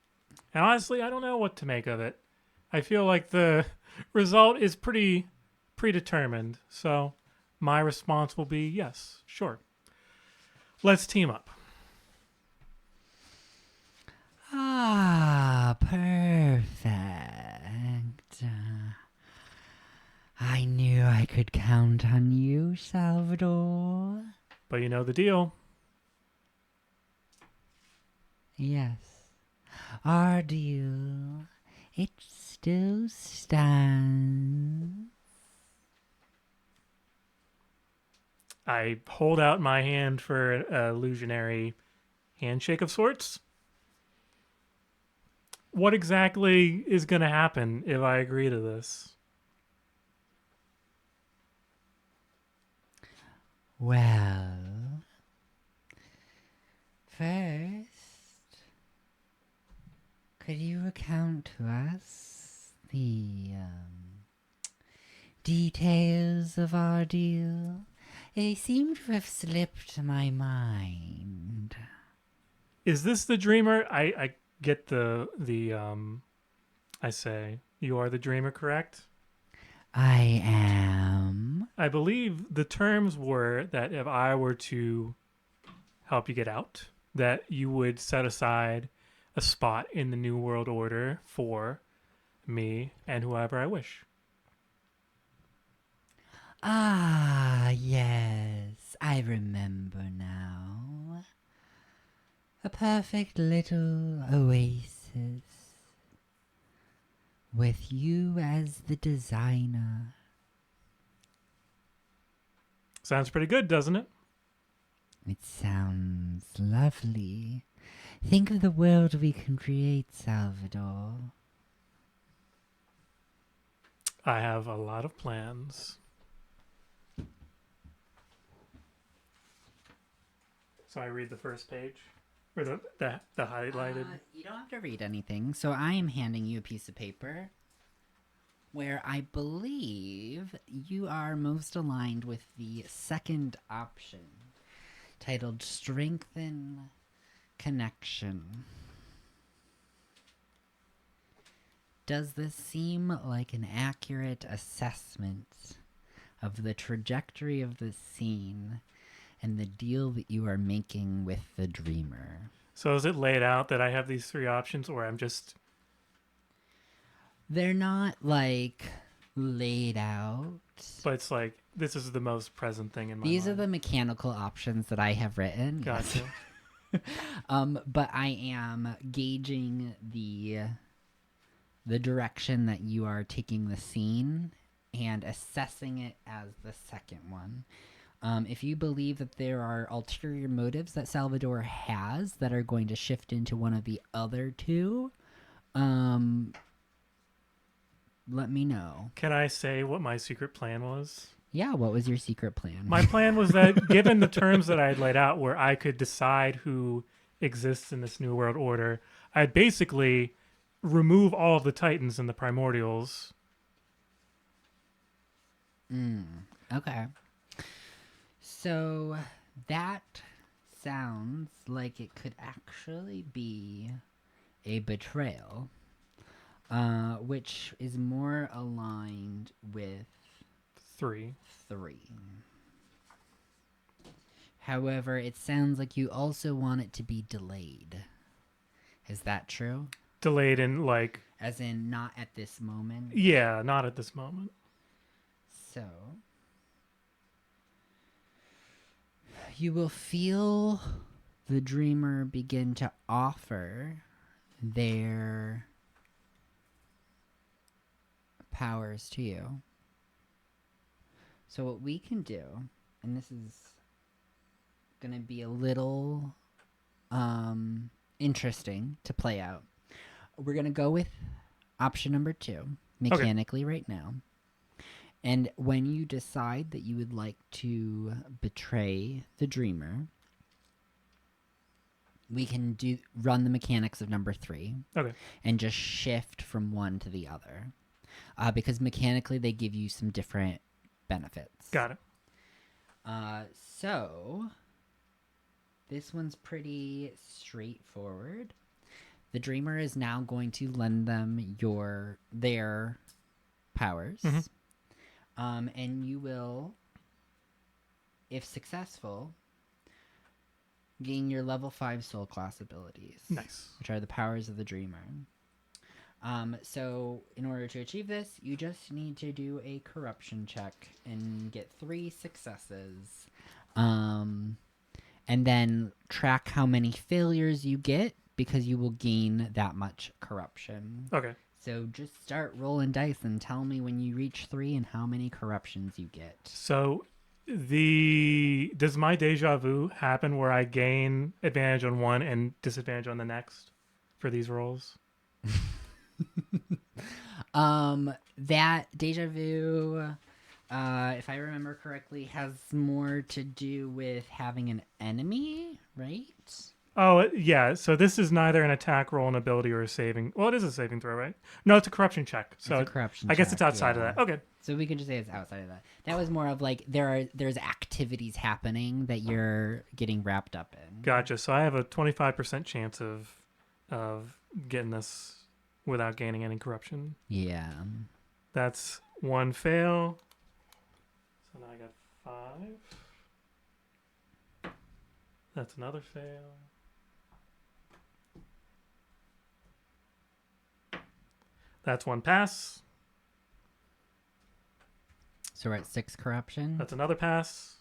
[SPEAKER 4] honestly, I don't know what to make of it. I feel like the result is pretty predetermined. So my response will be yes, sure. Let's team up.
[SPEAKER 1] Ah, perfect. I knew I could count on you, Salvador.
[SPEAKER 4] But you know the deal.
[SPEAKER 1] Yes. Our deal, it still stands.
[SPEAKER 4] I hold out my hand for an illusionary handshake of sorts. What exactly is going to happen if I agree to this?
[SPEAKER 1] Well, first, could you recount to us the details of our deal? They seem to have slipped my mind.
[SPEAKER 4] Is this the dreamer? I get the I say you are the dreamer, correct?
[SPEAKER 1] I am.
[SPEAKER 4] I believe the terms were that if I were to help you get out, that you would set aside a spot in the New World Order for me and whoever I wish.
[SPEAKER 1] Ah, yes, I remember now. A perfect little oasis. With you as the designer.
[SPEAKER 4] Sounds pretty good, doesn't it?
[SPEAKER 1] It sounds lovely. Think of the world we can create, Salvador.
[SPEAKER 4] I have a lot of plans. So I read the first page, or the highlighted.
[SPEAKER 1] You don't have to read anything, so I am handing you a piece of paper. where I believe you are most aligned with the second option, titled Strengthen Connection. Does this seem like an accurate assessment of the trajectory of the scene and the deal that you are making with the dreamer?
[SPEAKER 4] So is it laid out that I have these three options, or I'm just...
[SPEAKER 1] They're not like laid out.
[SPEAKER 4] But it's like, this is the most present thing in my
[SPEAKER 1] These
[SPEAKER 4] mind.
[SPEAKER 1] are the mechanical options that I have written.
[SPEAKER 4] Gotcha.
[SPEAKER 1] But I am gauging the direction that you are taking the scene and assessing it as the second one. If you believe that there are ulterior motives that Salvador has that are going to shift into one of the other two, let me know.
[SPEAKER 4] Can I say what my secret plan was?
[SPEAKER 1] Yeah, what was your secret plan?
[SPEAKER 4] My plan was that, given the terms that I had laid out, where I could decide who exists in this new world order, I'd basically remove all of the Titans and the Primordials.
[SPEAKER 1] Okay. So that sounds like it could actually be a betrayal, which is more aligned with
[SPEAKER 4] 3.
[SPEAKER 1] 3. However, it sounds like you also want it to be delayed. Is that true?
[SPEAKER 4] Delayed in, like...
[SPEAKER 1] As in, not at this moment?
[SPEAKER 4] Yeah, not at this moment.
[SPEAKER 1] So, you will feel the dreamer begin to offer their powers to you. So what we can do, and this is going to be a little interesting to play out. We're going to go with option number 2, mechanically right now. And when you decide that you would like to betray the dreamer, we can run the mechanics of number 3.
[SPEAKER 4] Okay.
[SPEAKER 1] And just shift from one to the other. Because mechanically they give you some different benefits.
[SPEAKER 4] Got it.
[SPEAKER 1] So this one's pretty straightforward. The dreamer is now going to lend them their powers. And you will, if successful, gain your level 5 soul class abilities.
[SPEAKER 4] Nice.
[SPEAKER 1] Which are the powers of the dreamer. So in order to achieve this, you just need to do a corruption check and get 3 successes. And then track how many failures you get, because you will gain that much corruption.
[SPEAKER 4] Okay.
[SPEAKER 1] So just start rolling dice and tell me when you reach 3 and how many corruptions you get.
[SPEAKER 4] So does my deja vu happen where I gain advantage on one and disadvantage on the next for these rolls?
[SPEAKER 1] That deja vu, if I remember correctly, has more to do with having an enemy, right?
[SPEAKER 4] Oh, yeah. So this is neither an attack roll, an ability, or a saving. Well, it is a saving throw, right? No, it's a corruption check. So
[SPEAKER 1] It's a corruption
[SPEAKER 4] I guess
[SPEAKER 1] check,
[SPEAKER 4] it's outside
[SPEAKER 1] yeah.
[SPEAKER 4] of that. Okay.
[SPEAKER 1] So we can just say it's outside of that. That was more of like there's activities happening that you're getting wrapped up in.
[SPEAKER 4] Gotcha. So I have a 25% chance of getting this without gaining any corruption.
[SPEAKER 1] Yeah.
[SPEAKER 4] That's 1 fail. So now I got 5. That's another fail. That's 1 pass.
[SPEAKER 1] So we're at 6 corruption
[SPEAKER 4] That's another pass.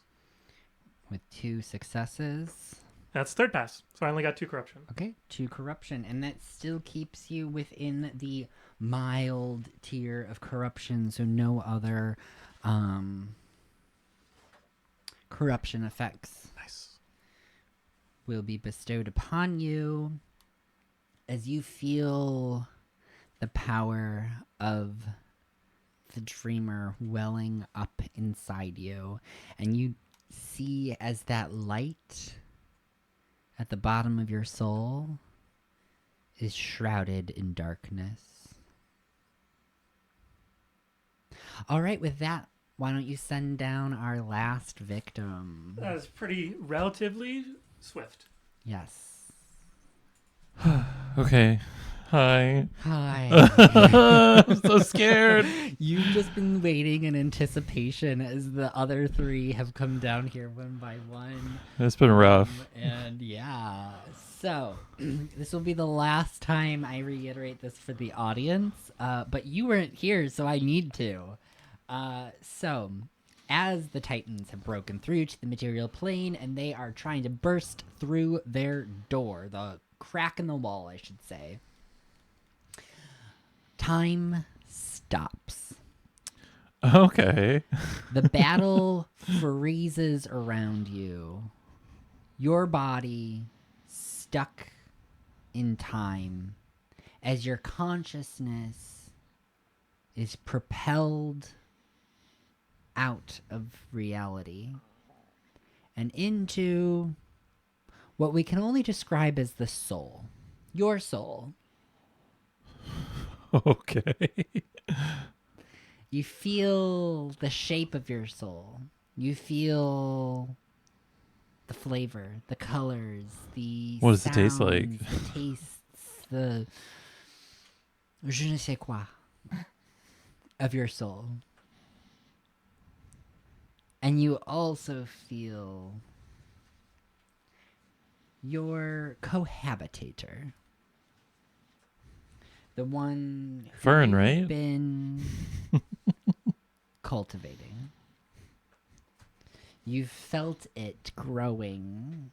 [SPEAKER 1] with 2 successes.
[SPEAKER 4] That's 3rd pass. So I only got 2 corruption.
[SPEAKER 1] Okay, 2 corruption, and that still keeps you within the mild tier of corruption, so no other corruption effects
[SPEAKER 4] Nice.
[SPEAKER 1] will be bestowed upon you as you feel the power of the dreamer welling up inside you, and you see as that light at the bottom of your soul is shrouded in darkness. All right, with that, why don't you send down our last victim?
[SPEAKER 4] That is pretty relatively swift.
[SPEAKER 1] Yes.
[SPEAKER 5] Okay. Hi.
[SPEAKER 1] Hi.
[SPEAKER 5] I'm so scared.
[SPEAKER 1] You've just been waiting in anticipation as the other three have come down here one by one.
[SPEAKER 5] It's been rough.
[SPEAKER 1] And yeah, so this will be the last time I reiterate this for the audience, but you weren't here, so I need to. So, as the Titans have broken through to the material plane and they are trying to burst through their door, the crack in the wall, I should say, time stops.
[SPEAKER 5] Okay.
[SPEAKER 1] The battle freezes around you. Your body stuck in time as your consciousness is propelled out of reality and into what we can only describe as the soul. Your soul.
[SPEAKER 5] Okay.
[SPEAKER 1] You feel the shape of your soul. You feel the flavor, the colors, the
[SPEAKER 5] What does it taste like?
[SPEAKER 1] sounds, the tastes, the je ne sais quoi of your soul. And you also feel your cohabitator. The one who
[SPEAKER 5] Fern,
[SPEAKER 1] you've
[SPEAKER 5] right?
[SPEAKER 1] been cultivating. You've felt it growing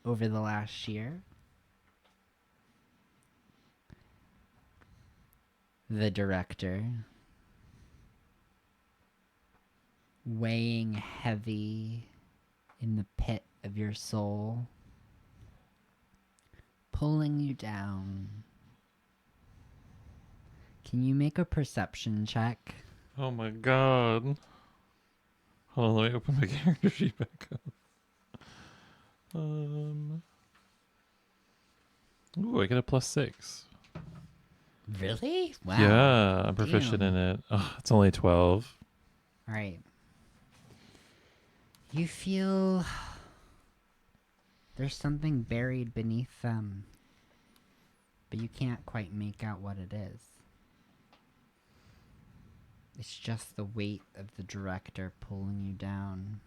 [SPEAKER 1] over the last year. The director, weighing heavy in the pit of your soul, pulling you down. Can you make a perception check?
[SPEAKER 5] Oh my god. Hold on, let me open my character sheet back up. Ooh, I get a +6.
[SPEAKER 1] Really? Wow.
[SPEAKER 5] Yeah, I'm proficient
[SPEAKER 1] Damn.
[SPEAKER 5] in it. Oh, it's only 12.
[SPEAKER 1] All right. You feel there's something buried beneath them, but you can't quite make out what it is. It's just the weight of the director pulling you down.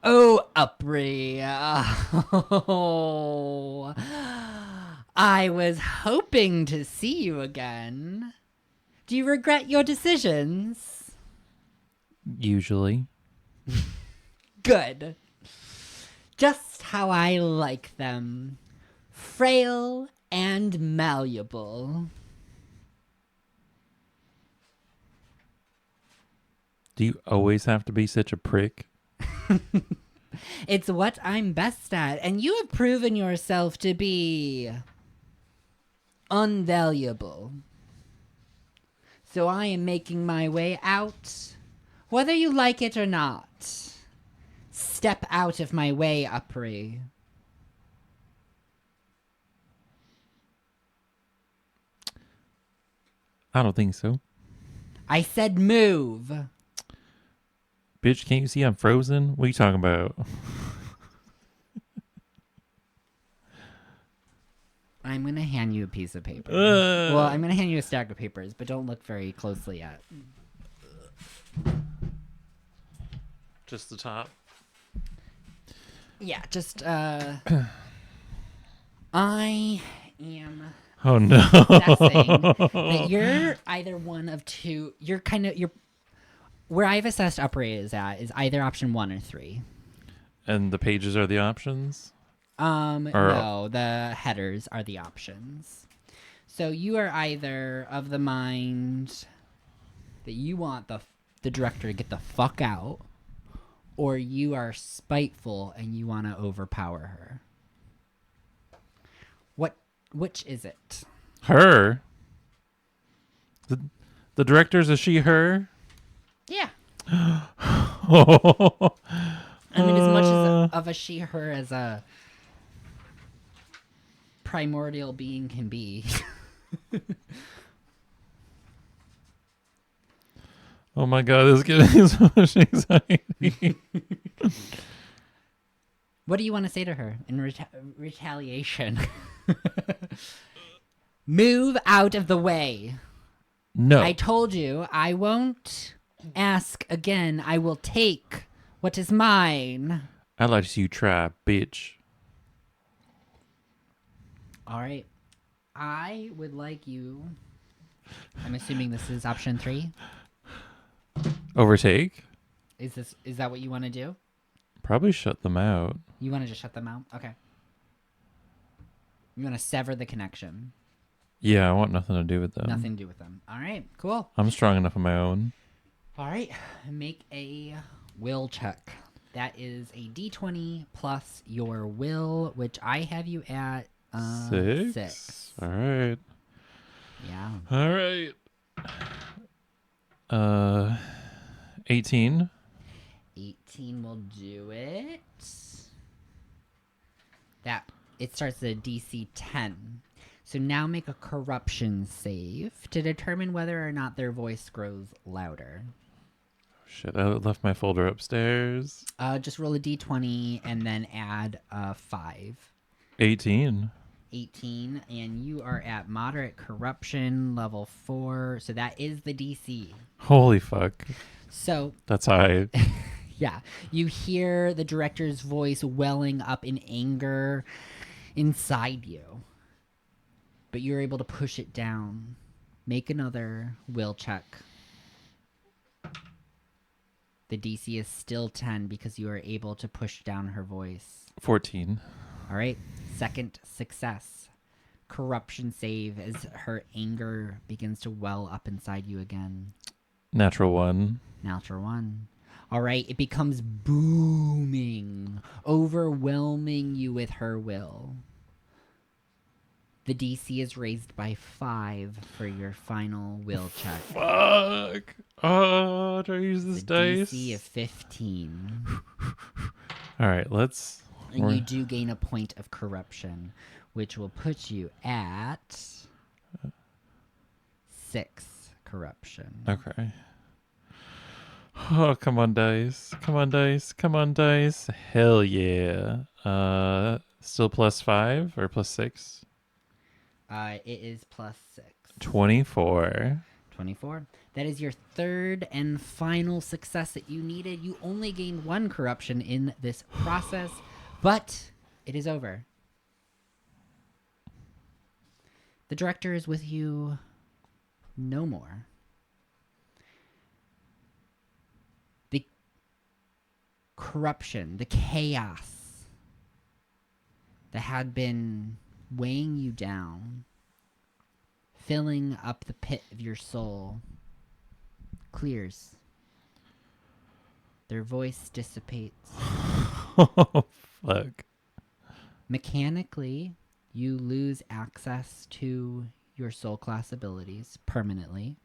[SPEAKER 1] Oh, Upri. Oh, I was hoping to see you again. Do you regret your decisions?
[SPEAKER 5] Usually.
[SPEAKER 1] Good. Just how I like them. Frail and malleable.
[SPEAKER 5] Do you always have to be such a prick?
[SPEAKER 1] It's what I'm best at, and you have proven yourself to be unvaluable. So I am making my way out, whether you like it or not. Step out of my way, Upri.
[SPEAKER 5] I don't think so.
[SPEAKER 1] I said move.
[SPEAKER 5] Bitch, can't you see I'm frozen? What are you talking about?
[SPEAKER 1] I'm gonna hand you a piece of paper. Well, I'm gonna hand you a stack of papers, but don't look very closely at.
[SPEAKER 5] Just the top.
[SPEAKER 1] Yeah, just I am
[SPEAKER 5] Oh no.
[SPEAKER 1] assessing that you're either one of two. You're where I've assessed Upray is at is either option 1 or 3.
[SPEAKER 5] And the pages are the options?
[SPEAKER 1] No, the headers are the options. So you are either of the mind that you want the director to get the fuck out, or you are spiteful and you want to overpower her. Which is it?
[SPEAKER 5] Her? The director's a she, her?
[SPEAKER 1] Yeah.
[SPEAKER 5] I
[SPEAKER 1] I mean, as much as of a she, her as a primordial being can be.
[SPEAKER 5] Oh my god, this is giving me so much anxiety.
[SPEAKER 1] What do you want to say to her in retaliation? Move out of the way.
[SPEAKER 5] No.
[SPEAKER 1] I told you I won't ask again. I will take what is mine.
[SPEAKER 5] I'd like to see you try, bitch.
[SPEAKER 1] All right. I would like you. I'm assuming this is option 3.
[SPEAKER 5] Overtake?
[SPEAKER 1] Is that what you want to do?
[SPEAKER 5] Probably shut them out.
[SPEAKER 1] You want to just shut them out? Okay. You want to sever the connection.
[SPEAKER 5] Yeah, I want nothing to do with them.
[SPEAKER 1] Nothing to do with them. All right, cool.
[SPEAKER 5] I'm strong enough on my own.
[SPEAKER 1] All right, make a will check. That is a d20 plus your will, which I have you at 6.
[SPEAKER 5] All right.
[SPEAKER 1] Yeah.
[SPEAKER 5] All right. 18.
[SPEAKER 1] 18 will do it. That it starts at a DC 10. So now make a corruption save to determine whether or not their voice grows louder.
[SPEAKER 5] Shit, I left my folder upstairs.
[SPEAKER 1] Just roll a d20 and then add 5.
[SPEAKER 5] 18.
[SPEAKER 1] 18, and you are at moderate corruption level 4. So that is the DC.
[SPEAKER 5] Holy fuck.
[SPEAKER 1] So
[SPEAKER 5] That's high.
[SPEAKER 1] yeah, you hear the director's voice welling up in anger inside you. But you're able to push it down. Make another will check. The DC is still 10 because you are able to push down her voice.
[SPEAKER 5] 14.
[SPEAKER 1] All right, second success. Corruption save as her anger begins to well up inside you again.
[SPEAKER 5] Natural 1.
[SPEAKER 1] Natural 1. All right, it becomes booming, overwhelming you with her will. The DC is raised by 5 for your final will check.
[SPEAKER 5] Fuck. Oh, do I use this
[SPEAKER 1] The
[SPEAKER 5] dice?
[SPEAKER 1] DC of 15.
[SPEAKER 5] All right, let's...
[SPEAKER 1] And you do gain a point of corruption, which will put you at 6 corruption.
[SPEAKER 5] Okay. Oh, come on, dice. Come on, dice. Come on, dice. Hell yeah. Still plus 5 or plus 6?
[SPEAKER 1] It is plus 6.
[SPEAKER 5] 24.
[SPEAKER 1] 24. That is your third and final success that you needed. You only gained 1 corruption in this process, but it is over. The director is with you no more. The corruption, the chaos that had been weighing you down, filling up the pit of your soul, clears. Their voice dissipates.
[SPEAKER 5] Oh, fuck.
[SPEAKER 1] Mechanically, you lose access to your soul class abilities permanently.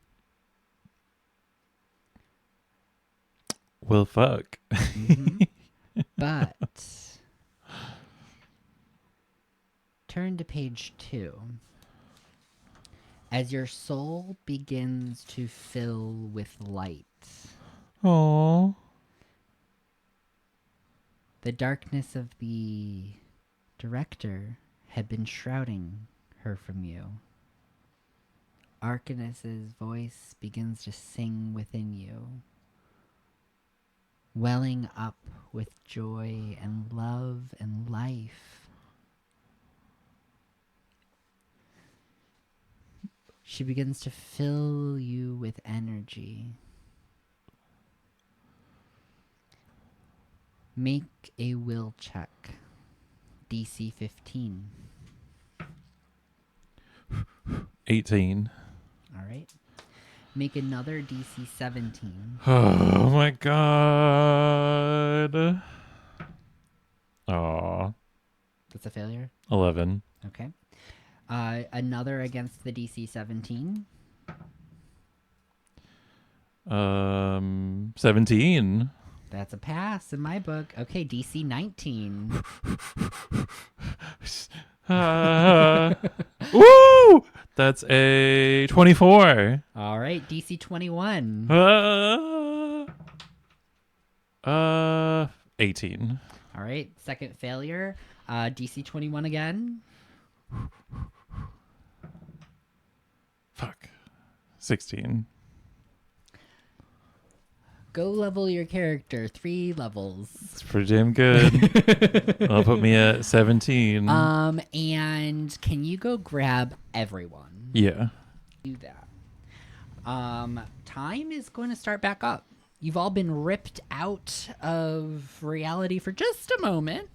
[SPEAKER 5] Well, fuck.
[SPEAKER 1] But turn to page 2. As your soul begins to fill with light,
[SPEAKER 5] Oh.
[SPEAKER 1] the darkness of the director had been shrouding her from you. Arcanus's voice begins to sing within you, welling up with joy and love and life. She begins to fill you with energy. Make a will check. DC 15.
[SPEAKER 5] 18.
[SPEAKER 1] All right. Make another DC 17.
[SPEAKER 5] Oh, my God. Aw.
[SPEAKER 1] That's a failure.
[SPEAKER 5] 11.
[SPEAKER 1] Okay. Another against the DC 17.
[SPEAKER 5] 17.
[SPEAKER 1] That's a pass in my book. Okay, DC 19.
[SPEAKER 5] Woo! That's a 24.
[SPEAKER 1] All right, DC 21.
[SPEAKER 5] 18.
[SPEAKER 1] All right, second failure. DC 21 again.
[SPEAKER 5] Fuck. 16.
[SPEAKER 1] Go level your character 3 levels.
[SPEAKER 5] It's pretty damn good. That'll put me at 17.
[SPEAKER 1] And can you go grab everyone?
[SPEAKER 5] Yeah.
[SPEAKER 1] Do that. Time is going to start back up. You've all been ripped out of reality for just a moment.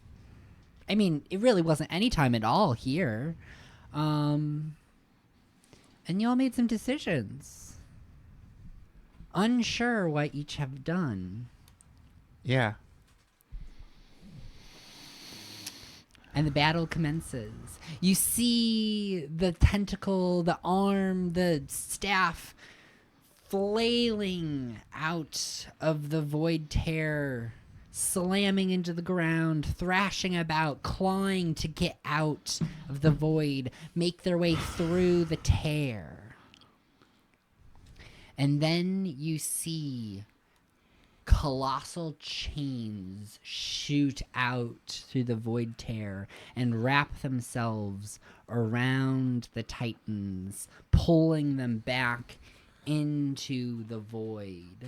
[SPEAKER 1] I mean, it really wasn't any time at all here. And you all made some decisions. Unsure what each have done.
[SPEAKER 3] Yeah.
[SPEAKER 1] And the battle commences. You see the tentacle, the arm, the staff flailing out of the void tear, slamming into the ground, thrashing about, clawing to get out of the void, make their way through the tear. And then you see colossal chains shoot out through the void tear and wrap themselves around the Titans, pulling them back into the void.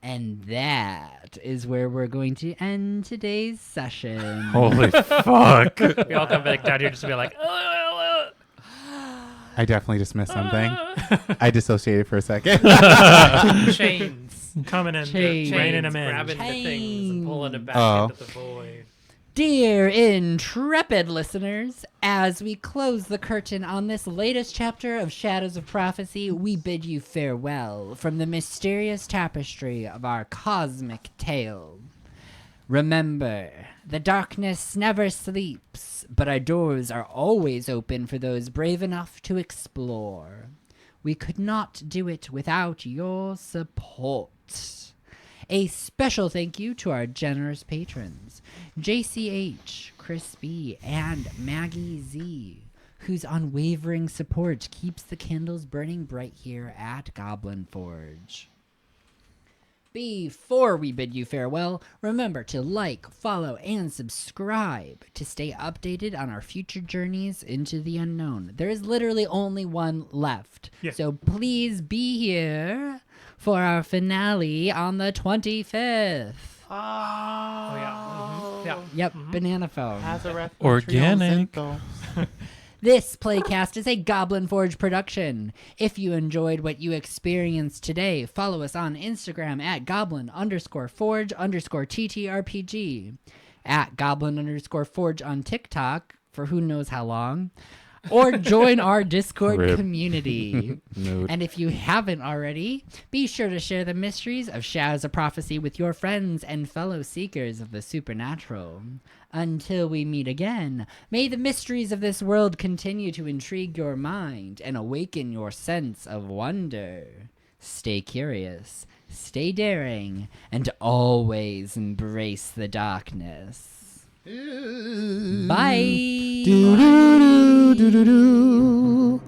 [SPEAKER 1] And that is where we're going to end today's session.
[SPEAKER 5] Holy fuck.
[SPEAKER 2] We all come back down here just to be like,
[SPEAKER 3] I definitely just missed something. I dissociated for a second.
[SPEAKER 2] chains.
[SPEAKER 4] Coming in,
[SPEAKER 1] Chains.
[SPEAKER 4] reining them in.
[SPEAKER 2] Grabbing the things and pulling it back
[SPEAKER 3] Oh.
[SPEAKER 2] into the void.
[SPEAKER 1] Dear intrepid listeners, as we close the curtain on this latest chapter of Shadows of Prophecy, we bid you farewell from the mysterious tapestry of our cosmic tale. Remember, the darkness never sleeps, but our doors are always open for those brave enough to explore. We could not do it without your support. A special thank you to our generous patrons, JCH, Chris B, and Maggie Z, whose unwavering support keeps the candles burning bright here at Goblin Forge. Before we bid you farewell, remember to like, follow, and subscribe to stay updated on our future journeys into the unknown. There is literally only one left,
[SPEAKER 4] Yeah.
[SPEAKER 1] so please be here for our finale on the 25th.
[SPEAKER 2] Oh, yeah. Mhm. Yeah.
[SPEAKER 1] Yep, Banana Phone.
[SPEAKER 5] Organic.
[SPEAKER 1] This playcast is a Goblin Forge production. If you enjoyed what you experienced today, follow us on Instagram at goblin_forge_TTRPG, at goblin_forge on TikTok for who knows how long, or join our Discord
[SPEAKER 5] Rip.
[SPEAKER 1] community.
[SPEAKER 3] Mood.
[SPEAKER 1] And if you haven't already, be sure to share the mysteries of Shadows of Prophecy with your friends and fellow seekers of the supernatural. Until we meet again, may the mysteries of this world continue to intrigue your mind and awaken your sense of wonder. Stay curious, stay daring, and always embrace the darkness. Bye!
[SPEAKER 3] Do do do do do do.